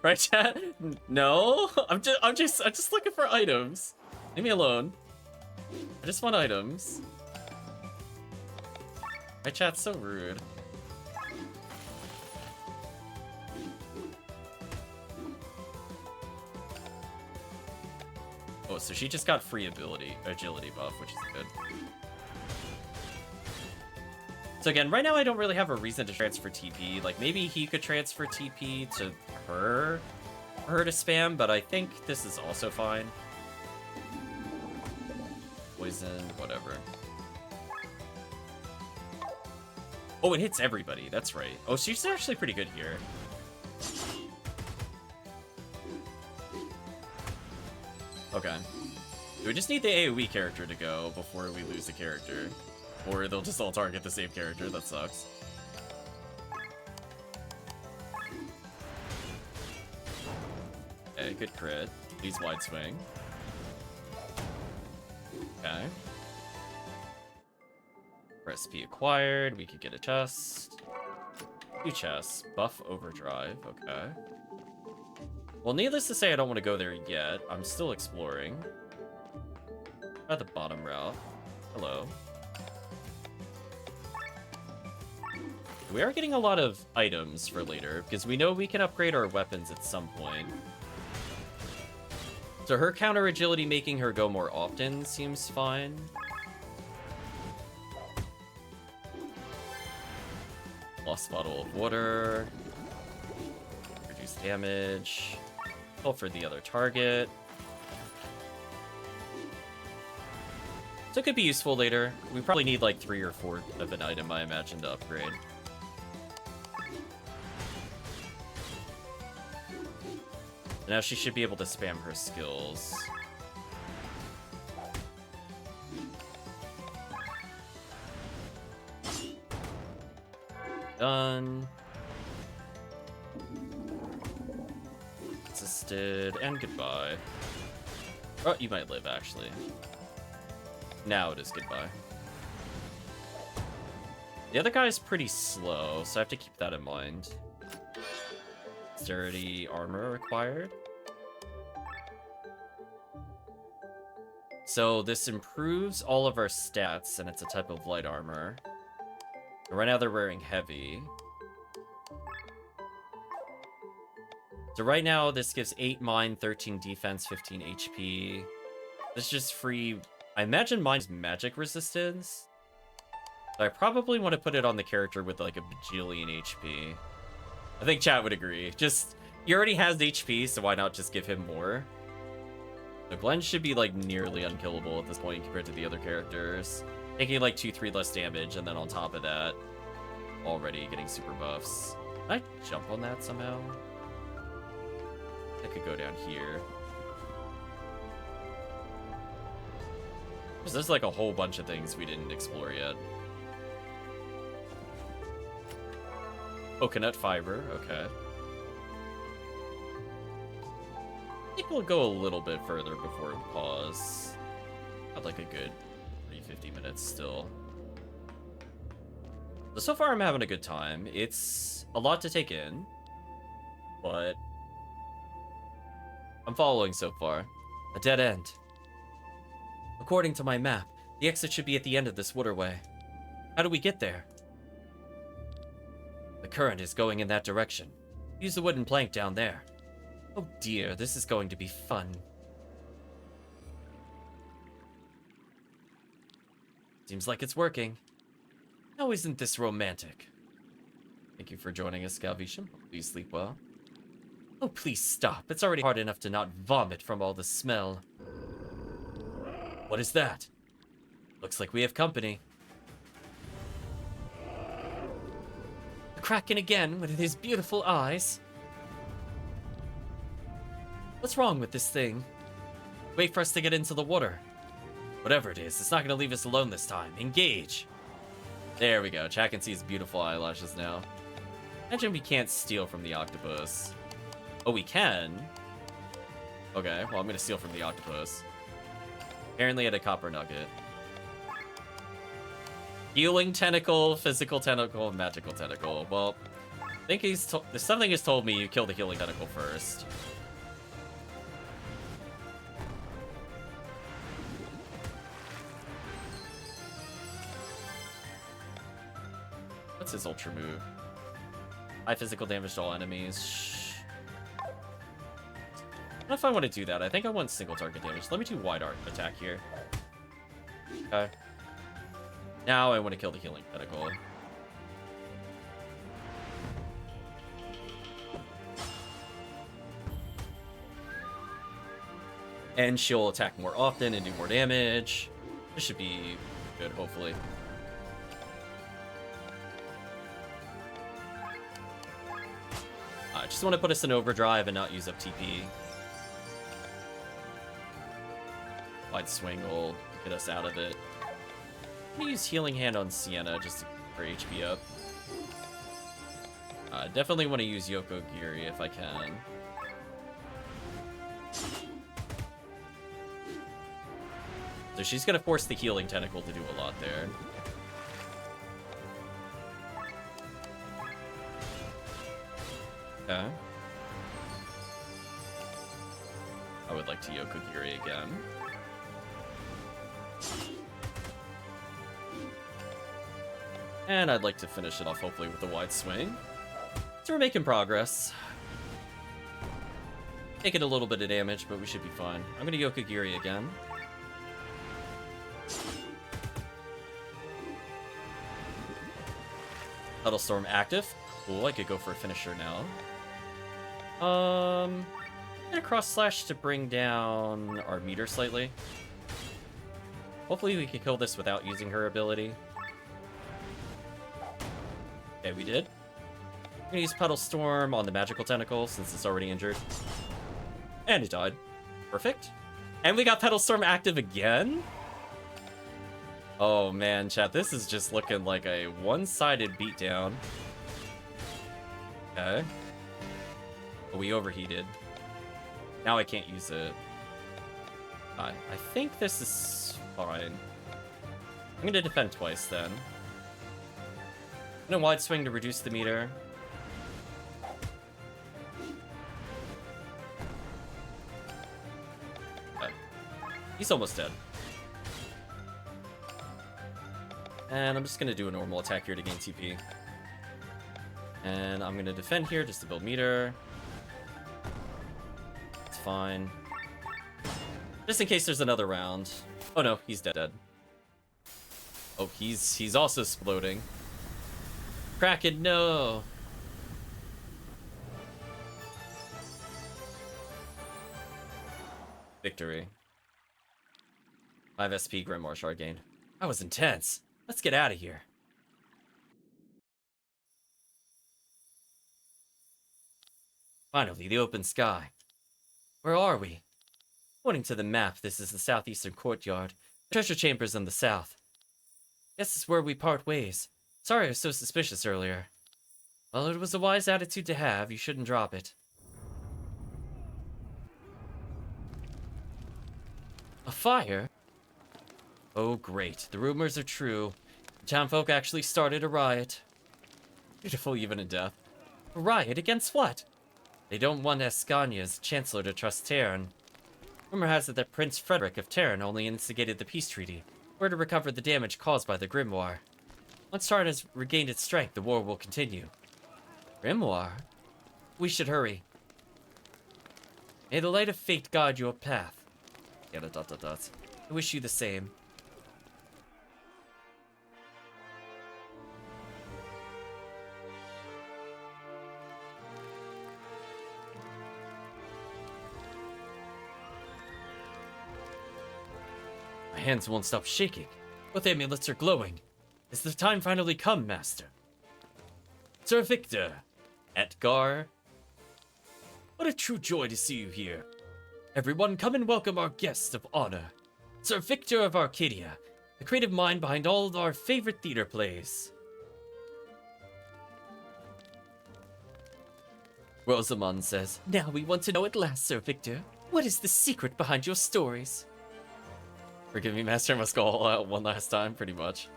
Right, chat? No? I'm just looking for items. Leave me alone. I just want items. My chat's so rude. Oh, so she just got free agility buff, which is good. So again, right now I don't really have a reason to transfer TP. Like, maybe he could transfer TP to her, for her to spam, but I think this is also fine. Poison, whatever. Oh, it hits everybody, that's right. Oh, she's actually pretty good here. Okay. We just need the AoE character to go before we lose the character. Or they'll just all target the same character, that sucks. Okay, good crit. Please wide swing. Okay. Recipe acquired, we could get a chest. 2 chests, buff overdrive, okay. Well, needless to say, I don't want to go there yet. I'm still exploring. Try the bottom route. Hello. We are getting a lot of items for later, because we know we can upgrade our weapons at some point. So her counter agility making her go more often seems fine. Lost bottle of water. Reduce damage. Pull for the other target. So it could be useful later. We probably need like 3 or 4 of an item, I imagine, to upgrade. Now she should be able to spam her skills. Done. Assisted, and goodbye. Oh, you might live, actually. Now it is goodbye. The other guy is pretty slow, so I have to keep that in mind. Dexterity armor required. So this improves all of our stats, and it's a type of light armor. Right now they're wearing heavy. So right now this gives 8 mine, 13 defense, 15 HP. This is just free. I imagine mine's magic resistance. So I probably want to put it on the character with like a bajillion HP. I think chat would agree. Just, he already has HP, so why not just give him more? So Glenn should be like nearly unkillable at this point compared to the other characters. Taking like 2-3 less damage, and then on top of that, already getting super buffs. Can I jump on that somehow? I could go down here. There's like a whole bunch of things we didn't explore yet. Coconut fiber, okay. I think we'll go a little bit further before we pause. Got like a good 50 minutes still. So far I'm having a good time. It's a lot to take in, but I'm following so far. A dead end. According to my map, the exit should be at the end of this waterway. How do we get there? The current is going in that direction. Use the wooden plank down there. Oh dear, this is going to be fun. Seems like it's working. How isn't this romantic? Thank you for joining us, Galvesham. Please sleep well. Oh, please stop. It's already hard enough to not vomit from all the smell. What is that? Looks like we have company. The Kraken again with his beautiful eyes. What's wrong with this thing? Wait for us to get into the water. Whatever it is, it's not going to leave us alone this time. Engage! There we go. Chat can see his beautiful eyelashes now. Imagine we can't steal from the octopus. Oh, we can? Okay, well, I'm going to steal from the octopus. Apparently at a copper nugget. Healing tentacle, physical tentacle, magical tentacle. Well, I think something has told me you kill the healing tentacle first. What's his ultra move? High physical damage to all enemies. I don't know if I want to do that. I think I want single target damage. Let me do wide art attack here. Okay. Now I want to kill the healing tentacle. And she'll attack more often and do more damage. This should be good, hopefully. I just want to put us in overdrive and not use up TP. Wide swing will get us out of it. I'm gonna use Healing Hand on Sienna just to get her HP up. Definitely want to use Yoko Giri if I can. So she's gonna force the Healing Tentacle to do a lot there. Okay. I would like to Yoko Giri again. And I'd like to finish it off, hopefully, with a wide swing. So we're making progress. Taking a little bit of damage, but we should be fine. I'm gonna Yoko Giri again. Petal Storm active. Cool, I could go for a finisher now. I'm gonna cross slash to bring down our meter slightly. Hopefully we can kill this without using her ability. Okay, we did. I'm gonna use Petal Storm on the magical tentacle since it's already injured. And it died. Perfect. And we got Petal Storm active again? Oh man, chat, this is just looking like a one-sided beatdown. Okay. Oh, we overheated. Now I can't use it. I think this is fine. I'm gonna defend twice then. I'm gonna wide swing to reduce the meter. Okay. He's almost dead. And I'm just gonna do a normal attack here to gain TP. And I'm gonna defend here just to build meter. It's fine. Just in case there's another round. Oh no, he's dead. Oh, he's also exploding. Kraken, no! Victory. 5 SP Grimoire Shard gained. That was intense. Let's get out of here. Finally, the open sky. Where are we? According to the map, this is the southeastern courtyard. The treasure chamber's in the south. Guess it's where we part ways. Sorry I was so suspicious earlier. Well, it was a wise attitude to have. You shouldn't drop it. A fire? Oh, great. The rumors are true. The townfolk actually started a riot. Beautiful even in death. A riot against what? They don't want Ascania's chancellor to trust Terran. Rumor has it that Prince Frederick of Terran only instigated the peace treaty, or to recover the damage caused by the Grimoire. Once Terran has regained its strength, the war will continue. Grimoire? We should hurry. May the light of fate guide your path. Yada dot dot dot. I wish you the same. My hands won't stop shaking. Both amulets are glowing. Is the time finally come, Master? Sir Victor, Edgar. What a true joy to see you here. Everyone, come and welcome our guest of honor, Sir Victor of Arcadia, the creative mind behind all of our favorite theater plays. Rosamond says, now we want to know at last, Sir Victor. What is the secret behind your stories? Forgive me, Master, I must go all out one last time, pretty much.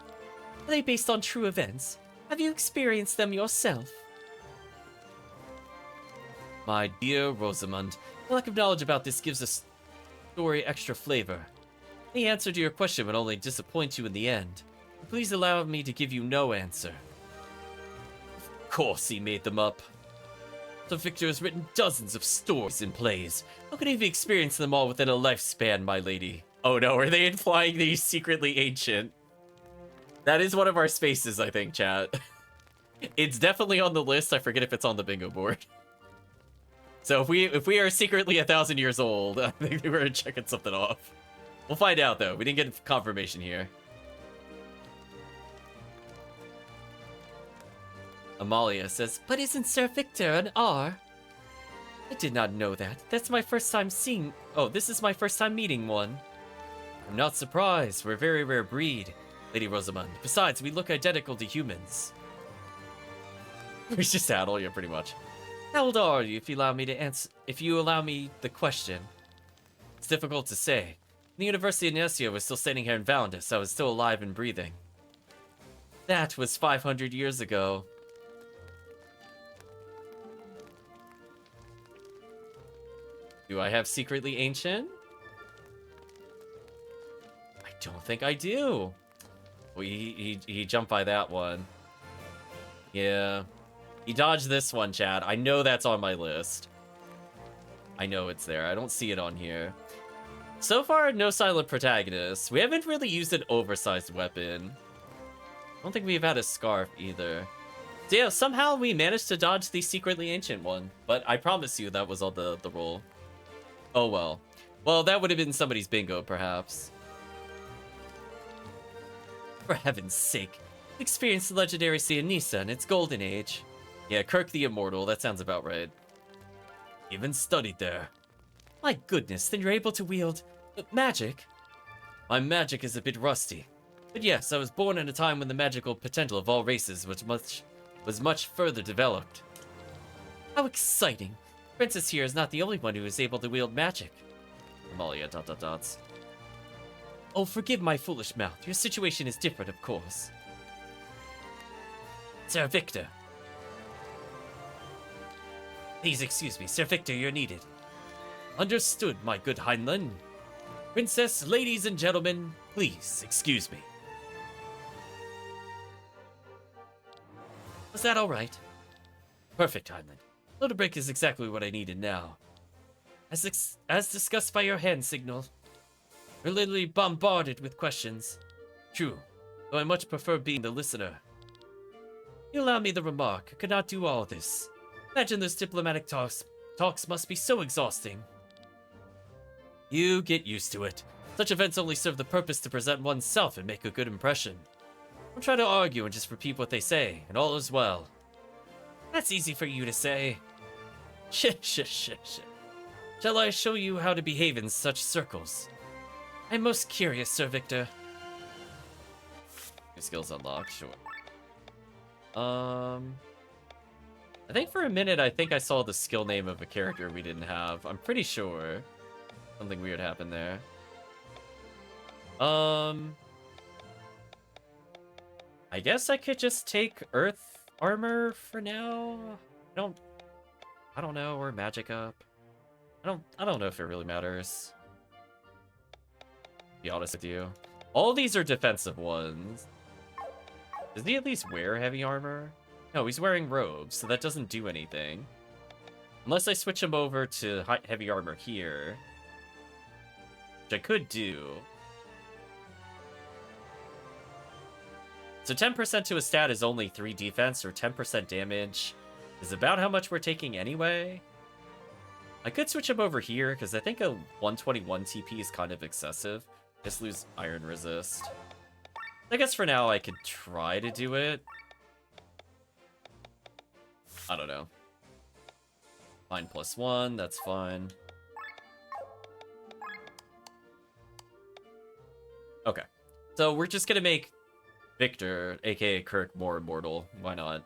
Are they based on true events? Have you experienced them yourself? My dear Rosamond, the lack of knowledge about this gives a story extra flavor. The answer to your question would only disappoint you in the end. Please allow me to give you no answer. Of course he made them up. So Victor has written dozens of stories and plays. How could he have experienced them all within a lifespan, my lady? Oh no, are they implying that he's secretly ancient? That is one of our spaces, I think, chat. It's definitely on the list. I forget if it's on the bingo board. So if we are secretly 1,000 years old, I think we're checking something off. We'll find out, though. We didn't get confirmation here. Amalia says, but isn't Sir Victor an R? I did not know that. That's my first time seeing... Oh, this is my first time meeting one. I'm not surprised. We're a very rare breed, Lady Rosamond. Besides, we look identical to humans. We just addle, yeah, pretty much. How old are you, if you allow me to answer... If you allow me the question? It's difficult to say. The University of Necia was still standing here in Valandis. I was still alive and breathing. That was 500 years ago. Do I have secretly ancient? I don't think I do. Well, he jumped by that one. Yeah. He dodged this one, Chad. I know that's on my list. I know it's there. I don't see it on here. So far, no silent protagonists. We haven't really used an oversized weapon. I don't think we've had a scarf either. So yeah, somehow we managed to dodge the secretly ancient one. But I promise you that was on the roll. Oh well. Well, that would have been somebody's bingo, perhaps. For heaven's sake. Experience the legendary Sionisa in its golden age. Yeah, Kirk the Immortal, that sounds about right. Even studied there. My goodness, then you're able to wield magic? My magic is a bit rusty. But yes, I was born in a time when the magical potential of all races was much further developed. How exciting. Princess here is not the only one who is able to wield magic. Amalia ... Oh, forgive my foolish mouth. Your situation is different, of course. Sir Victor. Please excuse me. Sir Victor, you're needed. Understood, my good Heinlein. Princess, ladies and gentlemen, please excuse me. Was that alright? Perfect, Heinlein. A little break is exactly what I needed now. As discussed by your hand signal, we're literally bombarded with questions. True, though I much prefer being the listener. You allow me the remark, I could not do all this. Imagine those diplomatic talks must be so exhausting. You get used to it. Such events only serve the purpose to present oneself and make a good impression. Don't try to argue and just repeat what they say, and all is well. That's easy for you to say. Shit. Shall I show you how to behave in such circles? I'm most curious, Sir Victor. Your skills unlocked, sure. I think for a minute, I saw the skill name of a character we didn't have. I'm pretty sure something weird happened there. I guess I could just take Earth Armor for now. I don't know, or Magic Up. I don't know if it really matters. To be honest with you. All these are defensive ones. Does he at least wear heavy armor? No, he's wearing robes, so that doesn't do anything. Unless I switch him over to heavy armor here. Which I could do. So 10% to a stat is only 3 defense, or 10% damage is about how much we're taking anyway. I could switch him over here, because I think a 121 TP is kind of excessive. Just lose Iron Resist. I guess for now I could try to do it. I don't know. Fine, +1, that's fine. Okay. So we're just gonna make Victor, aka Kirk, more immortal. Why not?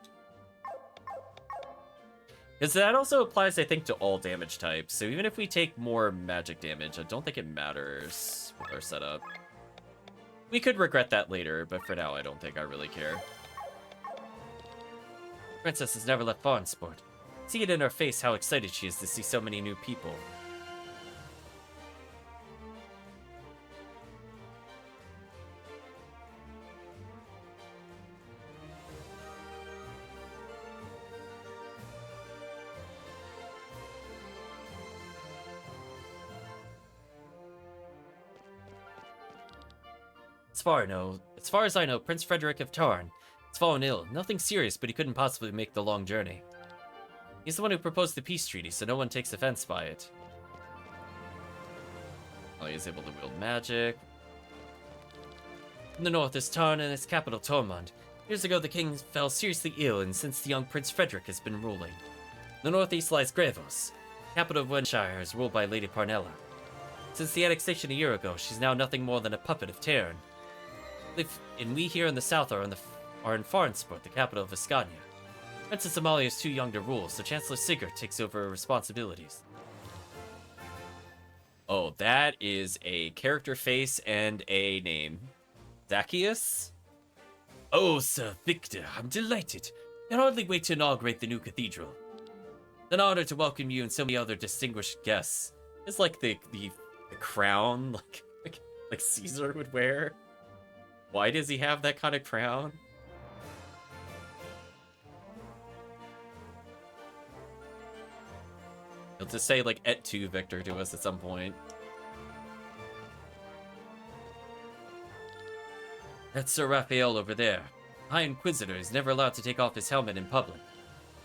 Because that also applies, I think, to all damage types. So even if we take more magic damage, I don't think it matters with our setup. We could regret that later, but for now, I don't think I really care. Princess has never left Farnsport. See it in her face how excited she is to see so many new people. As far as I know, Prince Frederick of Tarn has fallen ill. Nothing serious, but he couldn't possibly make the long journey. He's the one who proposed the peace treaty, so no one takes offense by it. Oh, he's able to wield magic. In the north is Tarn and its capital, Tormund. Years ago, the king fell seriously ill, and since the young Prince Frederick has been ruling. In the northeast lies Gravos. Capital of Wendshire is ruled by Lady Parnella. Since the annexation a year ago, she's now nothing more than a puppet of Tarn. And we here in the south are in Farnsport, the capital of Viscania. Princess Amalia is too young to rule, so Chancellor Sigurd takes over her responsibilities. Oh, that is a character face and a name. Zacchaeus? Oh, Sir Victor, I'm delighted. I can hardly wait to inaugurate the new cathedral. It's an honor to welcome you and so many other distinguished guests. It's like the crown like Caesar would wear. Why does he have that kind of crown? He'll just say, like, et tu, Victor, to us at some point. That's Sir Raphael over there. High Inquisitor is never allowed to take off his helmet in public.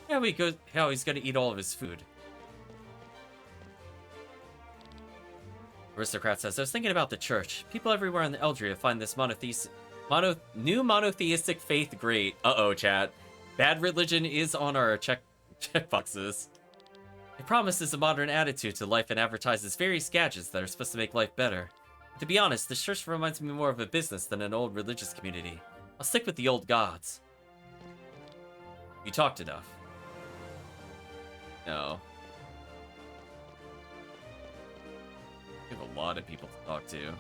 How he's gonna eat all of his food. Aristocrat says, I was thinking about the church. People everywhere in the Eldria find this new monotheistic faith great. Uh-oh, chat. Bad religion is on our checkboxes. It promises a modern attitude to life and advertises various gadgets that are supposed to make life better. To be honest, this church reminds me more of a business than an old religious community. I'll stick with the old gods. You talked enough. No. We have a lot of people to talk to.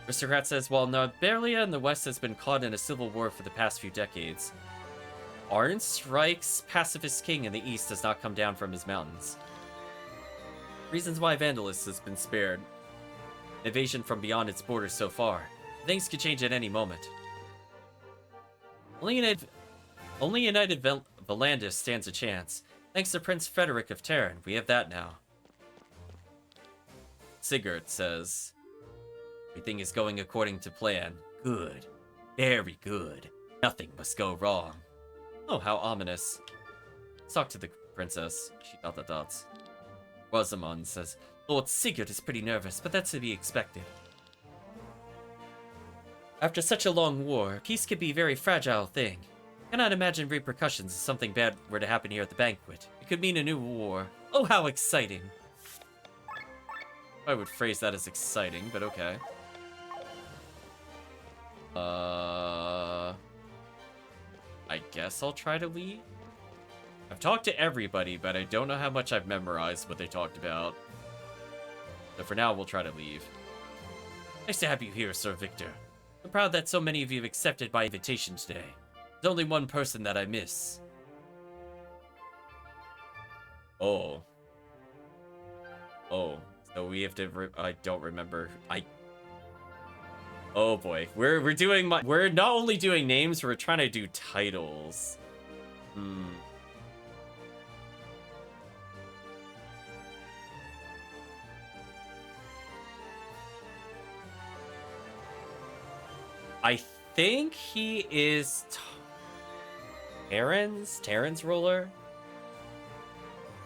Aristocrat says, while Nobelia in the West has been caught in a civil war for the past few decades, Arnstrike's pacifist king in the East has not come down from his mountains. Reasons why Vandalus has been spared. Invasion from beyond its borders so far. Things could change at any moment. Only United Volandis stands a chance. Thanks to Prince Frederick of Terran, we have that now. Sigurd says, everything is going according to plan. Good. Very good. Nothing must go wrong. Oh, how ominous. Let's talk to the princess. She thought the dots. Rosamond says, Lord Sigurd is pretty nervous, but that's to be expected. After such a long war, peace can be a very fragile thing. Cannot imagine repercussions if something bad were to happen here at the banquet. It could mean a new war. Oh, how exciting. I would phrase that as exciting, but okay. I guess I'll try to leave. I've talked to everybody, but I don't know how much I've memorized what they talked about. So for now, we'll try to leave. Nice to have you here, Sir Victor. I'm proud that so many of you have accepted my invitation today. There's only one person that I miss. Oh. Oh. So we have to... I don't remember. Oh boy. We're doing... We're not only doing names, we're trying to do titles. I think he is Terran's ruler?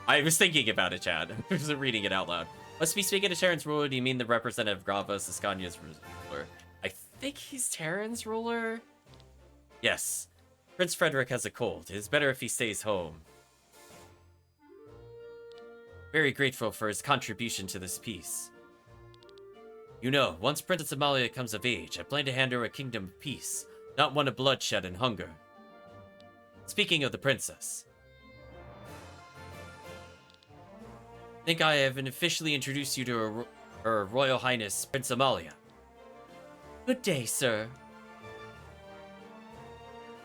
I was thinking about it, Chad. I was reading it out loud. Must be speaking to Terran's ruler, do you mean the representative of Gravos, Ascania's ruler? I think he's Terran's ruler? Yes. Prince Frederick has a cold. It is better if he stays home. Very grateful for his contribution to this peace. You know, once Princess Amalia comes of age, I plan to hand her a kingdom of peace, not one of bloodshed and hunger. Speaking of the princess, I think I have officially introduced you to her Royal Highness, Prince Amalia. Good day, sir.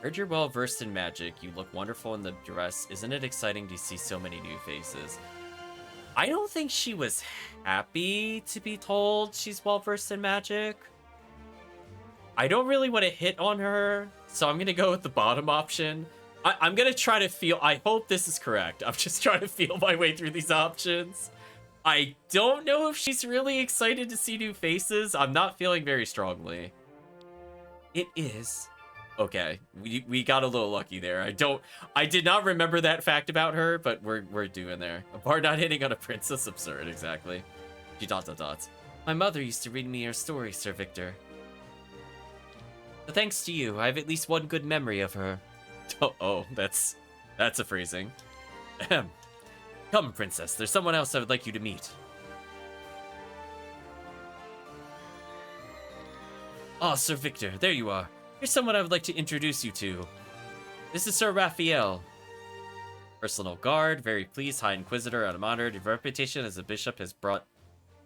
Heard you're well versed in magic. You look wonderful in the dress. Isn't it exciting to see so many new faces? I don't think she was happy to be told she's well versed in magic. I don't really want to hit on her, so I'm gonna go with the bottom option. I'm gonna try to feel... I hope this is correct. I'm just trying to feel my way through these options. I don't know if she's really excited to see new faces. I'm not feeling very strongly. It is. Okay, we got a little lucky there. I did not remember that fact about her, but we're doing there. A bar not hitting on a princess, absurd, exactly. She dots. My mother used to read me her stories, Sir Victor. But thanks to you, I have at least one good memory of her. Oh, that's a phrasing. Ahem. Come, princess, there's someone else I would like you to meet. Ah, Sir Victor, there you are. Here's someone I would like to introduce you to. This is Sir Raphael. Personal guard, very pleased, High Inquisitor, I'm honored. Your reputation as a bishop has brought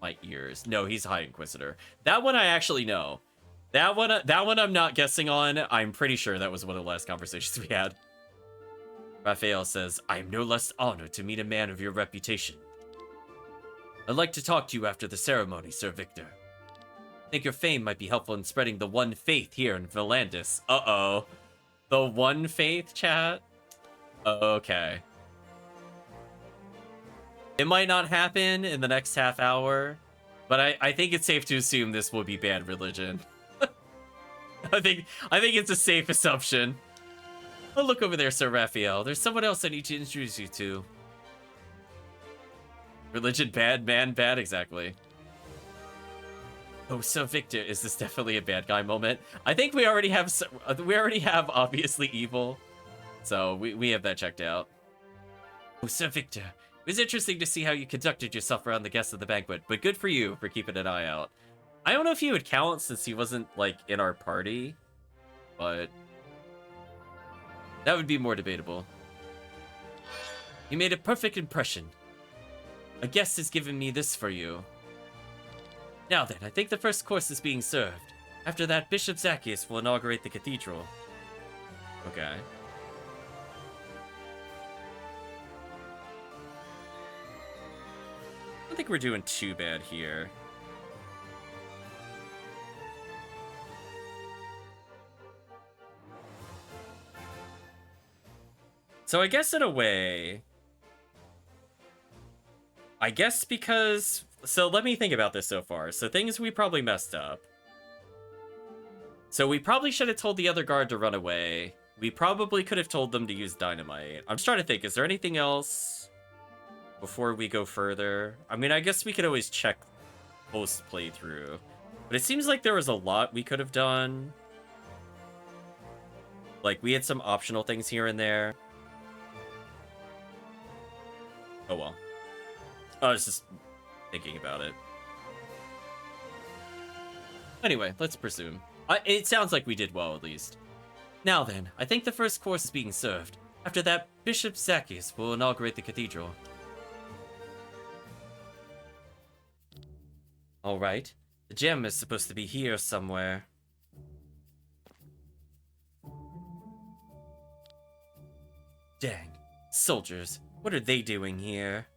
my ears. No, he's High Inquisitor. That one I actually know. That one I'm not guessing on. I'm pretty sure that was one of the last conversations we had. Raphael says, I am no less honored to meet a man of your reputation. I'd like to talk to you after the ceremony, Sir Victor. I think your fame might be helpful in spreading the one faith here in Volandis. Uh-oh. The one faith, chat? Okay. It might not happen in the next half hour, but I think it's safe to assume this will be bad religion. I think it's a safe assumption. Oh, look over there, Sir Raphael. There's someone else I need to introduce you to. Religion bad, man bad, exactly. Oh, so Victor, is this definitely a bad guy moment? I think we already have obviously evil, so we have that checked out. Oh, Sir Victor, it was interesting to see how you conducted yourself around the guests of the banquet, but good for you for keeping an eye out. I don't know if he would count since he wasn't, like, in our party, but that would be more debatable. You made a perfect impression. A guest has given me this for you. Now then, I think the first course is being served. After that, Bishop Zacchaeus will inaugurate the cathedral. Okay. I don't think we're doing too bad here. So I guess in a way, I guess because, so let me think about this so far. So things we probably messed up. So we probably should have told the other guard to run away. We probably could have told them to use dynamite. I'm just trying to think, is there anything else before we go further? I mean, I guess we could always check post playthrough, but it seems like there was a lot we could have done. Like, we had some optional things here and there. Oh well. I was just thinking about it. Anyway, let's presume. It sounds like we did well, at least. Now then, I think the first course is being served. After that, Bishop Zacchaeus will inaugurate the cathedral. Alright. The gem is supposed to be here somewhere. Dang. Soldiers, what are they doing here?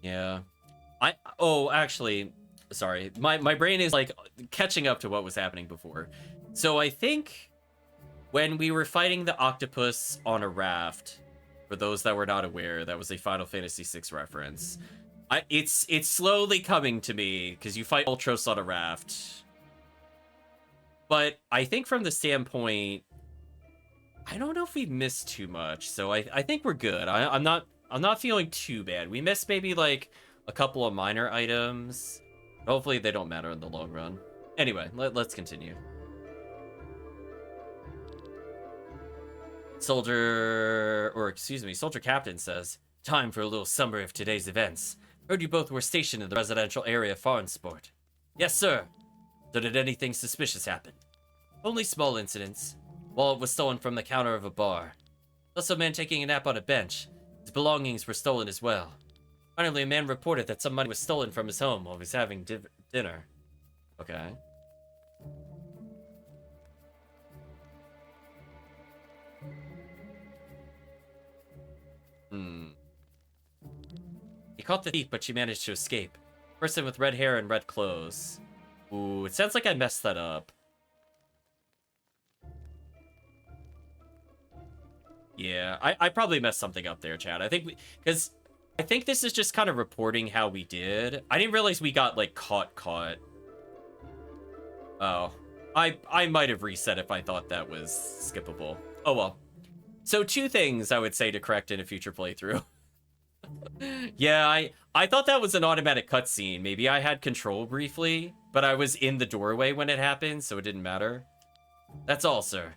Yeah. Oh, actually, sorry. My brain is, like, catching up to what was happening before. So I think when we were fighting the octopus on a raft, for those that were not aware, that was a Final Fantasy VI reference. It's slowly coming to me, because you fight Ultros on a raft. But I think from the standpoint, I don't know if we missed too much, so I think we're good. I'm not feeling too bad. We missed maybe like a couple of minor items. Hopefully they don't matter in the long run. Anyway, let's continue. Soldier Captain says, time for a little summary of today's events. Heard you both were stationed in the residential area of Farnsport. Yes, sir. So did anything suspicious happen? Only small incidents. Wallet was stolen from the counter of a bar. Also a man taking a nap on a bench. His belongings were stolen as well. Finally, a man reported that some money was stolen from his home while he was having dinner. Okay. He caught the thief, but she managed to escape. Person with red hair and red clothes. Ooh, it sounds like I messed that up. Yeah, I probably messed something up there, Chad. I think because I think this is just kind of reporting how we did. I didn't realize we got, like, caught. Oh. I might have reset if I thought that was skippable. Oh, well. So 2 things I would say to correct in a future playthrough. Yeah, I thought that was an automatic cutscene. Maybe I had control briefly, but I was in the doorway when it happened, so it didn't matter. That's all, sir.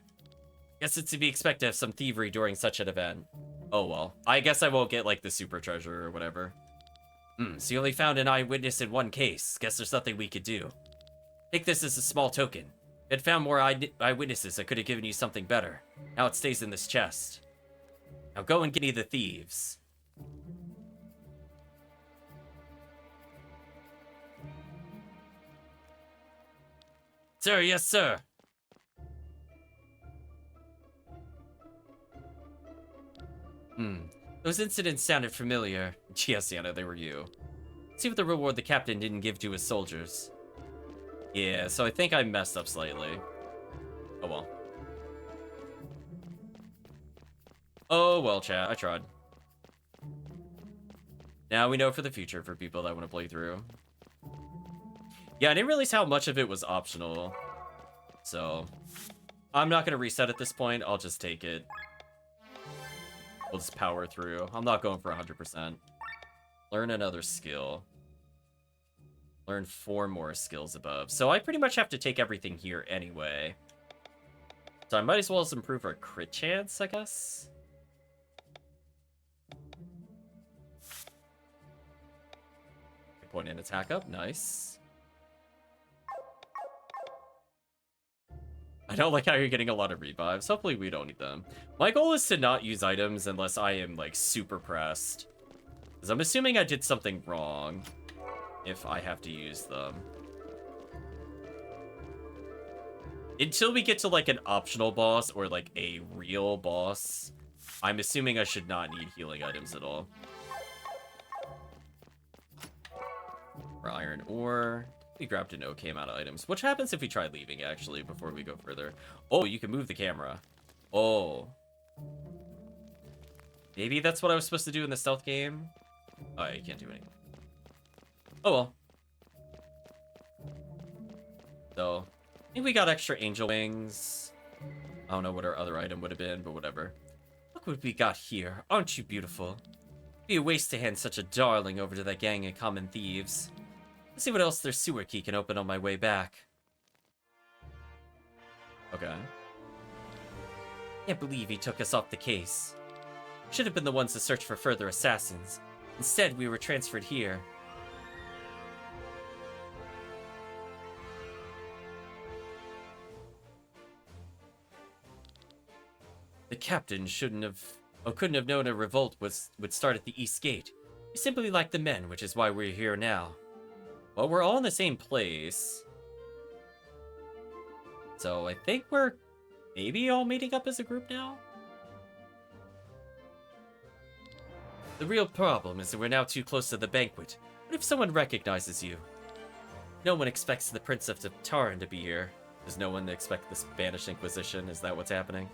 Guess it's to be expected to have some thievery during such an event. Oh well. I guess I won't get, like, the super treasure or whatever. So you only found an eyewitness in one case. Guess there's nothing we could do. Take this as a small token. If you had found more eyewitnesses, I could have given you something better. Now it stays in this chest. Now go and get me the thieves. Sir, yes, sir. Those incidents sounded familiar. Yes, Anna, they were you. See what the reward the captain didn't give to his soldiers. Yeah, so I think I messed up slightly. Oh well. Oh well, chat. I tried. Now we know for the future for people that want to play through. Yeah, I didn't realize how much of it was optional. So, I'm not going to reset at this point. I'll just take it. We'll just power through. I'm not going for 100%. Learn another skill. Learn 4 more skills above. So I pretty much have to take everything here anyway. So I might as well just improve our crit chance, I guess. Point and attack up. Nice. I don't like how you're getting a lot of revives. Hopefully we don't need them. My goal is to not use items unless I am, like, super pressed. Because I'm assuming I did something wrong if I have to use them. Until we get to, like, an optional boss or, like, a real boss, I'm assuming I should not need healing items at all. For iron ore. We grabbed an OK amount of items. What happens if we try leaving, actually, before we go further? Oh, you can move the camera. Oh. Maybe that's what I was supposed to do in the stealth game? Oh, you can't do anything. Oh, well. So, I think we got extra angel wings. I don't know what our other item would have been, but whatever. Look what we got here. Aren't you beautiful? It'd be a waste to hand such a darling over to that gang of common thieves. Let's see what else their sewer key can open on my way back. Okay. Can't believe he took us off the case. Should have been the ones to search for further assassins. Instead, we were transferred here. The captain couldn't have known a revolt would start at the East Gate. We simply lacked the men, which is why we're here now. Well, we're all in the same place. So I think we're maybe all meeting up as a group now? The real problem is that we're now too close to the banquet. What if someone recognizes you? No one expects the Prince of Taran to be here. Does no one expect the Spanish Inquisition? Is that what's happening?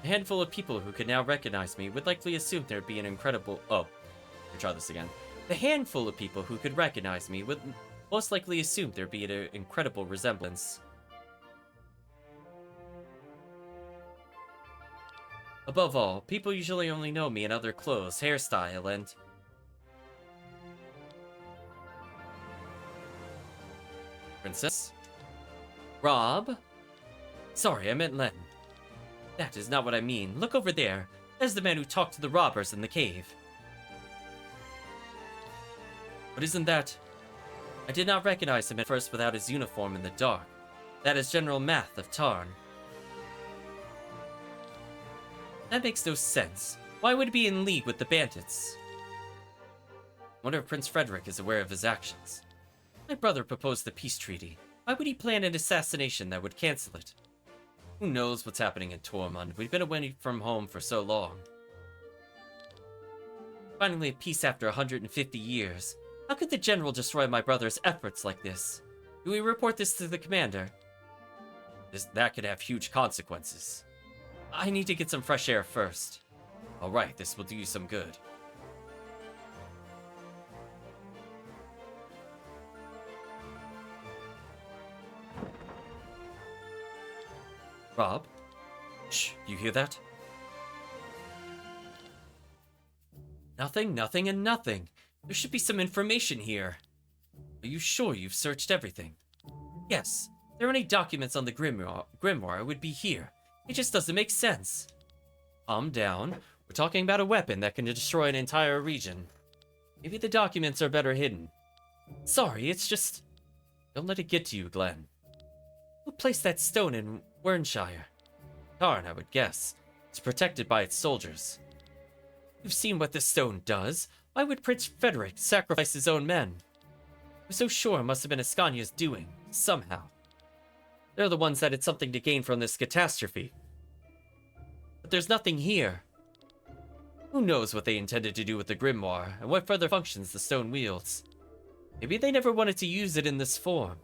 A handful of people who could now recognize me would likely assume there'd be an incredible... Oh, let me try this again. The handful of people who could recognize me would most likely assume there'd be an incredible resemblance. Above all, people usually only know me in other clothes, hairstyle, and... Princess? Rob? Sorry, I meant Len. That is not what I mean. Look over there. There's the man who talked to the robbers in the cave. But isn't that... I did not recognize him at first without his uniform in the dark. That is General Math of Tarn. That makes no sense. Why would he be in league with the bandits? Wonder if Prince Frederick is aware of his actions. My brother proposed the peace treaty. Why would he plan an assassination that would cancel it? Who knows what's happening in Tormund? We've been away from home for so long. Finally at peace after 150 years. How could the general destroy my brother's efforts like this? Do we report this to the commander? That could have huge consequences. I need to get some fresh air first. Alright, this will do you some good. Rob? Shh, you hear that? Nothing, nothing, and nothing. There should be some information here. Are you sure you've searched everything? Yes. If there are any documents on the Grimoire, it would be here. It just doesn't make sense. Calm down. We're talking about a weapon that can destroy an entire region. Maybe the documents are better hidden. Sorry, it's just... Don't let it get to you, Glenn. Who placed that stone in Wernshire? Tarn, I would guess. It's protected by its soldiers. You've seen what this stone does. Why would Prince Frederick sacrifice his own men? I'm so sure it must have been Ascania's doing, somehow. They're the ones that had something to gain from this catastrophe. But there's nothing here. Who knows what they intended to do with the Grimoire, and what further functions the stone wields. Maybe they never wanted to use it in this form.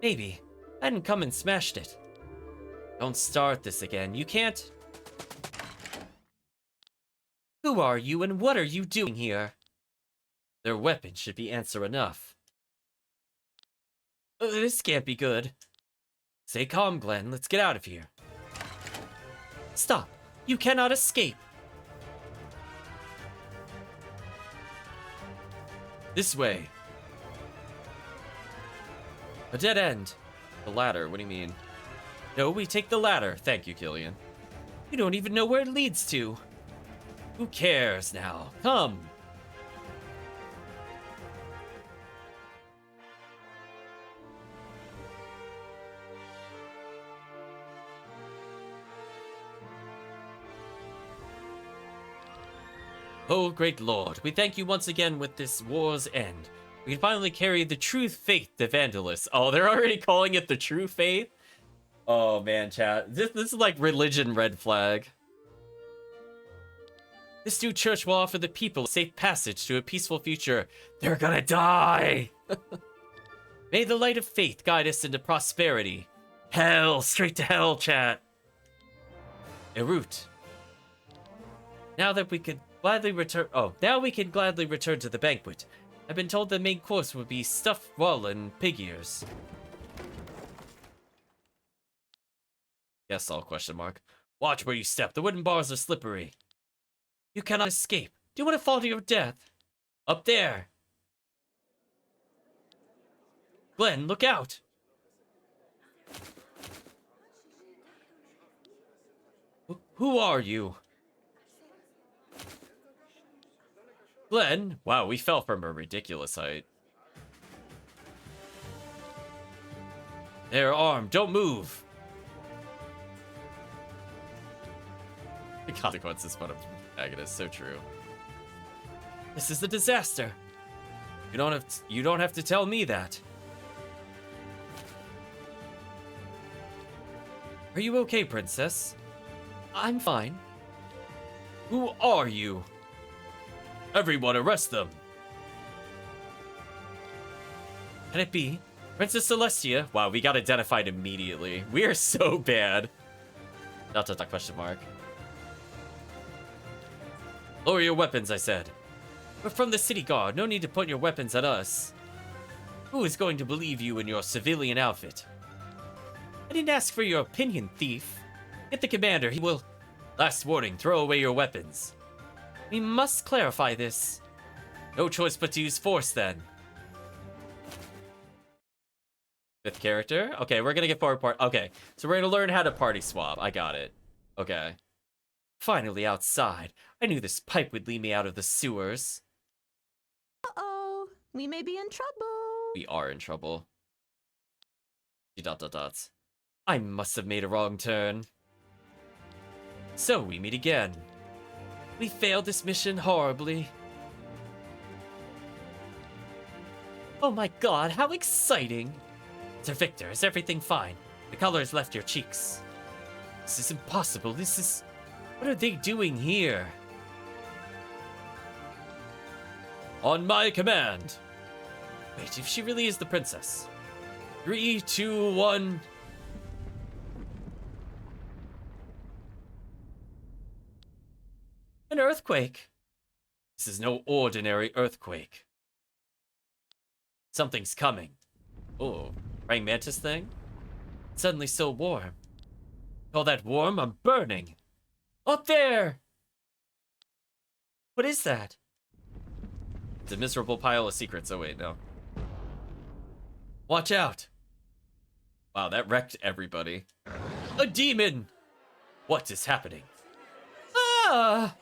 Maybe. I hadn't come and smashed it. Don't start this again. You can't... Who are you and what are you doing here? Their weapon should be answer enough. This can't be good. Stay calm, Glenn. Let's get out of here. Stop. You cannot escape. This way. A dead end. The ladder, what do you mean? No, we take the ladder. Thank you, Killian. You don't even know where it leads to. Who cares now? Come. Oh, great lord, we thank you once again with this war's end. We can finally carry the true faith to Vandalus. Oh, they're already calling it the true faith? Oh man, chat. This is like religion red flag. This new church will offer the people a safe passage to a peaceful future. They're gonna die! May the light of faith guide us into prosperity. Hell, straight to hell, chat. Erut. Now we can gladly return to the banquet. I've been told the main course will be stuffed wall and pig ears. Yes, all question mark. Watch where you step. The wooden bars are slippery. You cannot escape. Do you want to fall to your death? Up there. Glenn, look out. Who are you? Glenn? Wow, we fell from a ridiculous height. They're armed. Don't move. The consequences but of protagonist, so true. This is a disaster. You don't have to tell me that. Are you okay, princess? I'm fine. Who are you? Everyone arrest them. Can it be? Princess Celestia? Wow, we got identified immediately. We are so bad. Dot, question mark. Lower your weapons, I said. We're from the city guard. No need to point your weapons at us. Who is going to believe you in your civilian outfit? I didn't ask for your opinion, thief. Get the commander. He will... Last warning, throw away your weapons. We must clarify this. No choice but to use force, then. Fifth character? Okay, we're gonna get forward part. Okay, so we're gonna learn how to party swap. I got it. Okay. Finally outside. I knew this pipe would lead me out of the sewers. Uh-oh, we may be in trouble. We are in trouble. Dot, dot, dots. I must have made a wrong turn. So we meet again. We failed this mission horribly. Oh my god, how exciting! Sir Victor, is everything fine? The color has left your cheeks. This is impossible. This is... What are they doing here? On my command. Wait, if she really is the princess. 3, 2, 1... An earthquake. This is no ordinary earthquake. Something's coming. Oh, praying mantis thing? It's suddenly so warm. Call that warm? I'm burning. Up there! What is that? It's a miserable pile of secrets. Oh wait, no. Watch out. Wow, that wrecked everybody. A demon! What is happening? Ah!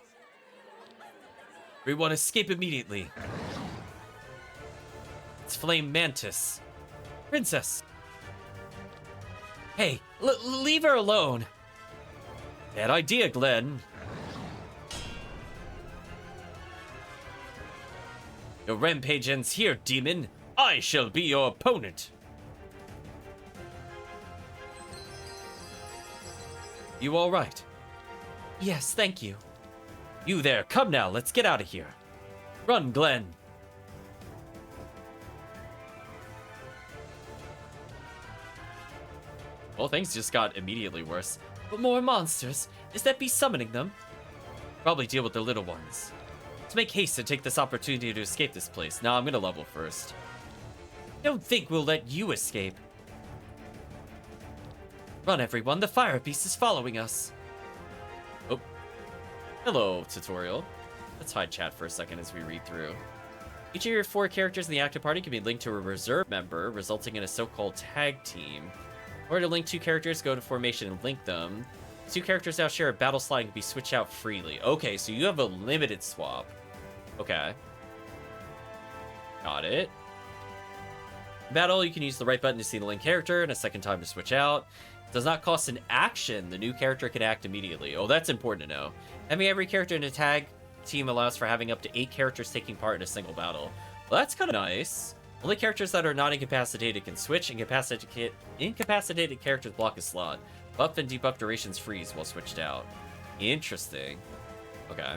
Everyone escape immediately. It's Flame Mantis. Princess. Hey, leave her alone. Bad idea, Glenn. Your rampage ends here, demon. I shall be your opponent. You all right? Yes, thank you. You there, come now, let's get out of here. Run, Glenn. Well, things just got immediately worse. But more monsters? Is that be summoning them? Probably deal with the little ones. Let's make haste to take this opportunity to escape this place. Now I'm gonna level first. Don't think we'll let you escape. Run, everyone, the fire beast is following us. Oh. Hello, tutorial. Let's hide chat for a second as we read through. Each of your 4 characters in the active party can be linked to a reserve member, resulting in a so-called tag team. In order to link 2 characters, go to formation and link them. 2 characters now share a battle slot and can be switched out freely. Okay, so you have a limited swap. Okay. Got it. In battle, you can use the right button to see the linked character and a second time to switch out. It does not cost an action. The new character can act immediately. Oh, that's important to know. Having every character in a tag team allows for having up to 8 characters taking part in a single battle. Well, that's kind of nice. Only characters that are not incapacitated can switch. Incapacitated characters block a slot. Buff and debuff durations freeze while switched out. Interesting. Okay.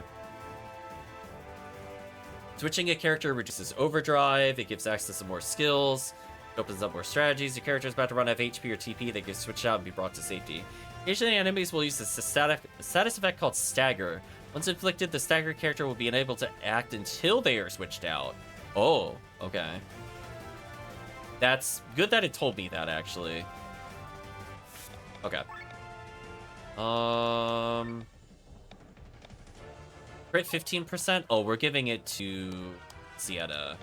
Switching a character reduces overdrive. It gives access to more skills. It opens up more strategies. Your character is about to run out of HP or TP. They can switch out and be brought to safety. Occasionally, enemies will use a status effect called Stagger. Once inflicted, the stagger character will be unable to act until they are switched out. Oh, okay. That's good that it told me that, actually. Okay. Crit 15%? Oh, we're giving it to Sienna.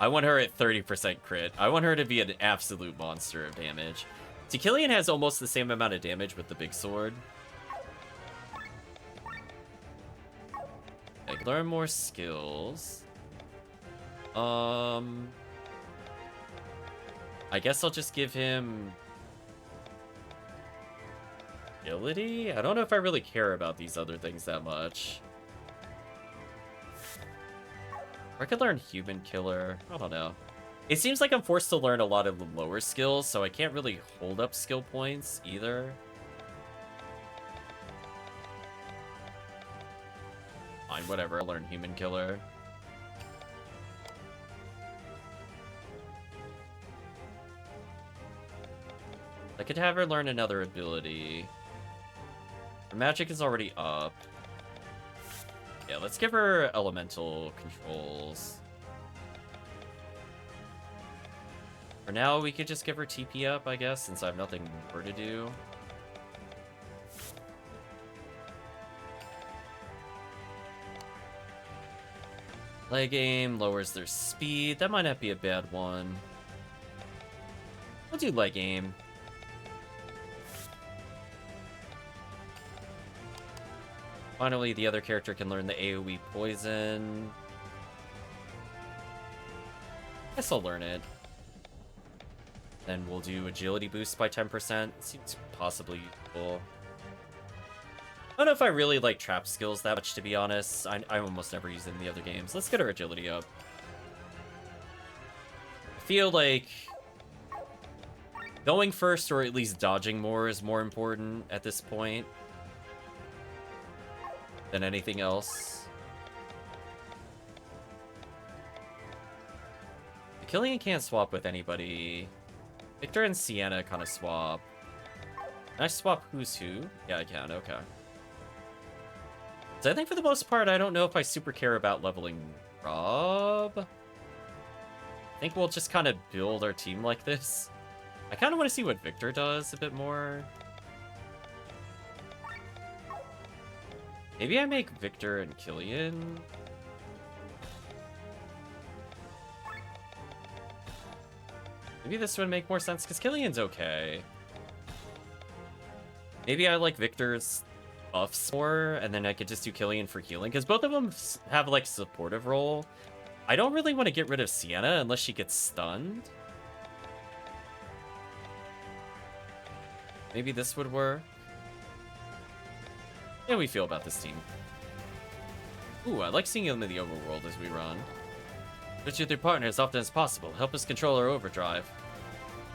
I want her at 30% crit. I want her to be an absolute monster of damage. See, Killian has almost the same amount of damage with the big sword. Okay, learn more skills. I guess I'll just give him agility? I don't know if I really care about these other things that much. Or I could learn Human Killer. I don't know. It seems like I'm forced to learn a lot of the lower skills, so I can't really hold up skill points either. Fine, whatever. I'll learn Human Killer. I could have her learn another ability. Her magic is already up. Yeah, let's give her elemental controls. For now, we could just give her TP up, I guess, since I have nothing more to do. Leg aim lowers their speed. That might not be a bad one. We'll do leg aim. Finally, the other character can learn the AoE poison. Guess I'll learn it. Then we'll do agility boost by 10%. Seems possibly useful. I don't know if I really like trap skills that much, to be honest. I almost never use them in the other games. Let's get our agility up. I feel like going first, or at least dodging more, is more important at this point than anything else. Killian can't swap with anybody. Victor and Sienna kind of swap. Can I swap who's who? Yeah, I can. Okay. So I think for the most part, I don't know if I super care about leveling Rob. I think we'll just kind of build our team like this. I kind of want to see what Victor does a bit more. Maybe I make Victor and Killian. Maybe this would make more sense, because Killian's okay. Maybe I like Victor's buffs more, and then I could just do Killian for healing, because both of them have, like, supportive role. I don't really want to get rid of Sienna unless she gets stunned. Maybe this would work. How do we feel about this team? Ooh, I like seeing them in the overworld as we run. Switch with your partner as often as possible. Help us control our overdrive.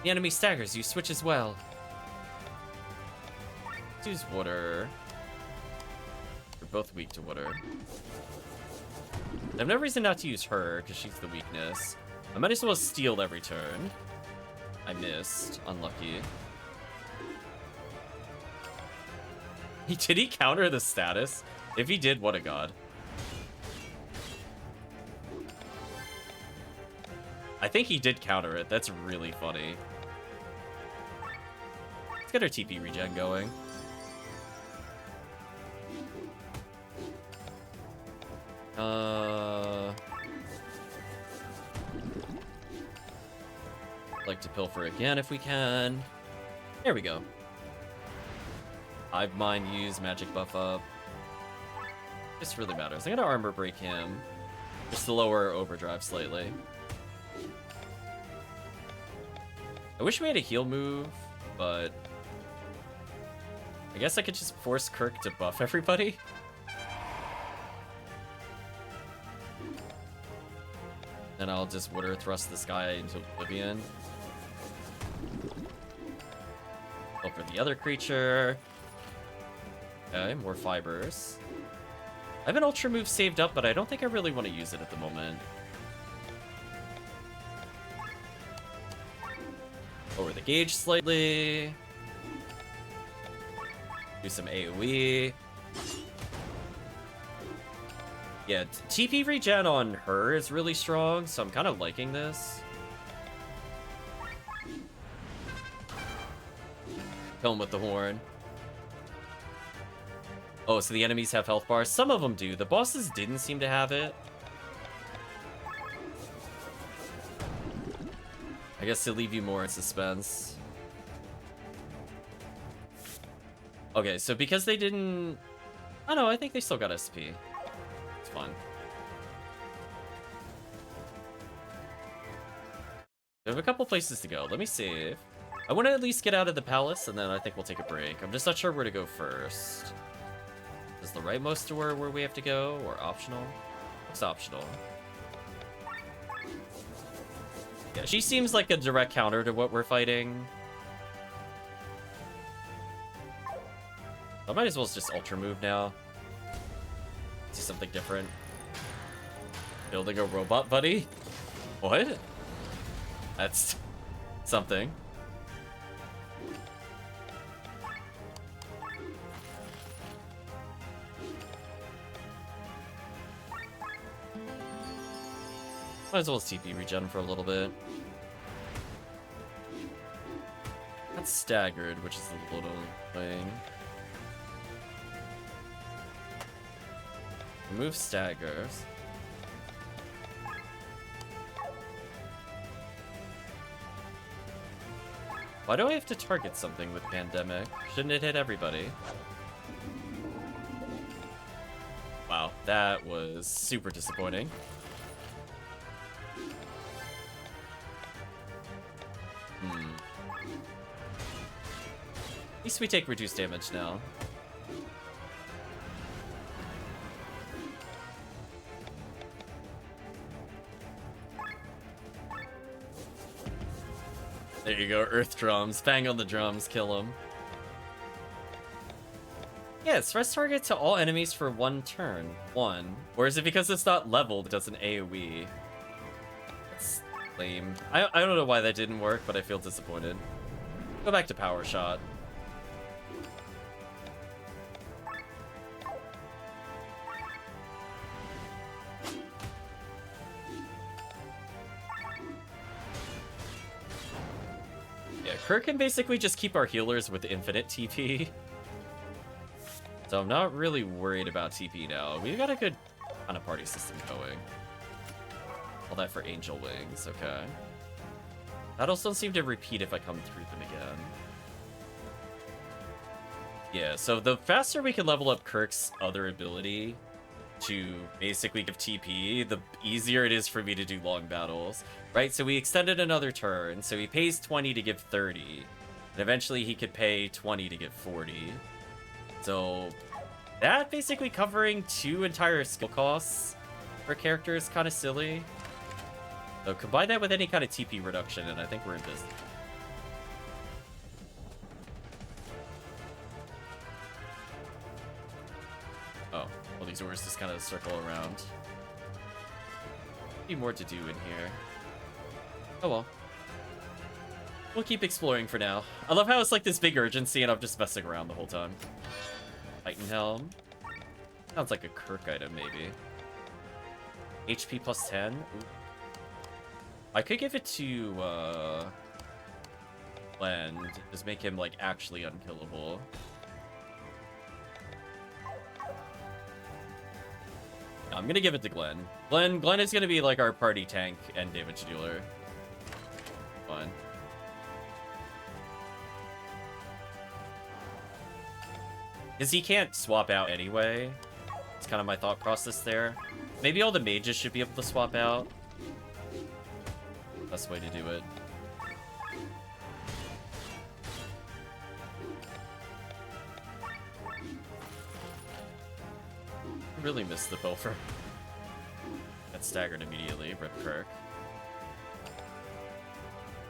The enemy staggers, you switch as well. Let's use water. We're both weak to water. I have no reason not to use her, because she's the weakness. I might as well steal every turn. I missed. Unlucky. Did he counter the status? If he did, what a god. I think he did counter it. That's really funny. Let's get our TP regen going. Like to pilfer again if we can. There we go. Hive Mind use, magic buff up. This really matters. I'm gonna armor break him. Just to lower overdrive slightly. I wish we had a heal move, but I guess I could just force Kirk to buff everybody. Then I'll just water thrust this guy into oblivion. Go for the other creature. Okay, more fibers. I have an ultra move saved up, but I don't think I really want to use it at the moment. Lower the gauge slightly. Do some AoE. Yeah, TP regen on her is really strong, so I'm kind of liking this. Kill him with the horn. Oh, so the enemies have health bars? Some of them do. The bosses didn't seem to have it. I guess to leave you more in suspense. Okay, so because they didn't... I don't know, I think they still got SP. It's fun. We have a couple places to go. Let me save. I want to at least get out of the palace, and then I think we'll take a break. I'm just not sure where to go first. Is the rightmost to where we have to go, or optional? Looks optional. Yeah, she seems like a direct counter to what we're fighting. I might as well just ultra move now. See something different. Building a robot buddy? What? That's something. Might as well TP regen for a little bit. That's staggered, which is a little thing. Remove staggers. Why do I have to target something with Pandemic? Shouldn't it hit everybody? Wow, that was super disappointing. At least we take reduced damage now. There you go, Earth Drums. Bang on the drums, kill him. Yes, rest target to all enemies for 1 turn. 1. Or is it because it's not leveled, it does an AoE? That's lame. I don't know why that didn't work, but I feel disappointed. Go back to Power Shot. Kirk can basically just keep our healers with infinite TP. So I'm not really worried about TP now. We've got a good kind of party system going. All that for Angel Wings, okay. Battles don't seem to repeat if I come through them again. Yeah, so the faster we can level up Kirk's other ability to basically give TP, the easier it is for me to do long battles. Right, so we extended another turn, so he pays 20 to give 30. And eventually he could pay 20 to give 40. So that basically covering 2 entire skill costs for character is kind of silly. So combine that with any kind of TP reduction, and I think we're in business. Oh, well, these ores just kind of circle around. Be more to do in here. Oh well. We'll keep exploring for now. I love how it's like this big urgency and I'm just messing around the whole time. Titan Helm. Sounds like a Kirk item, maybe. HP plus 10? Ooh. I could give it to, Blend. Just make him, like, actually unkillable. No, I'm gonna give it to Glenn. Glenn is gonna be, like, our party tank and damage dealer. Fine. Because he can't swap out anyway. It's kind of my thought process there. Maybe all the mages should be able to swap out. Best way to do it. I really missed the Pilfer. Got staggered immediately. Rip Kirk.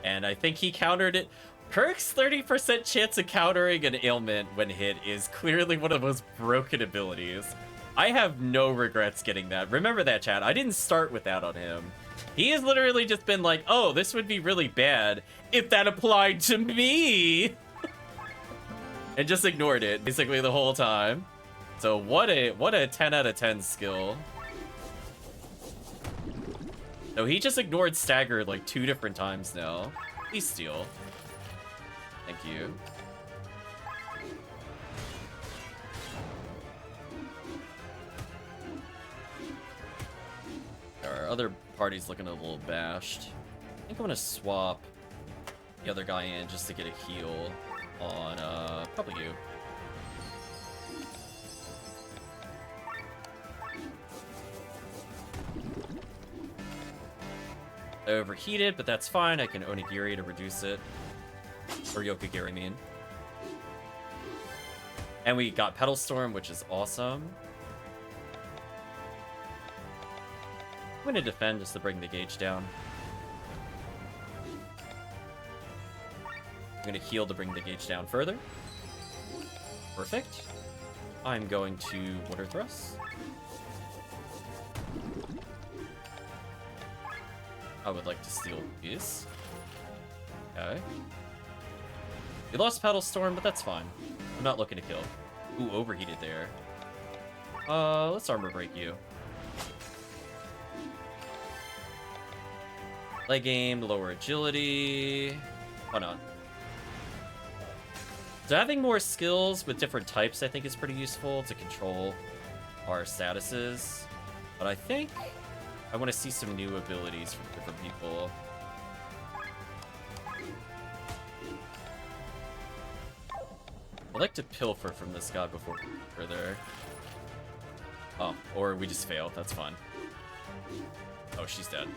And I think he countered it. Kirk's 30% chance of countering an ailment when hit is clearly one of the most broken abilities. I have no regrets getting that. Remember that, chat. I didn't start with that on him. He has literally just been like, oh, this would be really bad if that applied to me. And just ignored it basically the whole time. So what a 10 out of 10 skill. So he just ignored stagger like 2 different times now. Please steal. Thank you. Our other party's looking a little bashed. I think I'm gonna swap the other guy in just to get a heal on probably you. I overheated, but that's fine. I can Onigiri to reduce it. Or Yokogiri, I mean. And we got Petal Storm, which is awesome. I'm gonna defend just to bring the gauge down. I'm gonna heal to bring the gauge down further. Perfect. I'm going to Water Thrust. I would like to steal these. Okay. We lost Petal Storm, but that's fine. I'm not looking to kill. Ooh, overheated there. Let's armor break you. Leg aim, lower agility. Why not? So having more skills with different types I think is pretty useful to control our statuses. But I think I want to see some new abilities from different people. I'd like to pilfer from this guy before we go further. Oh, or we just failed. That's fine. Oh, she's dead.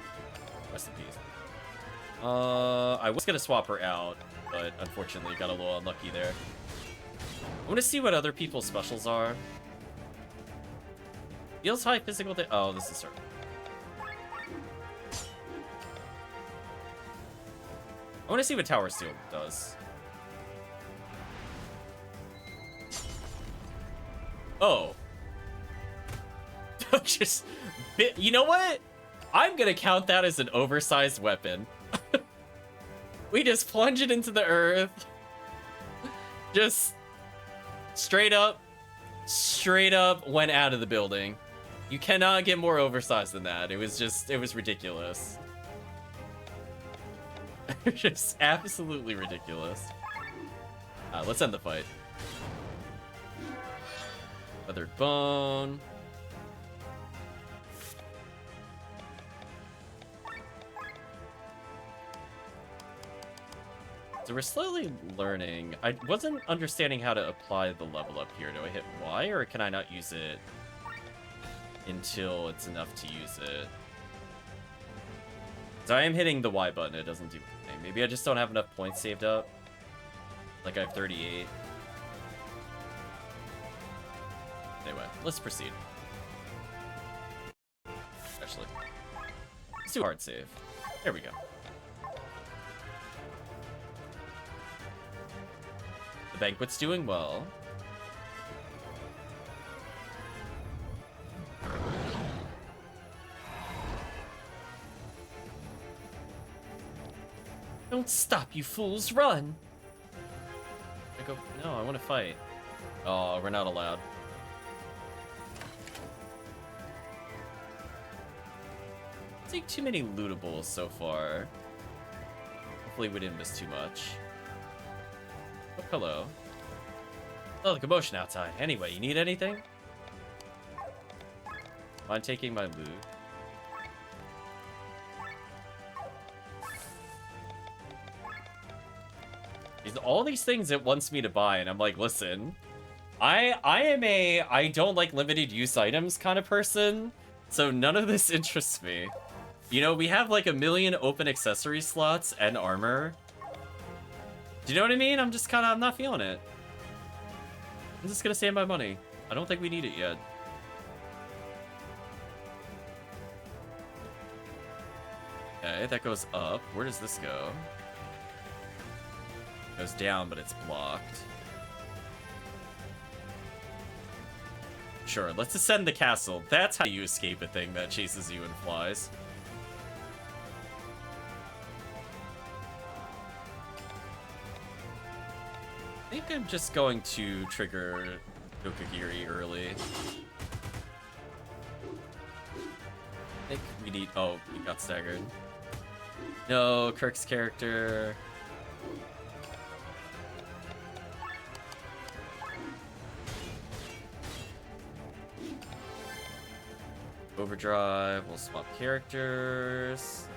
Rest in peace. I was gonna swap her out, but unfortunately got a little unlucky there. I want to see what other people's specials are. Deals high physical damage. Oh, this is her. I want to see what Tower Steel does. Oh. Just, you know what? I'm gonna count that as an oversized weapon. We just plunge it into the earth. Just straight up went out of the building. You cannot get more oversized than that. It was ridiculous. Just absolutely ridiculous. Let's end the fight. Feathered Bone. So we're slowly learning. I wasn't understanding how to apply the level up here. Do I hit Y or can I not use it until it's enough to use it? So I am hitting the Y button. It doesn't do anything. Maybe I just don't have enough points saved up. Like I have 38. Anyway, let's proceed. Actually, let's do a hard save. There we go. The banquet's doing well. Don't stop, you fools! Run! I go. No, I want to fight. Oh, we're not allowed. Take too many lootables so far. Hopefully we didn't miss too much. Oh, hello. Oh, the commotion outside. Anyway, you need anything? Mind taking my loot? There's all these things it wants me to buy, and I'm like, listen, I am a I don't like limited use items kind of person, so none of this interests me. You know, we have like 1 million open accessory slots and armor. Do you know what I mean? I'm not feeling it. I'm just gonna save my money. I don't think we need it yet. Okay, that goes up. Where does this go? Goes down, but it's blocked. Sure, let's ascend the castle. That's how you escape a thing that chases you and flies. I think I'm just going to trigger Yokogiri early. I think we need... Oh, he got staggered. No, Kirk's character... Overdrive, we'll swap characters.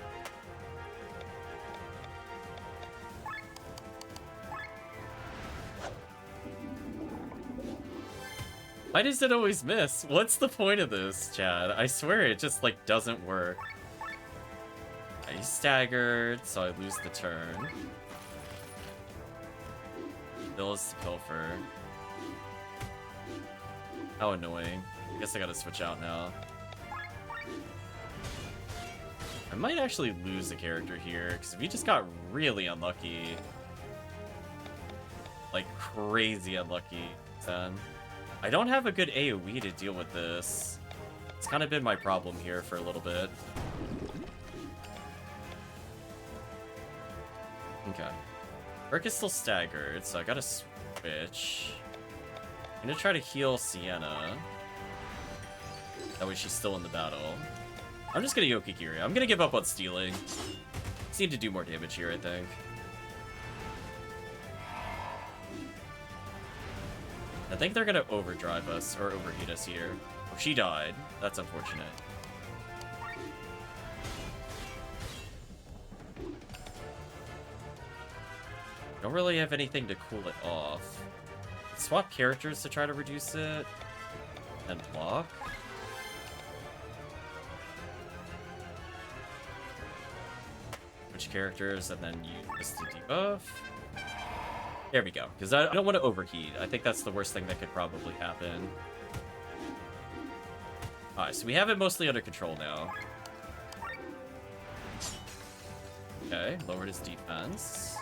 Why does it always miss? What's the point of this, Chad? I swear it just, like, doesn't work. He's staggered, so I lose the turn. Bill is to Pilfer. How annoying. I guess I gotta switch out now. I might actually lose a character here, because we just got really unlucky. Like, crazy unlucky. Then. I don't have a good AoE to deal with this. It's kind of been my problem here for a little bit. Okay. Burke is still staggered, so I gotta switch. I'm gonna try to heal Sienna. That way she's still in the battle. I'm just gonna Yokogiri. I'm gonna give up on stealing. Just need to do more damage here, I think. I think they're gonna overdrive us, or overheat us here. Oh, she died. That's unfortunate. Don't really have anything to cool it off. Swap characters to try to reduce it. And block. Switch characters and then use the debuff. There we go, because I don't want to overheat. I think that's the worst thing that could probably happen. Alright, so we have it mostly under control now. Okay, lowered his defense.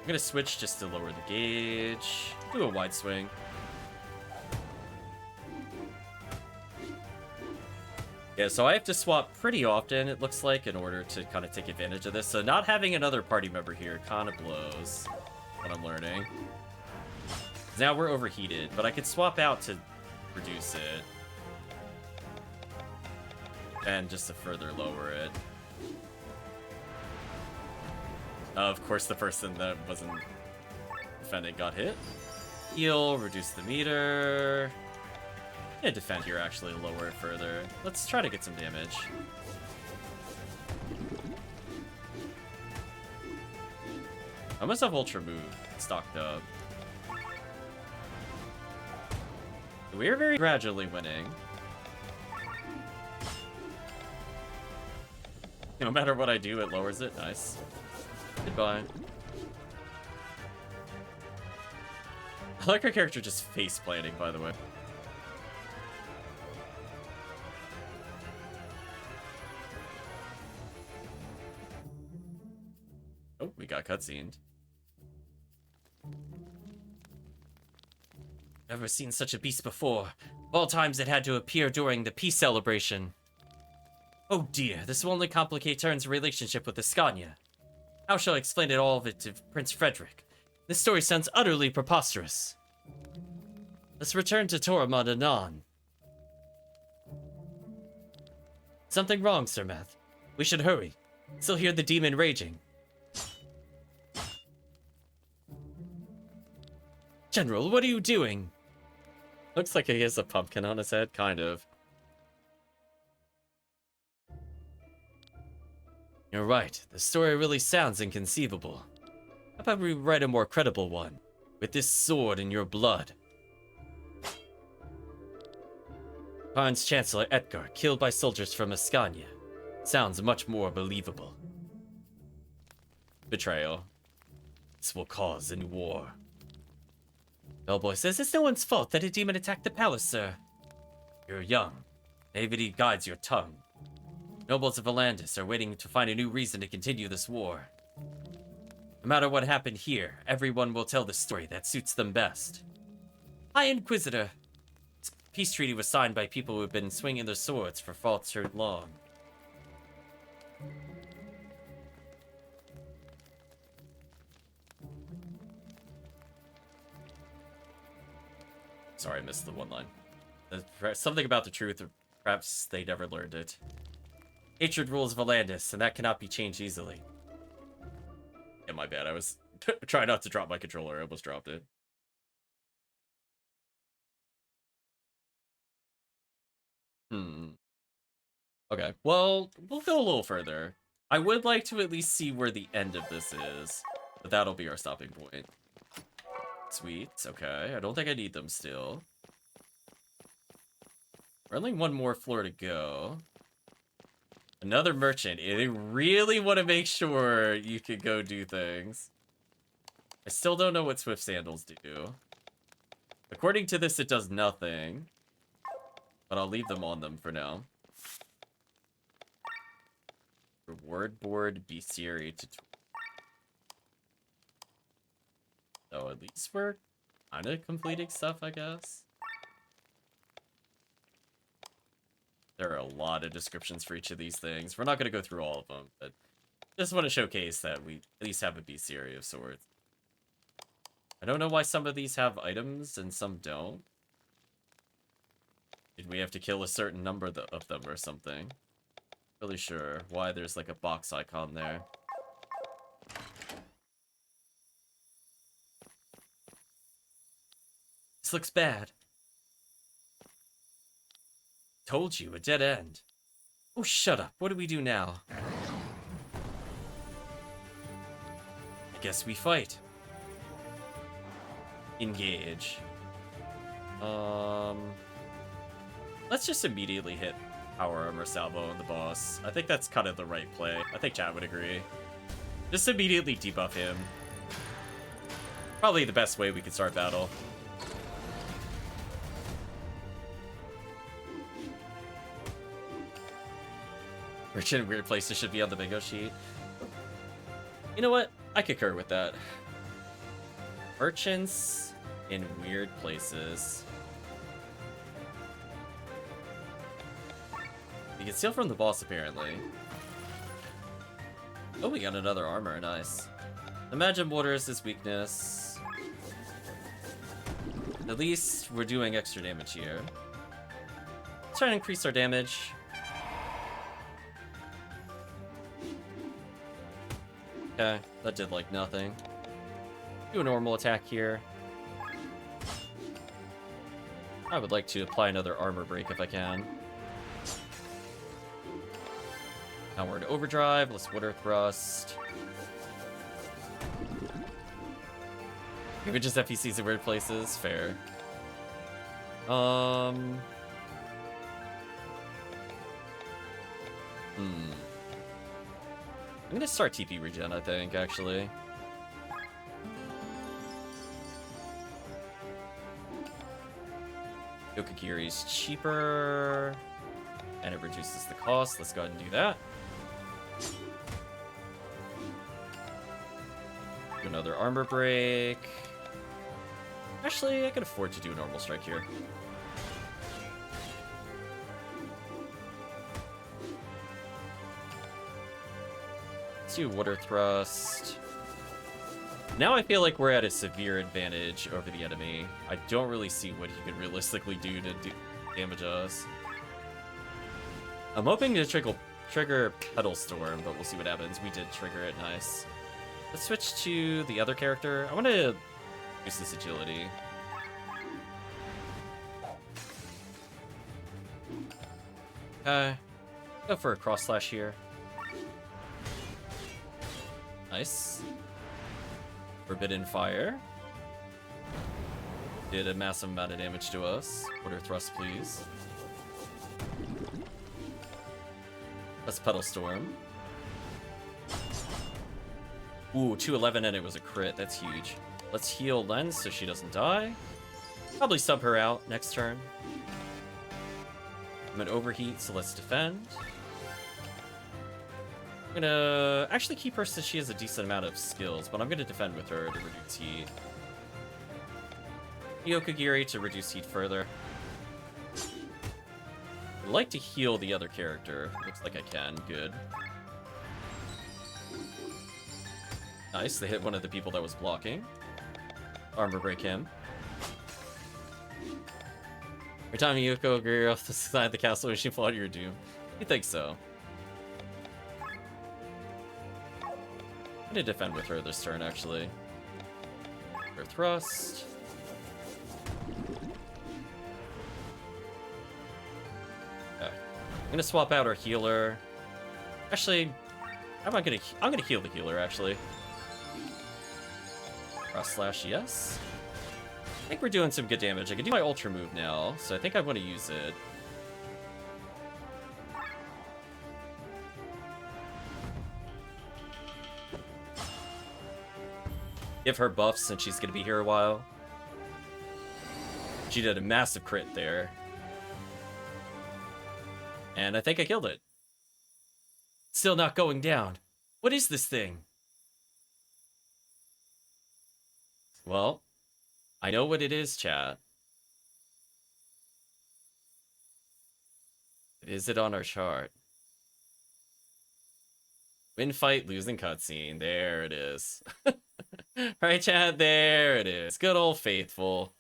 I'm gonna switch just to lower the gauge. Do a wide swing. Yeah, so I have to swap pretty often, it looks like, in order to kind of take advantage of this. So not having another party member here kind of blows what I'm learning. Now we're overheated, but I could swap out to reduce it. And just to further lower it. Of course, the person that wasn't defending got hit. Heal, reduce the meter. Yeah, defend here, actually, lower it further. Let's try to get some damage. I must have Ultra Move stocked up. We're very gradually winning. No matter what I do, it lowers it. Nice. Goodbye. I like our character just face planting, by the way. Oh, we got cutscened. Never seen such a beast before. Of all times it had to appear during the peace celebration. Oh dear, this will only complicate Turn's relationship with Ascania. How shall I explain all of it to Prince Frederick? This story sounds utterly preposterous. Let's return to Tormund anon. Something wrong, Sir Meth. We should hurry. Still hear the demon raging. General, what are you doing? Looks like he has a pumpkin on his head, kind of. You're right, the story really sounds inconceivable. How about we write a more credible one? With this sword in your blood. Karn's Chancellor Edgar, killed by soldiers from Ascania. Sounds much more believable. Betrayal. This will cause a new war. Bellboy says it's no one's fault that a demon attacked the palace, sir. You're young. Naivety guides your tongue. Nobles of Volandis are waiting to find a new reason to continue this war. No matter what happened here, everyone will tell the story that suits them best. High Inquisitor. This peace treaty was signed by people who have been swinging their swords for far too long. Sorry, I missed the one line. Something about the truth, or perhaps they never learned it. Hatred rules Volandis, and that cannot be changed easily. Yeah, my bad. I was trying not to drop my controller. I almost dropped it. Okay, well, we'll go a little further. I would like to at least see where the end of this is, but that'll be our stopping point. Sweet, okay. I don't think I need them still. We're only one more floor to go. Another merchant. They really want to make sure you can go do things. I still don't know what Swift Sandals do. According to this, it does nothing. But I'll leave them on them for now. Reward board, bestiary tutorial. So at least we're kind of completing stuff, I guess. There are a lot of descriptions for each of these things. We're not going to go through all of them, but just want to showcase that we at least have a bestiary of sorts. I don't know why some of these have items and some don't. Did we have to kill a certain number of them or something? Really sure why there's like a box icon there. This looks bad. Told you, a dead end. Oh, shut up. What do we do now? I guess we fight. Engage. Let's just immediately hit Power Armor Salvo on the boss. I think that's kind of the right play. I think chat would agree. Just immediately debuff him. Probably the best way we could start battle. Merchant in weird places should be on the bingo sheet. You know what? I concur with that. Merchants in weird places. You can steal from the boss, apparently. Oh, we got another armor. Nice. Imagine water is his weakness. At least we're doing extra damage here. Let's try to increase our damage. Okay, that did like nothing. Do a normal attack here. I would like to apply another armor break if I can. Now we're in overdrive. Let's water thrust. Maybe just FPCs in weird places. Fair. I'm gonna start TP regen, I think, actually. Yokogiri's cheaper. And it reduces the cost. Let's go ahead and do that. Do another armor break. Actually, I can afford to do a normal strike here. Let's do water thrust. Now I feel like we're at a severe advantage over the enemy. I don't really see what he could realistically do to damage us. I'm hoping to trigger Petal Storm, but we'll see what happens. We did trigger it, nice. Let's switch to the other character. I want to use this agility. Go for a cross slash here. Nice. Forbidden Fire. Did a massive amount of damage to us. Water thrust, please. Let's Petal Storm. Ooh, 211 and it was a crit. That's huge. Let's heal Lens so she doesn't die. Probably sub her out next turn. I'm gonna overheat, so let's defend. I'm gonna actually keep her since she has a decent amount of skills, but I'm gonna defend with her to reduce heat. Hyokugiri to reduce heat further. I'd like to heal the other character. Looks like I can. Good. Nice, they hit one of the people that was blocking. Armor break him. Every time Hyokugiri off the side of the castle, she fought your doom. You think so? I'm gonna defend with her this turn, actually. Her thrust. Okay. I'm gonna swap out our healer. Actually, I'm gonna heal the healer, actually. Cross slash, yes. I think we're doing some good damage. I can do my ultra move now, so I think I want to use it. Give her buffs since she's gonna be here a while. She did a massive crit there. And I think I killed it. Still not going down. What is this thing? Well, I know what it is, chat. Is it on our chart? Win fight, losing cutscene. There it is. Right, chat? There it is. Good old faithful.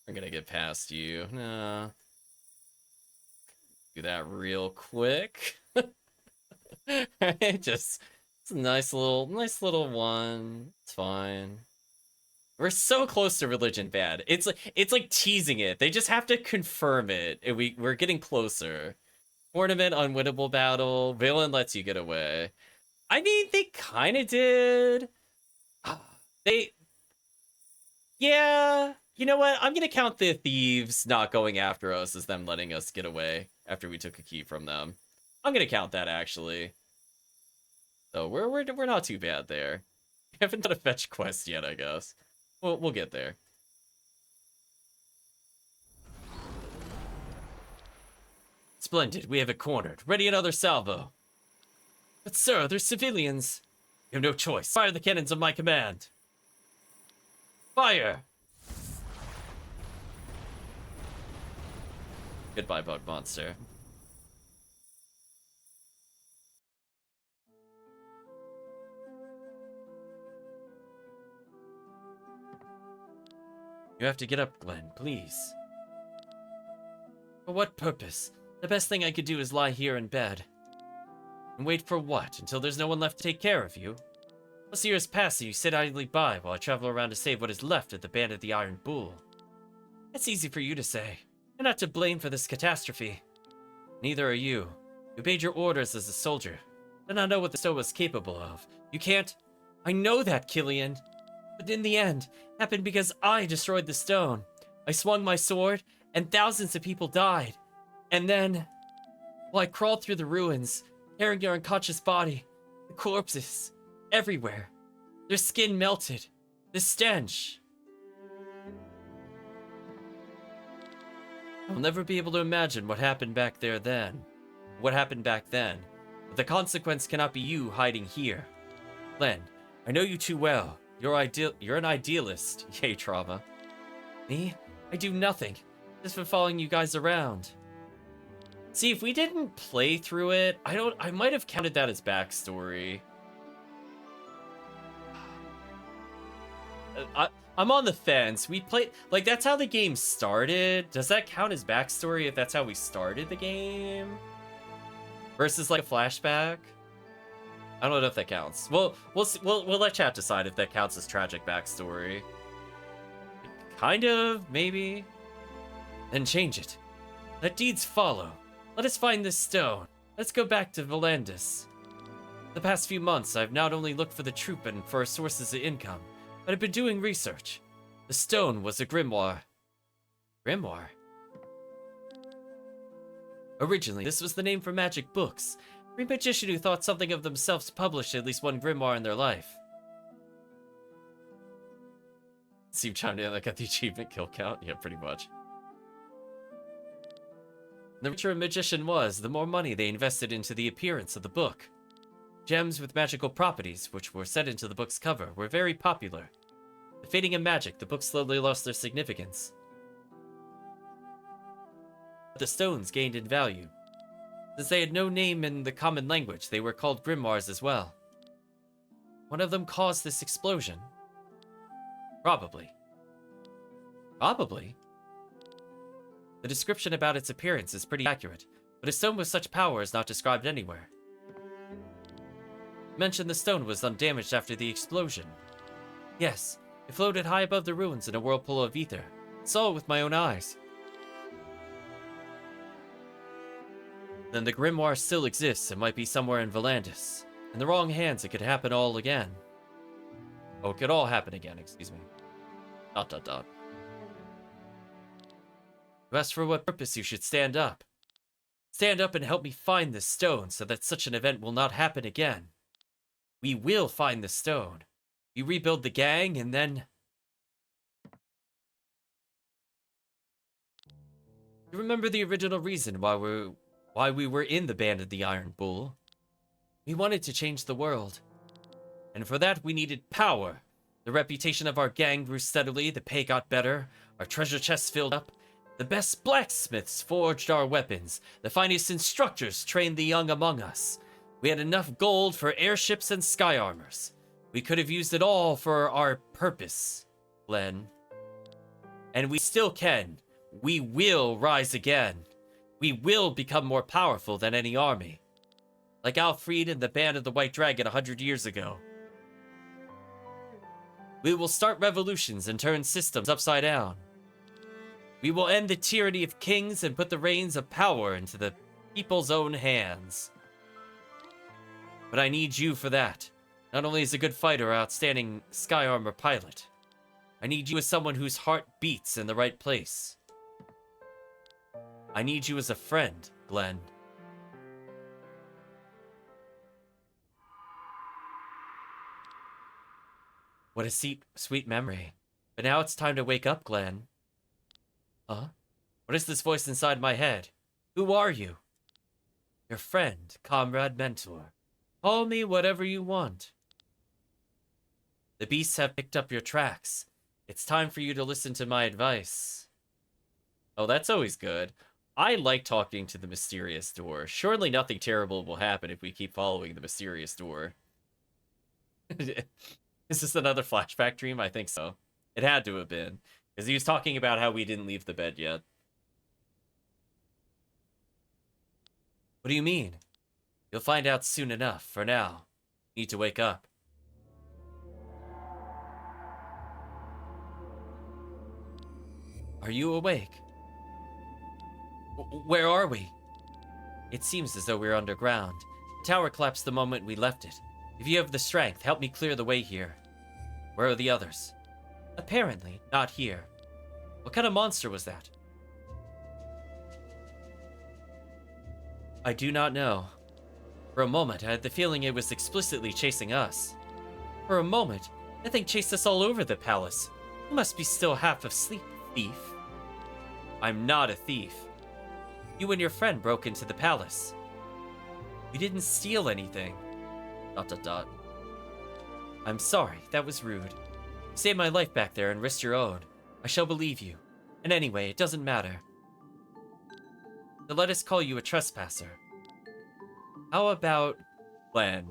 We're gonna get past you. No. Do that real quick. Right, just it's a nice little one. It's fine. We're so close to religion bad. It's like teasing it. They just have to confirm it, and we're getting closer. Tournament unwinnable battle. Villain lets you get away. I mean, they kind of did. Yeah. You know what? I'm gonna count the thieves not going after us as them letting us get away after we took a key from them. I'm gonna count that actually. So we're not too bad there. We haven't done a fetch quest yet, I guess. We'll get there. Splendid, we have it cornered. Ready another salvo. But sir, they're civilians. You have no choice. Fire the cannons of my command. Fire! Goodbye, bug monster. You have to get up, Glenn, please. For what purpose? The best thing I could do is lie here in bed. And wait for what? Until there's no one left to take care of you? Plus years pass and you sit idly by while I travel around to save what is left of the Band of the Iron Bull. That's easy for you to say. You're not to blame for this catastrophe. Neither are you. You obeyed your orders as a soldier. Did not know what the stone was capable of. You can't... I know that, Killian. But in the end, it happened because I destroyed the stone. I swung my sword, and thousands of people died. And then... well, I crawled through the ruins, carrying your unconscious body. The corpses. Everywhere. Their skin melted. The stench. I'll never be able to imagine what happened back there then. What happened back then. But the consequence cannot be you hiding here. Len, I know you too well. You're an idealist. Yay, trauma. Me? I do nothing. Just for following you guys around. See, if we didn't play through it, I might have counted that as backstory. I'm on the fence. We played, like, that's how the game started. Does that count as backstory if that's how we started the game? Versus, like, a flashback? I don't know if that counts. We'll let chat decide if that counts as tragic backstory. Kind of, maybe. Then change it. Let deeds follow. Let us find this stone. Let's go back to Volandis. The past few months, I've not only looked for the troop and for sources of income, but I've been doing research. The stone was a grimoire. Grimoire? Originally, this was the name for magic books. Every magician who thought something of themselves published at least one grimoire in their life. Steve chimed in, I got the achievement kill count. Yeah, pretty much. The richer a magician was, the more money they invested into the appearance of the book. Gems with magical properties, which were set into the book's cover, were very popular. The fading of magic, the book slowly lost their significance. But the stones gained in value. Since they had no name in the common language, they were called grimoires as well. One of them caused this explosion. Probably. Probably. The description about its appearance is pretty accurate, but a stone with such power is not described anywhere. Mentioned the stone was undamaged after the explosion. Yes, it floated high above the ruins in a whirlpool of ether. Saw it with my own eyes. Then the grimoire still exists and might be somewhere in Volandis. In the wrong hands, it could happen all again. Oh, it could all happen again, excuse me. ... You asked for what purpose you should stand up. Stand up and help me find this stone so that such an event will not happen again. We will find the stone. We rebuild the gang and then... You remember the original reason why we were in the Band of the Iron Bull? We wanted to change the world. And for that we needed power. The reputation of our gang grew steadily, the pay got better, our treasure chests filled up. The best blacksmiths forged our weapons. The finest instructors trained the young among us. We had enough gold for airships and sky armors. We could have used it all for our purpose, Glenn. And we still can. We will rise again. We will become more powerful than any army. Like Alfred and the Band of the White Dragon 100 years ago. We will start revolutions and turn systems upside down. We will end the tyranny of kings and put the reins of power into the people's own hands. But I need you for that. Not only as a good fighter or outstanding sky armor pilot. I need you as someone whose heart beats in the right place. I need you as a friend, Glenn. What a sweet memory. But now it's time to wake up, Glenn. Huh? What is this voice inside my head? Who are you? Your friend, comrade, mentor. Call me whatever you want. The beasts have picked up your tracks. It's time for you to listen to my advice. Oh, that's always good. I like talking to the mysterious door. Surely nothing terrible will happen if we keep following the mysterious door. Is this another flashback dream? I think so. It had to have been. Because he was talking about how we didn't leave the bed yet. What do you mean? You'll find out soon enough. For now, you need to wake up. Are you awake? Where are we? It seems as though we're underground. The tower collapsed the moment we left it. If you have the strength, help me clear the way here. Where are the others? Apparently, not here. What kind of monster was that? I do not know. For a moment, I had the feeling it was explicitly chasing us. For a moment, that thing chased us all over the palace. You must be still half asleep, thief. I'm not a thief. You and your friend broke into the palace. You didn't steal anything. ... I'm sorry, that was rude. You saved my life back there and risked your own. I shall believe you. And anyway, it doesn't matter. So let us call you a trespasser. How about Len?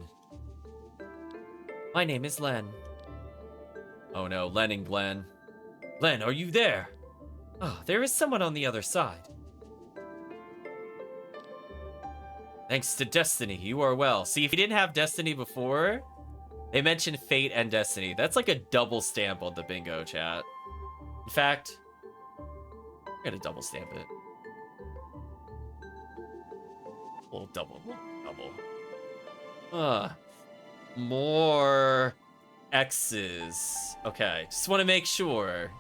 My name is Len. Oh no, Len and Glenn. Len, are you there? Oh, there is someone on the other side. Thanks to Destiny, you are well. See, if you didn't have Destiny before, they mentioned Fate and Destiny. That's like a double stamp on the bingo, chat. In fact, I'm gonna double stamp it. Well, double. More X's. Okay, just want to make sure.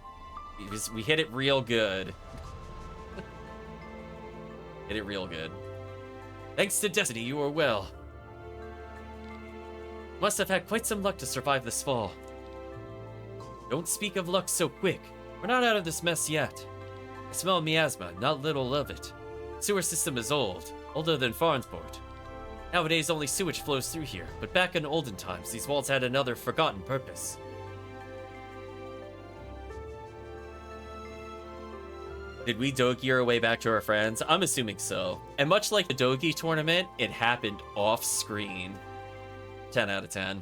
We hit it real good. Hit it real good. Thanks to Destiny, you are well. Must have had quite some luck to survive this fall. Don't speak of luck so quick. We're not out of this mess yet. I smell miasma, not little of it. Sewer system is old, older than Farnsport. Nowadays only sewage flows through here, but back in olden times, these walls had another forgotten purpose. Did we Dogi our way back to our friends? I'm assuming so. And much like the Dogi tournament, it happened off-screen. 10 out of 10.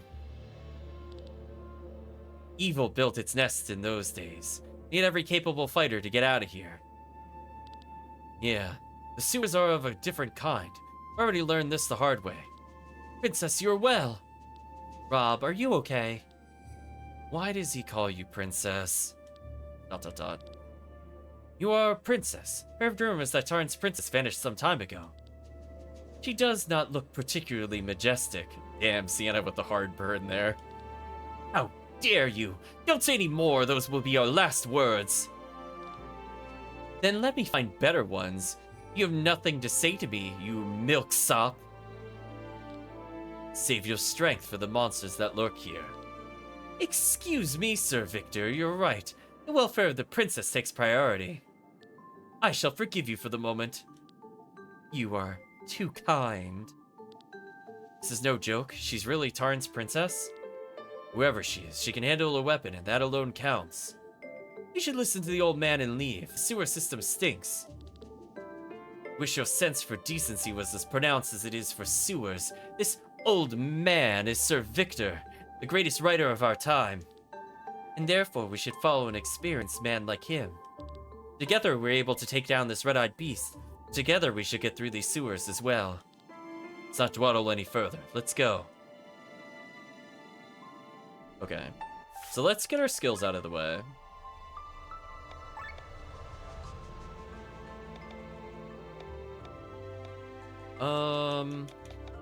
Evil built its nest in those days. Need every capable fighter to get out of here. Yeah, the sewers are of a different kind. I already learned this the hard way. Princess, you're well. Rob, are you okay? Why does he call you princess? ... You are a princess. I heard rumors that Tarn's princess vanished some time ago. She does not look particularly majestic. Damn, Sienna with the hard burn there. How dare you! Don't say any more, those will be our last words. Then let me find better ones. You have nothing to say to me, you milksop. Save your strength for the monsters that lurk here. Excuse me, Sir Victor, you're right. The welfare of the princess takes priority. I shall forgive you for the moment. You are too kind. This is no joke. She's really Tarn's princess? Whoever she is, she can handle a weapon, and that alone counts. You should listen to the old man and leave. The sewer system stinks. Wish your sense for decency was as pronounced as it is for sewers. This old man is Sir Victor, the greatest writer of our time. And therefore we should follow an experienced man like him. Together we're able to take down this red-eyed beast. Together we should get through these sewers as well. Let's not dawdle any further. Let's go. Okay. So let's get our skills out of the way.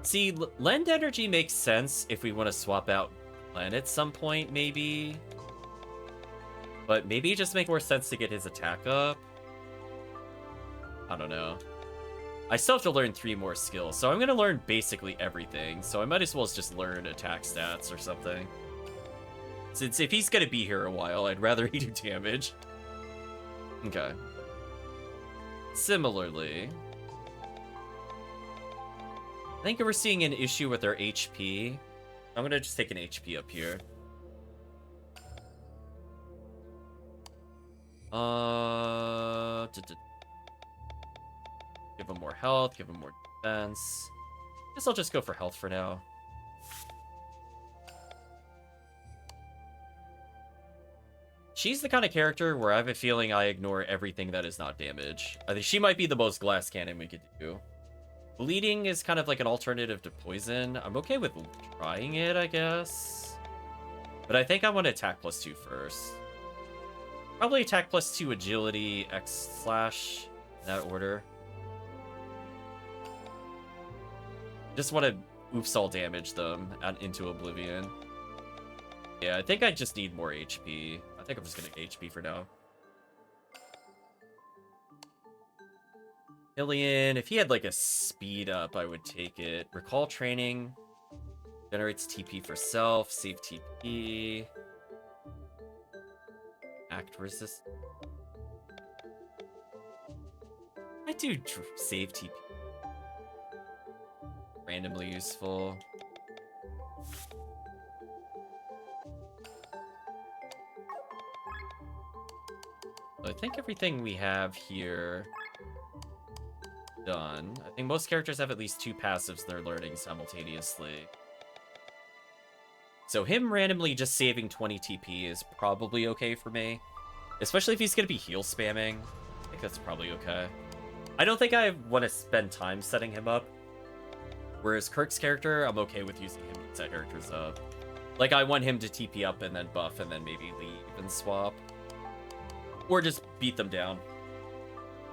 See, lend energy makes sense if we want to swap out Glenn at some point, maybe. But maybe it just makes more sense to get his attack up. I don't know. I still have to learn 3 more skills, so I'm going to learn basically everything. So I might as well just learn attack stats or something. Since if he's going to be here a while, I'd rather he do damage. Okay. Similarly, I think we're seeing an issue with our HP. I'm going to just take an HP up here. Give him more health, give him more defense. Guess I'll just go for health for now. She's the kind of character where I have a feeling I ignore everything that is not damage. I think she might be the most glass cannon we could do. Bleeding is kind of like an alternative to poison. I'm okay with trying it, I guess. But I think I want to attack +2 first. Probably attack +2, agility, X/, in that order. Just want to oops all damage them into oblivion. Yeah, I think I just need more HP. I think I'm just gonna HP for now. Hillian, if he had like a speed up, I would take it. Recall training. Generates TP for self. Save TP. Act resist. I do save TP. Randomly useful. So I think everything we have here done. I think most characters have at least 2 passives they're learning simultaneously. So him randomly just saving 20 TP is probably okay for me. Especially if he's going to be heal spamming. I think that's probably okay. I don't think I want to spend time setting him up. Whereas Kirk's character, I'm okay with using him to set characters up. Like, I want him to TP up and then buff and then maybe leave and swap. Or just beat them down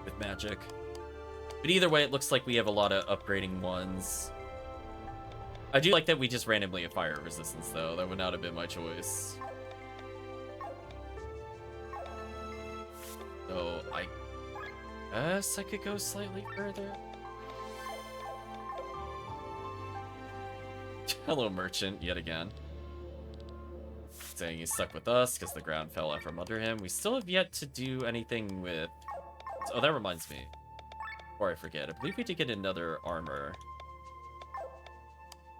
with magic. But either way, it looks like we have a lot of upgrading ones. I do like that we just randomly have fire resistance, though. That would not have been my choice. So, I guess I could go slightly further. Hello, merchant, yet again. Saying he's stuck with us because the ground fell out from under him. We still have yet to do anything with... Oh, that reminds me. Before I forget, I believe we did get another armor.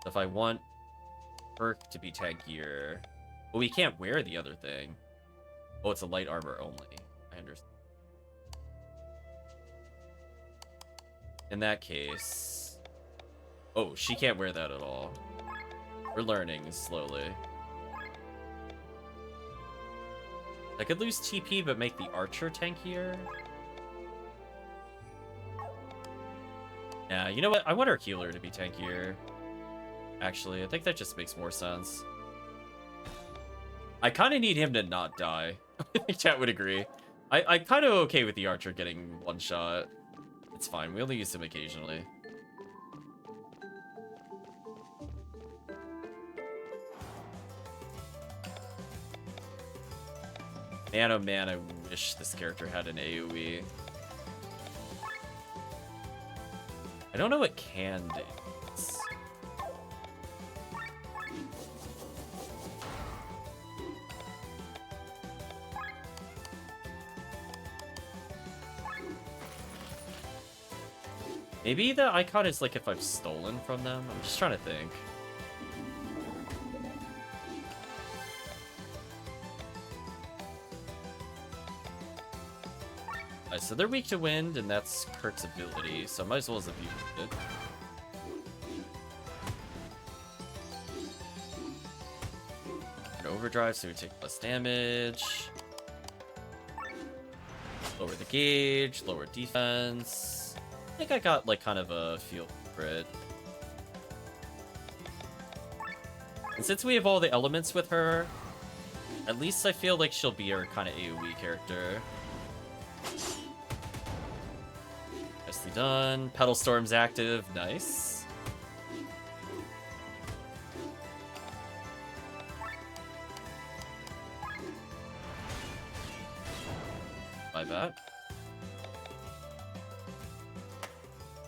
So if I want Perk to be tankier... Well, we can't wear the other thing. Oh, it's a light armor only. I understand. In that case... Oh, she can't wear that at all. We're learning slowly. I could lose TP, but make the archer tankier. Yeah, you know what? I want our healer to be tankier. Actually, I think that just makes more sense. I kind of need him to not die. I think chat would agree. I'm kind of okay with the archer getting one shot. It's fine. We only use him occasionally. Man, oh man, I wish this character had an AoE. I don't know what Canned is. Maybe the icon is like if I've stolen from them? I'm just trying to think. So they're weak to wind, and that's Kirk's ability, so I might as well as abuse it. And overdrive, so we take less damage. Lower the gauge, lower defense. I think I got like kind of a feel for it. And since we have all the elements with her, at least I feel like she'll be our kind of AoE character. Nicely done. Petal Storm's active. Nice. My bad.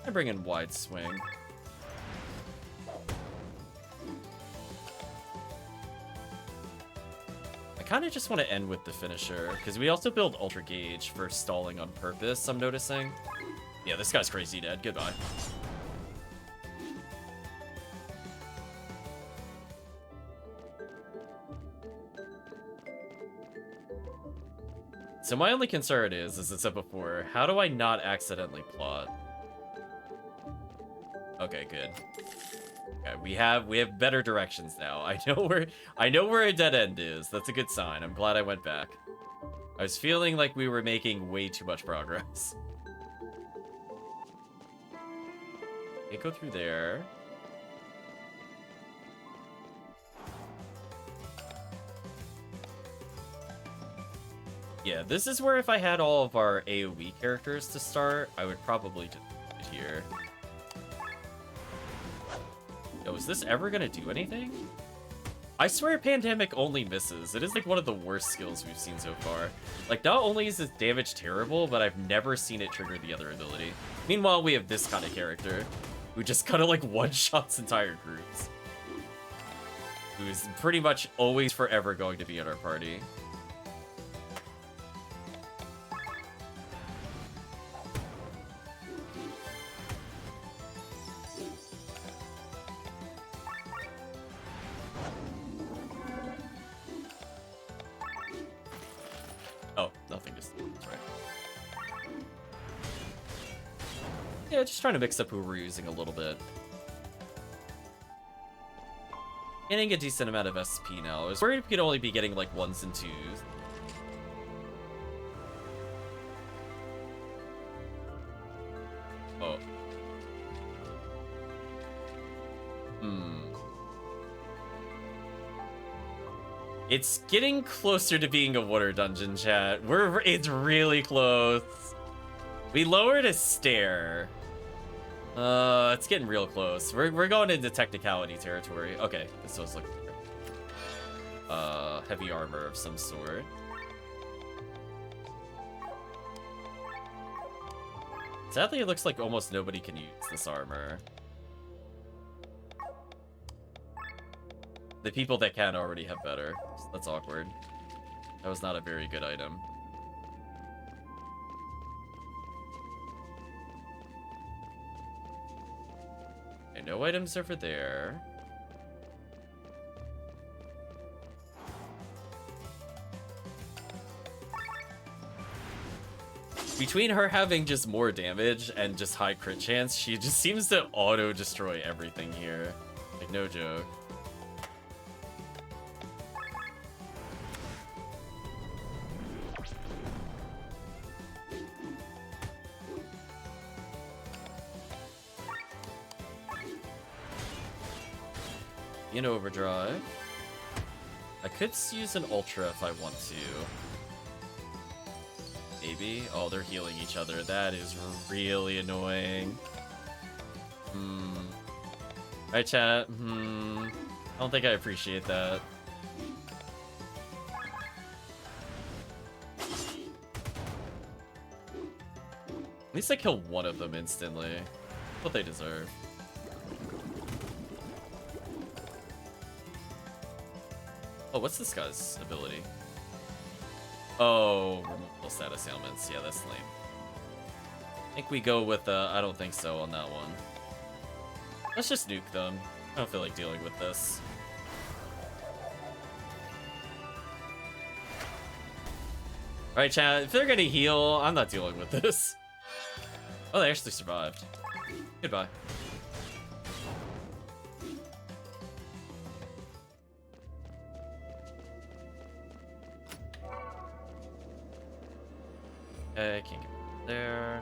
I bring in Wide Swing. I kind of just want to end with the finisher, because we also build Ultra Gauge for stalling on purpose, I'm noticing. Yeah, this guy's crazy dead. Goodbye. So my only concern is, as I said before, how do I not accidentally plot? Okay, good. Okay, we have better directions now. I know where a dead end is. That's a good sign. I'm glad I went back. I was feeling like we were making way too much progress. Okay, go through there. Yeah, this is where if I had all of our AoE characters to start, I would probably just do it here. Yo, is this ever gonna do anything? I swear Pandemic only misses. It is like one of the worst skills we've seen so far. Like, not only is its damage terrible, but I've never seen it trigger the other ability. Meanwhile, we have this kind of character who just kind of like one-shots entire groups. Who is pretty much always forever going to be in our party. Oh, nothing, just that's right. Yeah, just trying to mix up who we're using a little bit. Getting a decent amount of SP now. I was worried we could only be getting like 1s and 2s. Oh. It's getting closer to being a water dungeon, chat. It's really close. We lowered a stair. It's getting real close. We're going into technicality territory. Okay, this was looking good. Heavy armor of some sort. Sadly, it looks like almost nobody can use this armor. The people that can already have better. So that's awkward. That was not a very good item. Okay, no items over there. Between her having just more damage and just high crit chance, she just seems to auto-destroy everything here. Like, no joke. In overdrive. I could use an ultra if I want to. Maybe. Oh, they're healing each other. That is really annoying. Alright, chat. I don't think I appreciate that. At least I killed one of them instantly. What they deserve. Oh, what's this guy's ability? Oh, removal status ailments. Yeah, that's lame. I think we go with, I don't think so on that one. Let's just nuke them. I don't feel like dealing with this. Alright, chat, if they're gonna heal, I'm not dealing with this. Oh, they actually survived. Goodbye. Okay, can't get there.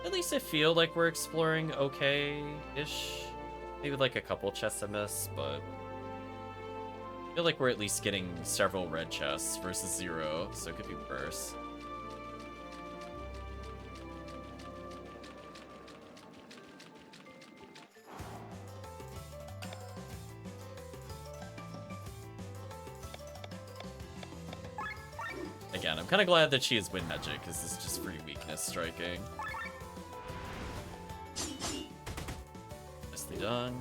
At least I feel like we're exploring okay-ish. Maybe like a couple chests I missed, but I feel like we're at least getting several red chests versus 0, so it could be worse. Again, I'm kind of glad that she has wind magic, because this is just free weakness striking. Nicely done.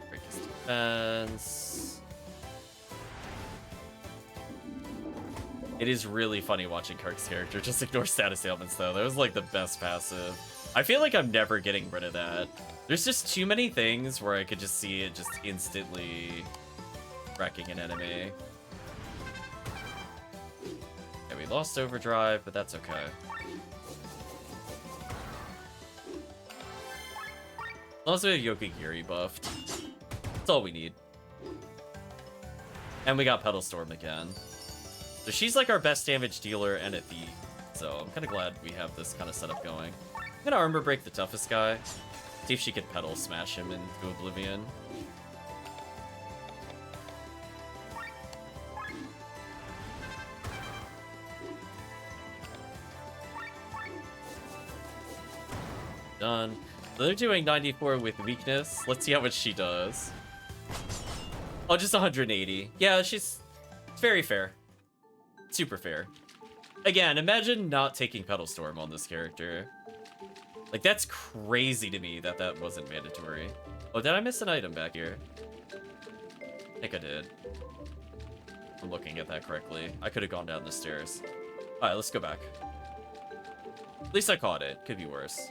Break his defense. It is really funny watching Kirk's character just ignore status ailments, though. That was like the best passive. I feel like I'm never getting rid of that. There's just too many things where I could just see it just instantly wrecking an enemy. Yeah, we lost overdrive, but that's okay. As long as we have Yokigiri buffed. That's all we need. And we got Petal Storm again. So she's like our best damage dealer and a thief. So I'm kind of glad we have this kind of setup going. I'm gonna armor break the toughest guy. See if she can Petal Smash him into oblivion. Done. So they're doing 94 with weakness. Let's see how much she does. Oh, just 180. Yeah, she's very fair. Super fair. Again, imagine not taking Petal Storm on this character. Like, that's crazy to me that that wasn't mandatory. Oh, did I miss an item back here? I think I did. I'm looking at that correctly. I could have gone down the stairs. Alright, let's go back. At least I caught it. Could be worse.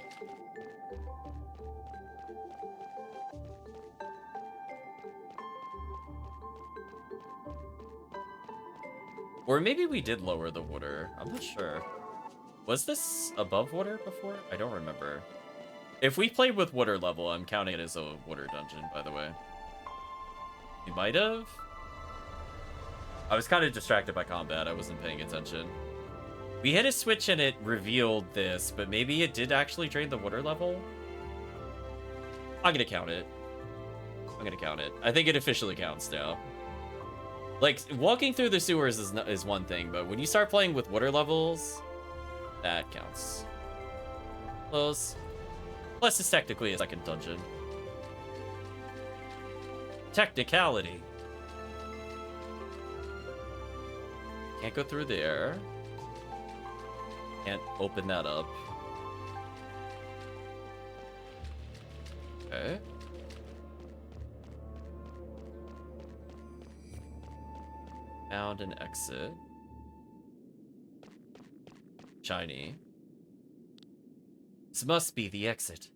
Or maybe we did lower the water. I'm not sure. Was this above water before? I don't remember. If we played with water level, I'm counting it as a water dungeon, by the way. We might have? I was kind of distracted by combat. I wasn't paying attention. We hit a switch and it revealed this, but maybe it did actually drain the water level? I'm gonna count it. I'm gonna count it. I think it officially counts now. Like, walking through the sewers is one thing, but when you start playing with water levels, that counts. Close. Plus, it's technically a second dungeon. Technicality. Can't go through there. Can't open that up. Okay. Found an exit. shiny. This must be the exit.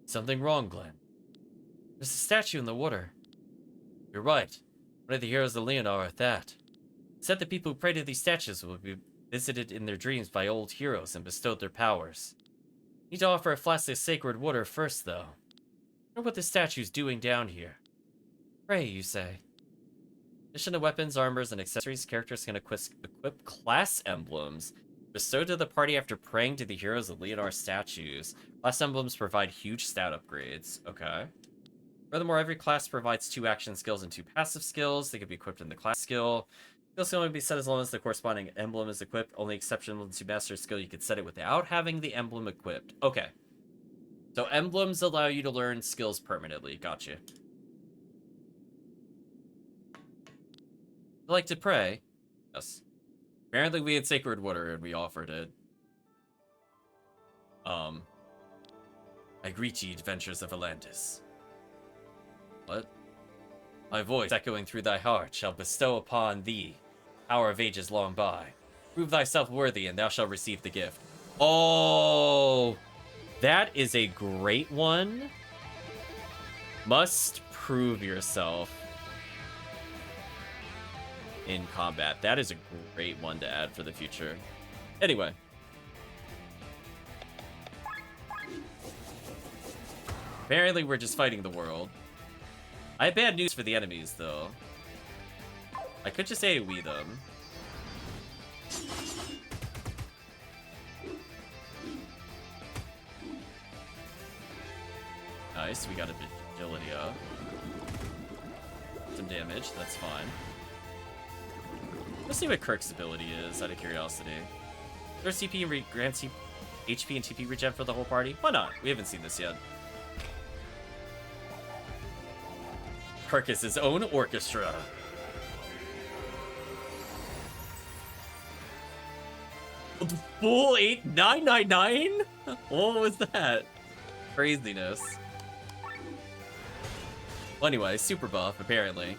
Something wrong, Glenn. There's a statue in the water. You're right. One of the heroes of Leonor at that. It said the people who pray to these statues will be visited in their dreams by old heroes and bestowed their powers. Need to offer a flask of sacred water first, though. I wonder what the statue's doing down here. Pray, you say. In addition to weapons, armors, and accessories, characters can equip class emblems bestowed to the party after praying to the heroes of Leonor statues. Class emblems provide huge stat upgrades. Okay. Furthermore, every class provides 2 action skills and 2 passive skills. They can be equipped in the class skill. Skills can only be set as long as the corresponding emblem is equipped. Only exception to master skill, you can set it without having the emblem equipped. Okay. So emblems allow you to learn skills permanently. Gotcha. I like to pray. Yes. Apparently we had sacred water and we offered it. I greet ye, adventures of Atlantis. What? My voice, echoing through thy heart, shall bestow upon thee power of ages long by. Prove thyself worthy, and thou shalt receive the gift. Oh, that is a great one. Must prove yourself in combat. That is a great one to add for the future. Anyway. Apparently we're just fighting the world. I have bad news for the enemies, though. I could just AoE them. Nice, we got a bit of agility up. Some damage, that's fine. Let's see what Kirk's ability is, out of curiosity. There's CP and grants HP and TP regen for the whole party? Why not? We haven't seen this yet. Kirk is his own orchestra. The full 8999? What was that? Craziness. Well, anyway, super buff, apparently.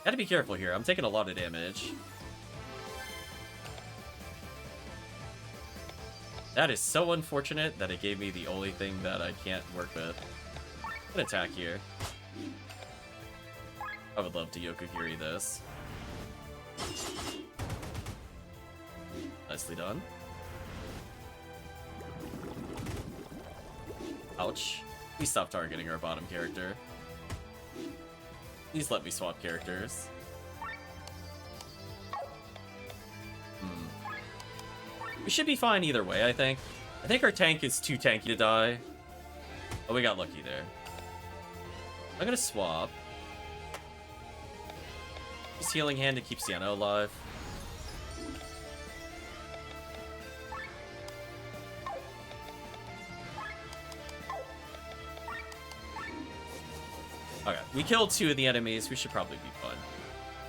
Gotta be careful here. I'm taking a lot of damage. That is so unfortunate that it gave me the only thing that I can't work with. An attack here. I would love to Yokogiri this. Nicely done. Ouch. Please stop targeting our bottom character. Please let me swap characters. We should be fine either way, I think. I think our tank is too tanky to die. Oh, we got lucky there. I'm gonna swap. Use Healing Hand to keep Sienna alive. Okay, we killed 2 of the enemies. We should probably be fine.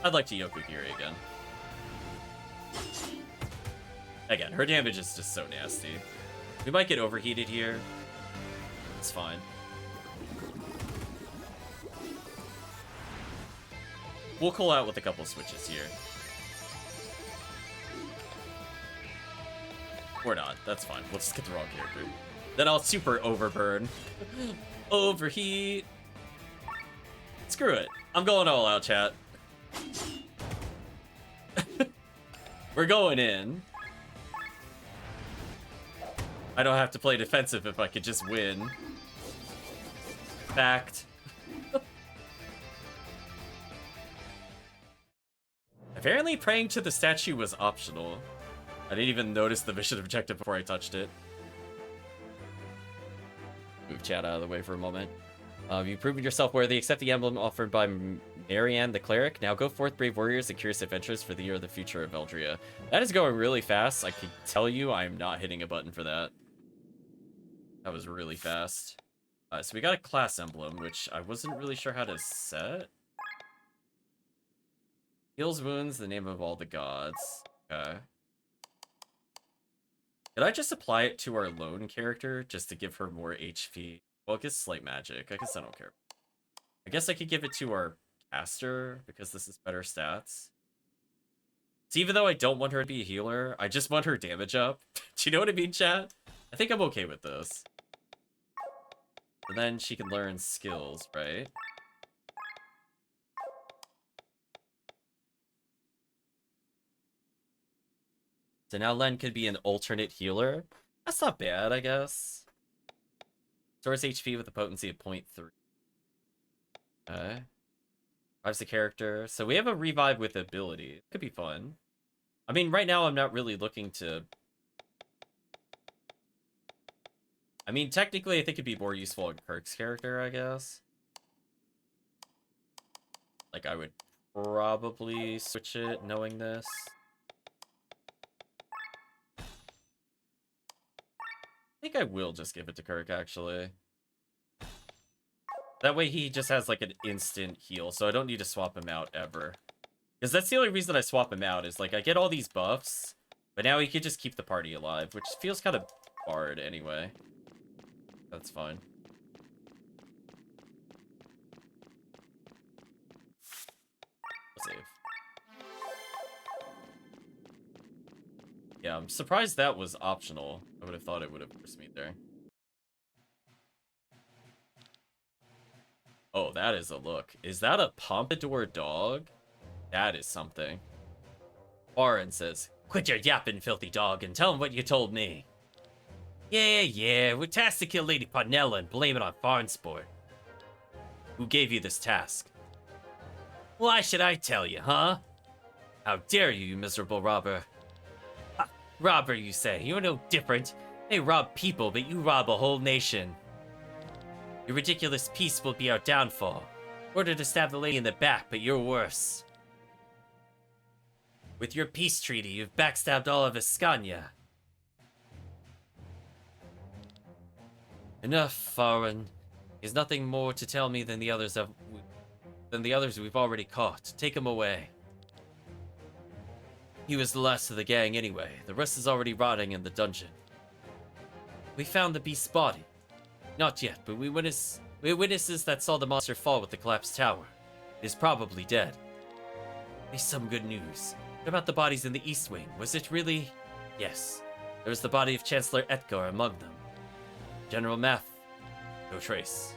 I'd like to Yokogiri again. Again, her damage is just so nasty. We might get overheated here. It's fine. We'll call out with a couple switches here. Or not. That's fine. We'll just get the wrong character. Then I'll super overburn. Overheat. Screw it. I'm going all out, chat. We're going in. I don't have to play defensive if I could just win. Fact. Apparently praying to the statue was optional. I didn't even notice the mission objective before I touched it. Move chat out of the way for a moment. You've proven yourself worthy. Accept the emblem offered by Marianne the Cleric. Now go forth, brave warriors, and curious adventures for the year of the future of Eldria. That is going really fast. I can tell you I am not hitting a button for that. That was really fast. So we got a class emblem, which I wasn't really sure how to set. Heals wounds, the name of all the gods. Okay. Did I just apply it to our lone character just to give her more HP? Well, I guess slight magic. I guess I don't care. I guess I could give it to our caster because this is better stats. So even though I don't want her to be a healer, I just want her damage up. Do you know what I mean, chat? I think I'm okay with this. And then she can learn skills, right? So now Len could be an alternate healer. That's not bad, I guess. Source HP with a potency of 0.3. Okay. Revives the character. So we have a revive with ability. Could be fun. I mean, right now I'm not really looking to... I mean, technically I think it'd be more useful in Kirk's character, I guess. Like, I would probably switch it knowing this. I think I will just give it to Kirk, actually. That way he just has, like, an instant heal, so I don't need to swap him out ever. Because that's the only reason I swap him out, is, like, I get all these buffs, but now he could just keep the party alive, which feels kind of hard anyway. That's fine. Let's save. Yeah, I'm surprised that was optional. I would have thought it would have forced me there. Oh, that is a look. Is that a pompadour dog? That is something. Warren says, "Quit your yapping, filthy dog, and tell him what you told me." Yeah, we're tasked to kill Lady Parnella and blame it on Farnsport. Who gave you this task? Why should I tell you, huh? How dare you, you miserable robber. Ha, robber, you say? You're no different. They rob people, but you rob a whole nation. Your ridiculous peace will be our downfall. Ordered to stab the lady in the back, but you're worse. With your peace treaty, you've backstabbed all of Escania. Enough, Farron. There's nothing more to tell me than the others we've already caught. Take him away. He was the last of the gang anyway. The rest is already rotting in the dungeon. We found the beast's body. Not yet, but we witnesses that saw the monster fall with the collapsed tower. It is probably dead. There's some good news. What about the bodies in the East Wing? Was it really... Yes. There was the body of Chancellor Etgar among them. General Math. No trace.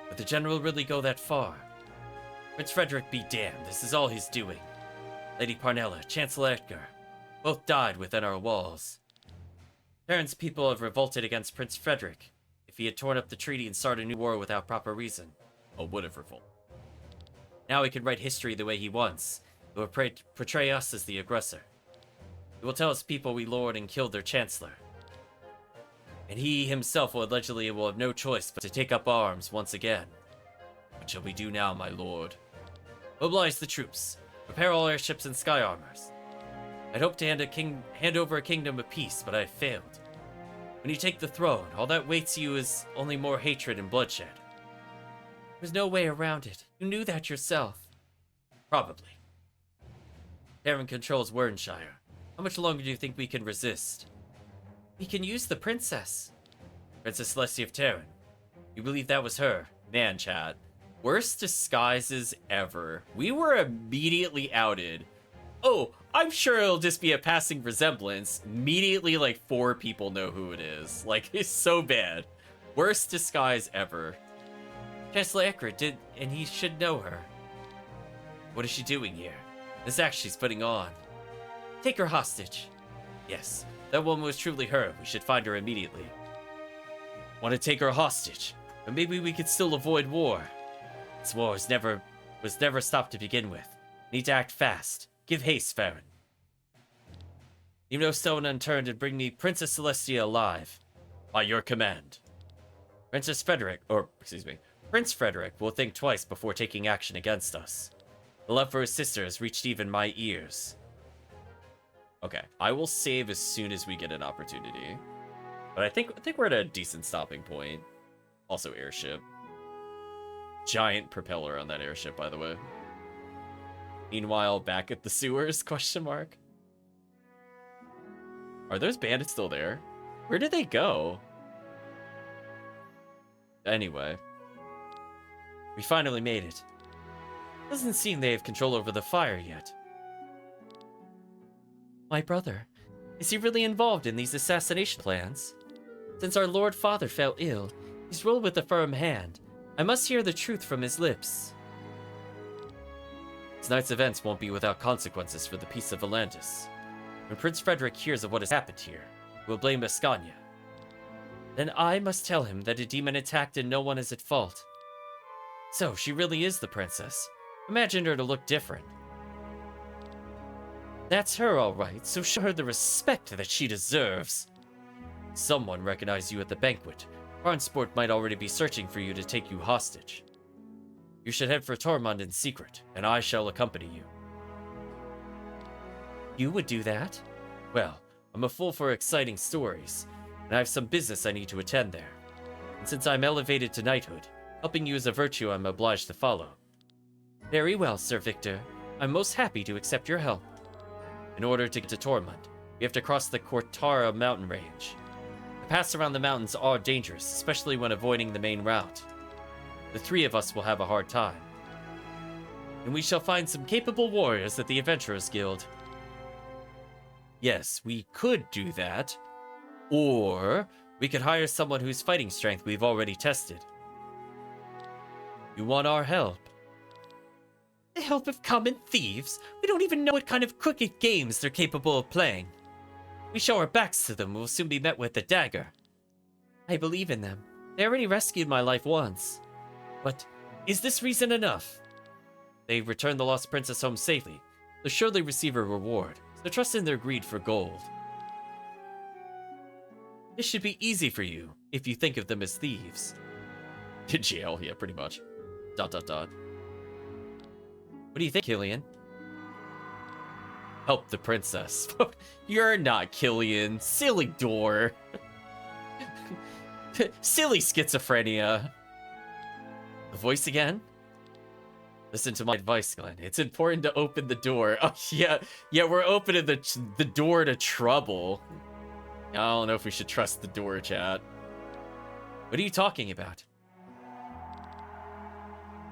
Would the General really go that far? Prince Frederick be damned. This is all he's doing. Lady Parnella, Chancellor Etgar. Both died within our walls. Terran's people have revolted against Prince Frederick. If he had torn up the treaty and started a new war without proper reason, or would have revolted. Now he can write history the way he wants. He will portray us as the aggressor. He will tell his people we lured and killed their chancellor. And he himself will allegedly have no choice but to take up arms once again. What shall we do now, my lord? Mobilize the troops. Prepare all airships and sky armors. I'd hoped to hand over a kingdom of peace, but I have failed. When you take the throne, all that waits you is only more hatred and bloodshed. There's no way around it. You knew that yourself. Probably. Terran controls Wernshire. How much longer do you think we can resist? We can use the princess. Princess Celestia of Terran. You believe that was her? Man, chat. Worst disguises ever. We were immediately outed. Oh, I'm sure it'll just be a passing resemblance. Immediately, like, 4 people know who it is. Like, it's so bad. Worst disguise ever. Chancellor Ekrid did, and he should know her. What is she doing here? This act she's putting on. Take her hostage. Yes, that woman was truly her. We should find her immediately. Want to take her hostage? But maybe we could still avoid war. This war was never stopped to begin with. Need to act fast. Give haste, Farron. Leave no stone unturned and bring me Princess Celestia alive. By your command. Prince Frederick will think twice before taking action against us. The love for his sister has reached even my ears. Okay, I will save as soon as we get an opportunity. But I think we're at a decent stopping point. Also airship. Giant propeller on that airship, by the way. Meanwhile, back at the sewers, question mark. Are those bandits still there? Where did they go? Anyway. We finally made it. Doesn't seem they have control over the fire yet. My brother, is he really involved in these assassination plans? Since our Lord Father fell ill, he's ruled with a firm hand. I must hear the truth from his lips. Tonight's events won't be without consequences for the peace of Volantis. When Prince Frederick hears of what has happened here, he will blame Ascania. Then I must tell him that a demon attacked and no one is at fault. So, she really is the princess. Imagine her to look different. That's her, all right, so show her the respect that she deserves. Someone recognized you at the banquet. Farnsport might already be searching for you to take you hostage. You should head for Tormund in secret, and I shall accompany you. You would do that? Well, I'm a fool for exciting stories, and I have some business I need to attend there. And since I'm elevated to knighthood, helping you is a virtue I'm obliged to follow. Very well, Sir Victor. I'm most happy to accept your help. In order to get to Tormund, we have to cross the Cortara mountain range. The paths around the mountains are dangerous, especially when avoiding the main route. The three of us will have a hard time. And we shall find some capable warriors at the Adventurers Guild. Yes, we could do that. Or we could hire someone whose fighting strength we've already tested. You want our help? The help of common thieves? We don't even know what kind of crooked games they're capable of playing. We show our backs to them, we'll soon be met with a dagger. I believe in them. They already rescued my life once. But is this reason enough? They returned the lost princess home safely. They'll surely receive a reward, so trust in their greed for gold. This should be easy for you, if you think of them as thieves. To jail, yeah, pretty much. ... What do you think, Killian? Help the princess. You're not Killian. Silly door. Silly schizophrenia. The voice again? Listen to my advice, Glenn. It's important to open the door. Oh, yeah, we're opening the door to trouble. I don't know if we should trust the door, chat. What are you talking about?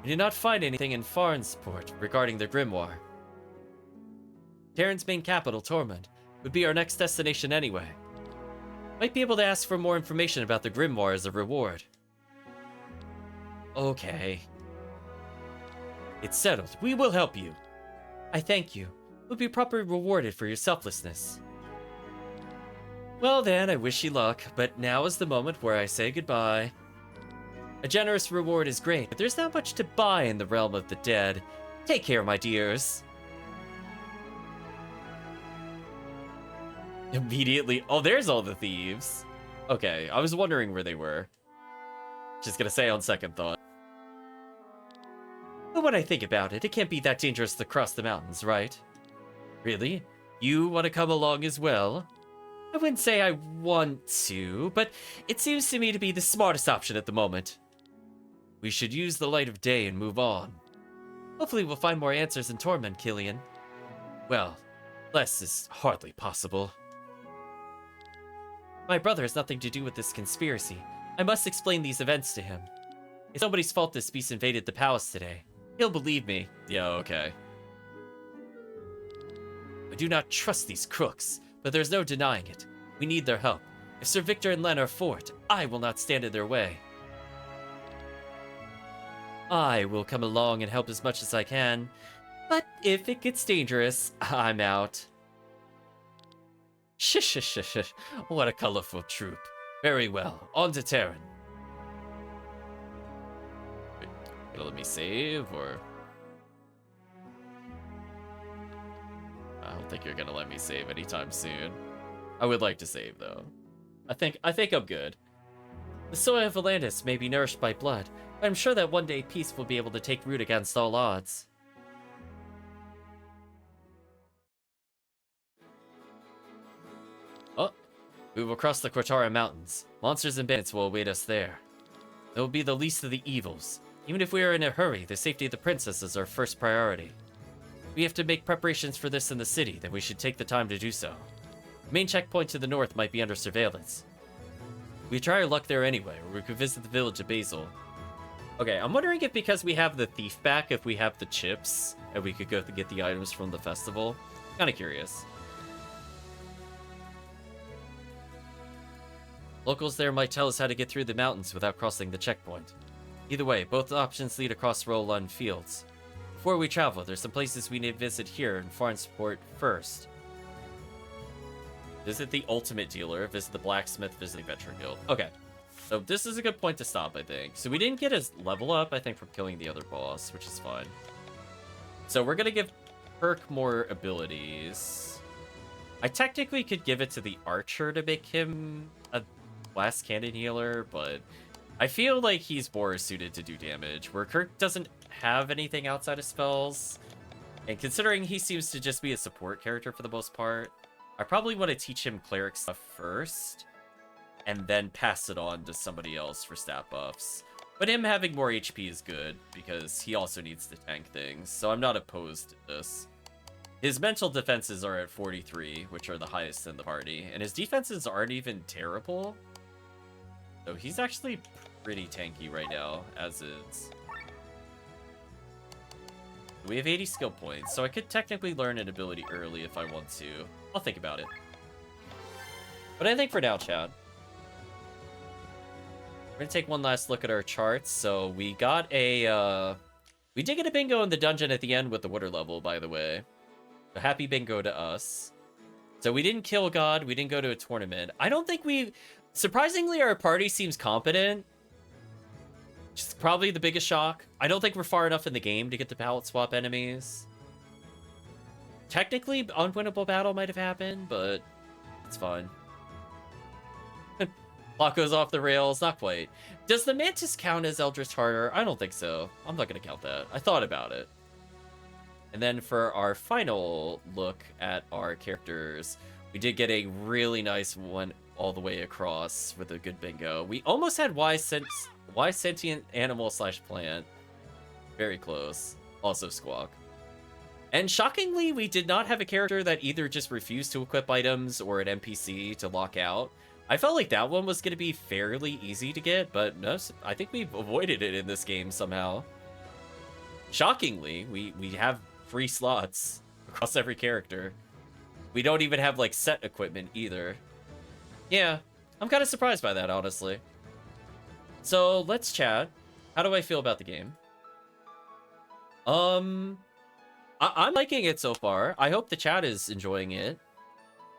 We did not find anything in Farnsport regarding the Grimoire. Terran's main capital, Tormund, would be our next destination anyway. Might be able to ask for more information about the Grimoire as a reward. Okay. It's settled. We will help you. I thank you. You'll be properly rewarded for your selflessness. Well then, I wish you luck, but now is the moment where I say goodbye. A generous reward is great, but there's not much to buy in the realm of the dead. Take care, my dears. Immediately. Oh, there's all the thieves. Okay, I was wondering where they were. Just gonna say on second thought. But when I think about it, it can't be that dangerous to cross the mountains, right? Really? You want to come along as well? I wouldn't say I want to, but it seems to me to be the smartest option at the moment. We should use the light of day and move on. Hopefully we'll find more answers in Tormund, Killian. Well, less is hardly possible. My brother has nothing to do with this conspiracy. I must explain these events to him. It's nobody's fault this beast invaded the palace today. He'll believe me. Yeah, okay. I do not trust these crooks, but there's no denying it. We need their help. If Sir Victor and Len are for it, I will not stand in their way. I will come along and help as much as I can, but if it gets dangerous, I'm out. Shh. What a colorful troop. Very well, on to Terran. Wait, gonna let me save, or... I don't think you're gonna let me save anytime soon. I would like to save, though. I think I'm good. The soil of Volantis may be nourished by blood, but I'm sure that one day peace will be able to take root against all odds. Oh, we will cross the Cortara Mountains. Monsters and bandits will await us there. It will be the least of the evils. Even if we are in a hurry, the safety of the princess is our first priority. We have to make preparations for this in the city, then we should take the time to do so. The main checkpoint to the north might be under surveillance. We try our luck there anyway, or we could visit the village of Basil. Okay, I'm wondering if because we have the thief back, if we have the chips, and we could go to get the items from the festival. Kind of curious. Locals there might tell us how to get through the mountains without crossing the checkpoint. Either way, both options lead across Roland Fields. Before we travel, there's some places we need to visit here in Farnsport first. Visit the Ultimate Dealer, visit the Blacksmith, visit the Adventure Guild. Okay, so this is a good point to stop, I think. So we didn't get his level up, I think, from killing the other boss, which is fine. So we're gonna give Perk more abilities. I technically could give it to the Archer to make him a Blast Cannon healer, but I feel like he's more suited to do damage, where Kirk doesn't have anything outside of spells. And considering he seems to just be a support character for the most part, I probably want to teach him cleric stuff first, and then pass it on to somebody else for stat buffs. But him having more HP is good, because he also needs to tank things, so I'm not opposed to this. His mental defenses are at 43, which are the highest in the party, and his defenses aren't even terrible. So he's actually pretty tanky right now, as is. We have 80 skill points, so I could technically learn an ability early if I want to. I'll think about it. But I think for now, Chad, we're gonna take one last look at our charts. So we got a, we did get a bingo in the dungeon at the end with the water level, by the way. So happy bingo to us. So we didn't kill God, we didn't go to a tournament. I don't think we, surprisingly, our party seems competent. Which is probably the biggest shock. I don't think we're far enough in the game to get the palette swap enemies. Technically, unwinnable battle might have happened, but it's fine. Plot goes off the rails, not quite. Does the Mantis count as Eldritch Harder? I don't think so. I'm not going to count that. I thought about it. And then for our final look at our characters, we did get a really nice one all the way across with a good bingo. We almost had Y sentient animal / plant. Very close. Also Squawk. And shockingly, we did not have a character that either just refused to equip items or an NPC to lock out. I felt like that one was going to be fairly easy to get, but no, I think we avoided it in this game somehow. Shockingly, we have free slots across every character. We don't even have like set equipment either. Yeah, I'm kind of surprised by that, honestly. So let's chat. How do I feel about the game? I'm liking it so far. I hope the chat is enjoying it.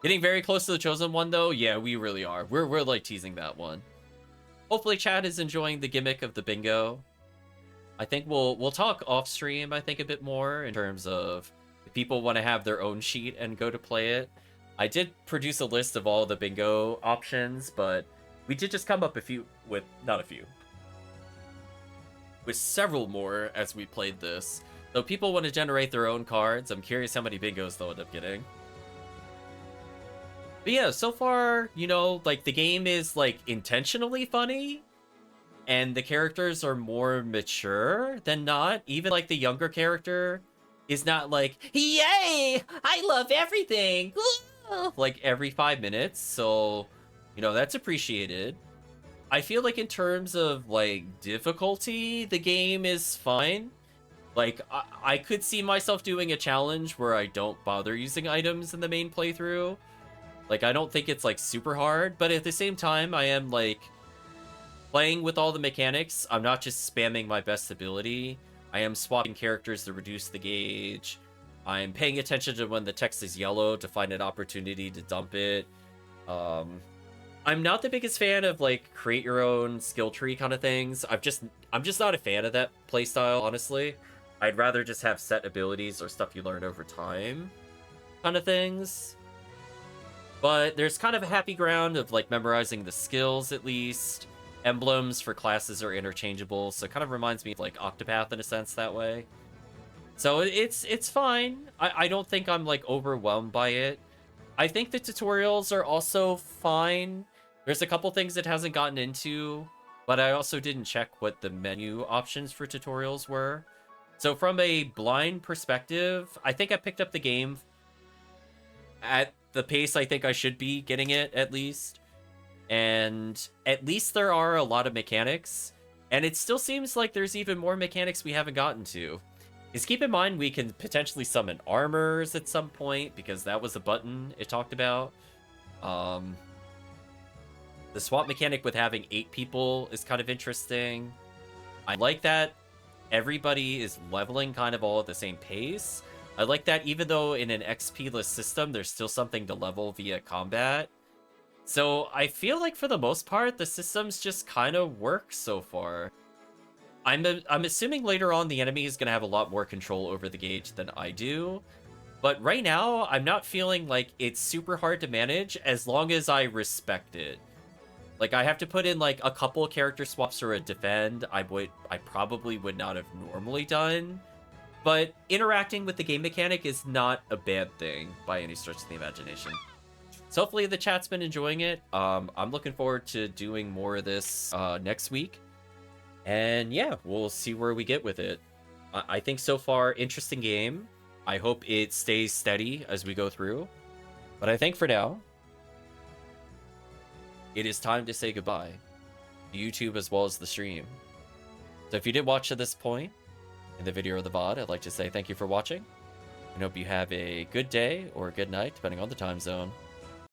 Getting very close to the chosen one, though. Yeah, we really are. We're like teasing that one. Hopefully, chat is enjoying the gimmick of the bingo. I think we'll talk off stream. I think a bit more in terms of if people want to have their own sheet and go to play it. I did produce a list of all the bingo options, but we did just come up with several more as we played this. So people want to generate their own cards. I'm curious how many bingos they'll end up getting. But yeah, so far, you know, like the game is like intentionally funny and the characters are more mature than not. Even like the younger character is not like, yay, I love everything, like every 5 minutes. So, you know, that's appreciated. I feel like in terms of like difficulty, the game is fine. Like, I could see myself doing a challenge where I don't bother using items in the main playthrough. Like, I don't think it's, like, super hard, but at the same time, I am, like, playing with all the mechanics. I'm not just spamming my best ability. I am swapping characters to reduce the gauge. I'm paying attention to when the text is yellow to find an opportunity to dump it. I'm not the biggest fan of, like, create your own skill tree kind of things. I'm just not a fan of that playstyle, honestly. I'd rather just have set abilities or stuff you learn over time kind of things. But there's kind of a happy ground of like memorizing the skills at least. Emblems for classes are interchangeable, so it kind of reminds me of like Octopath in a sense that way. So it's fine. I don't think I'm like overwhelmed by it. I think the tutorials are also fine. There's a couple things it hasn't gotten into, but I also didn't check what the menu options for tutorials were. So from a blind perspective, I think I picked up the game at the pace I think I should be getting it, at least. And at least there are a lot of mechanics. And it still seems like there's even more mechanics we haven't gotten to. Is keep in mind we can potentially summon armors at some point, because that was a button it talked about. The swap mechanic with having 8 people is kind of interesting. I like that everybody is leveling kind of all at the same pace. I like that even though in an XP-less system, there's still something to level via combat. So I feel like for the most part, the systems just kind of work so far. I'm assuming later on the enemy is going to have a lot more control over the gauge than I do. But right now, I'm not feeling like it's super hard to manage as long as I respect it. Like, I have to put in like a couple of character swaps or a defend I probably would not have normally done. But interacting with the game mechanic is not a bad thing by any stretch of the imagination. So hopefully the chat's been enjoying it. I'm looking forward to doing more of this next week. And yeah, we'll see where we get with it. I think so far, interesting game. I hope it stays steady as we go through. But I think for now, it is time to say goodbye to YouTube as well as the stream. So if you did watch to this point in the video or the VOD, I'd like to say thank you for watching. I hope you have a good day or a good night, depending on the time zone.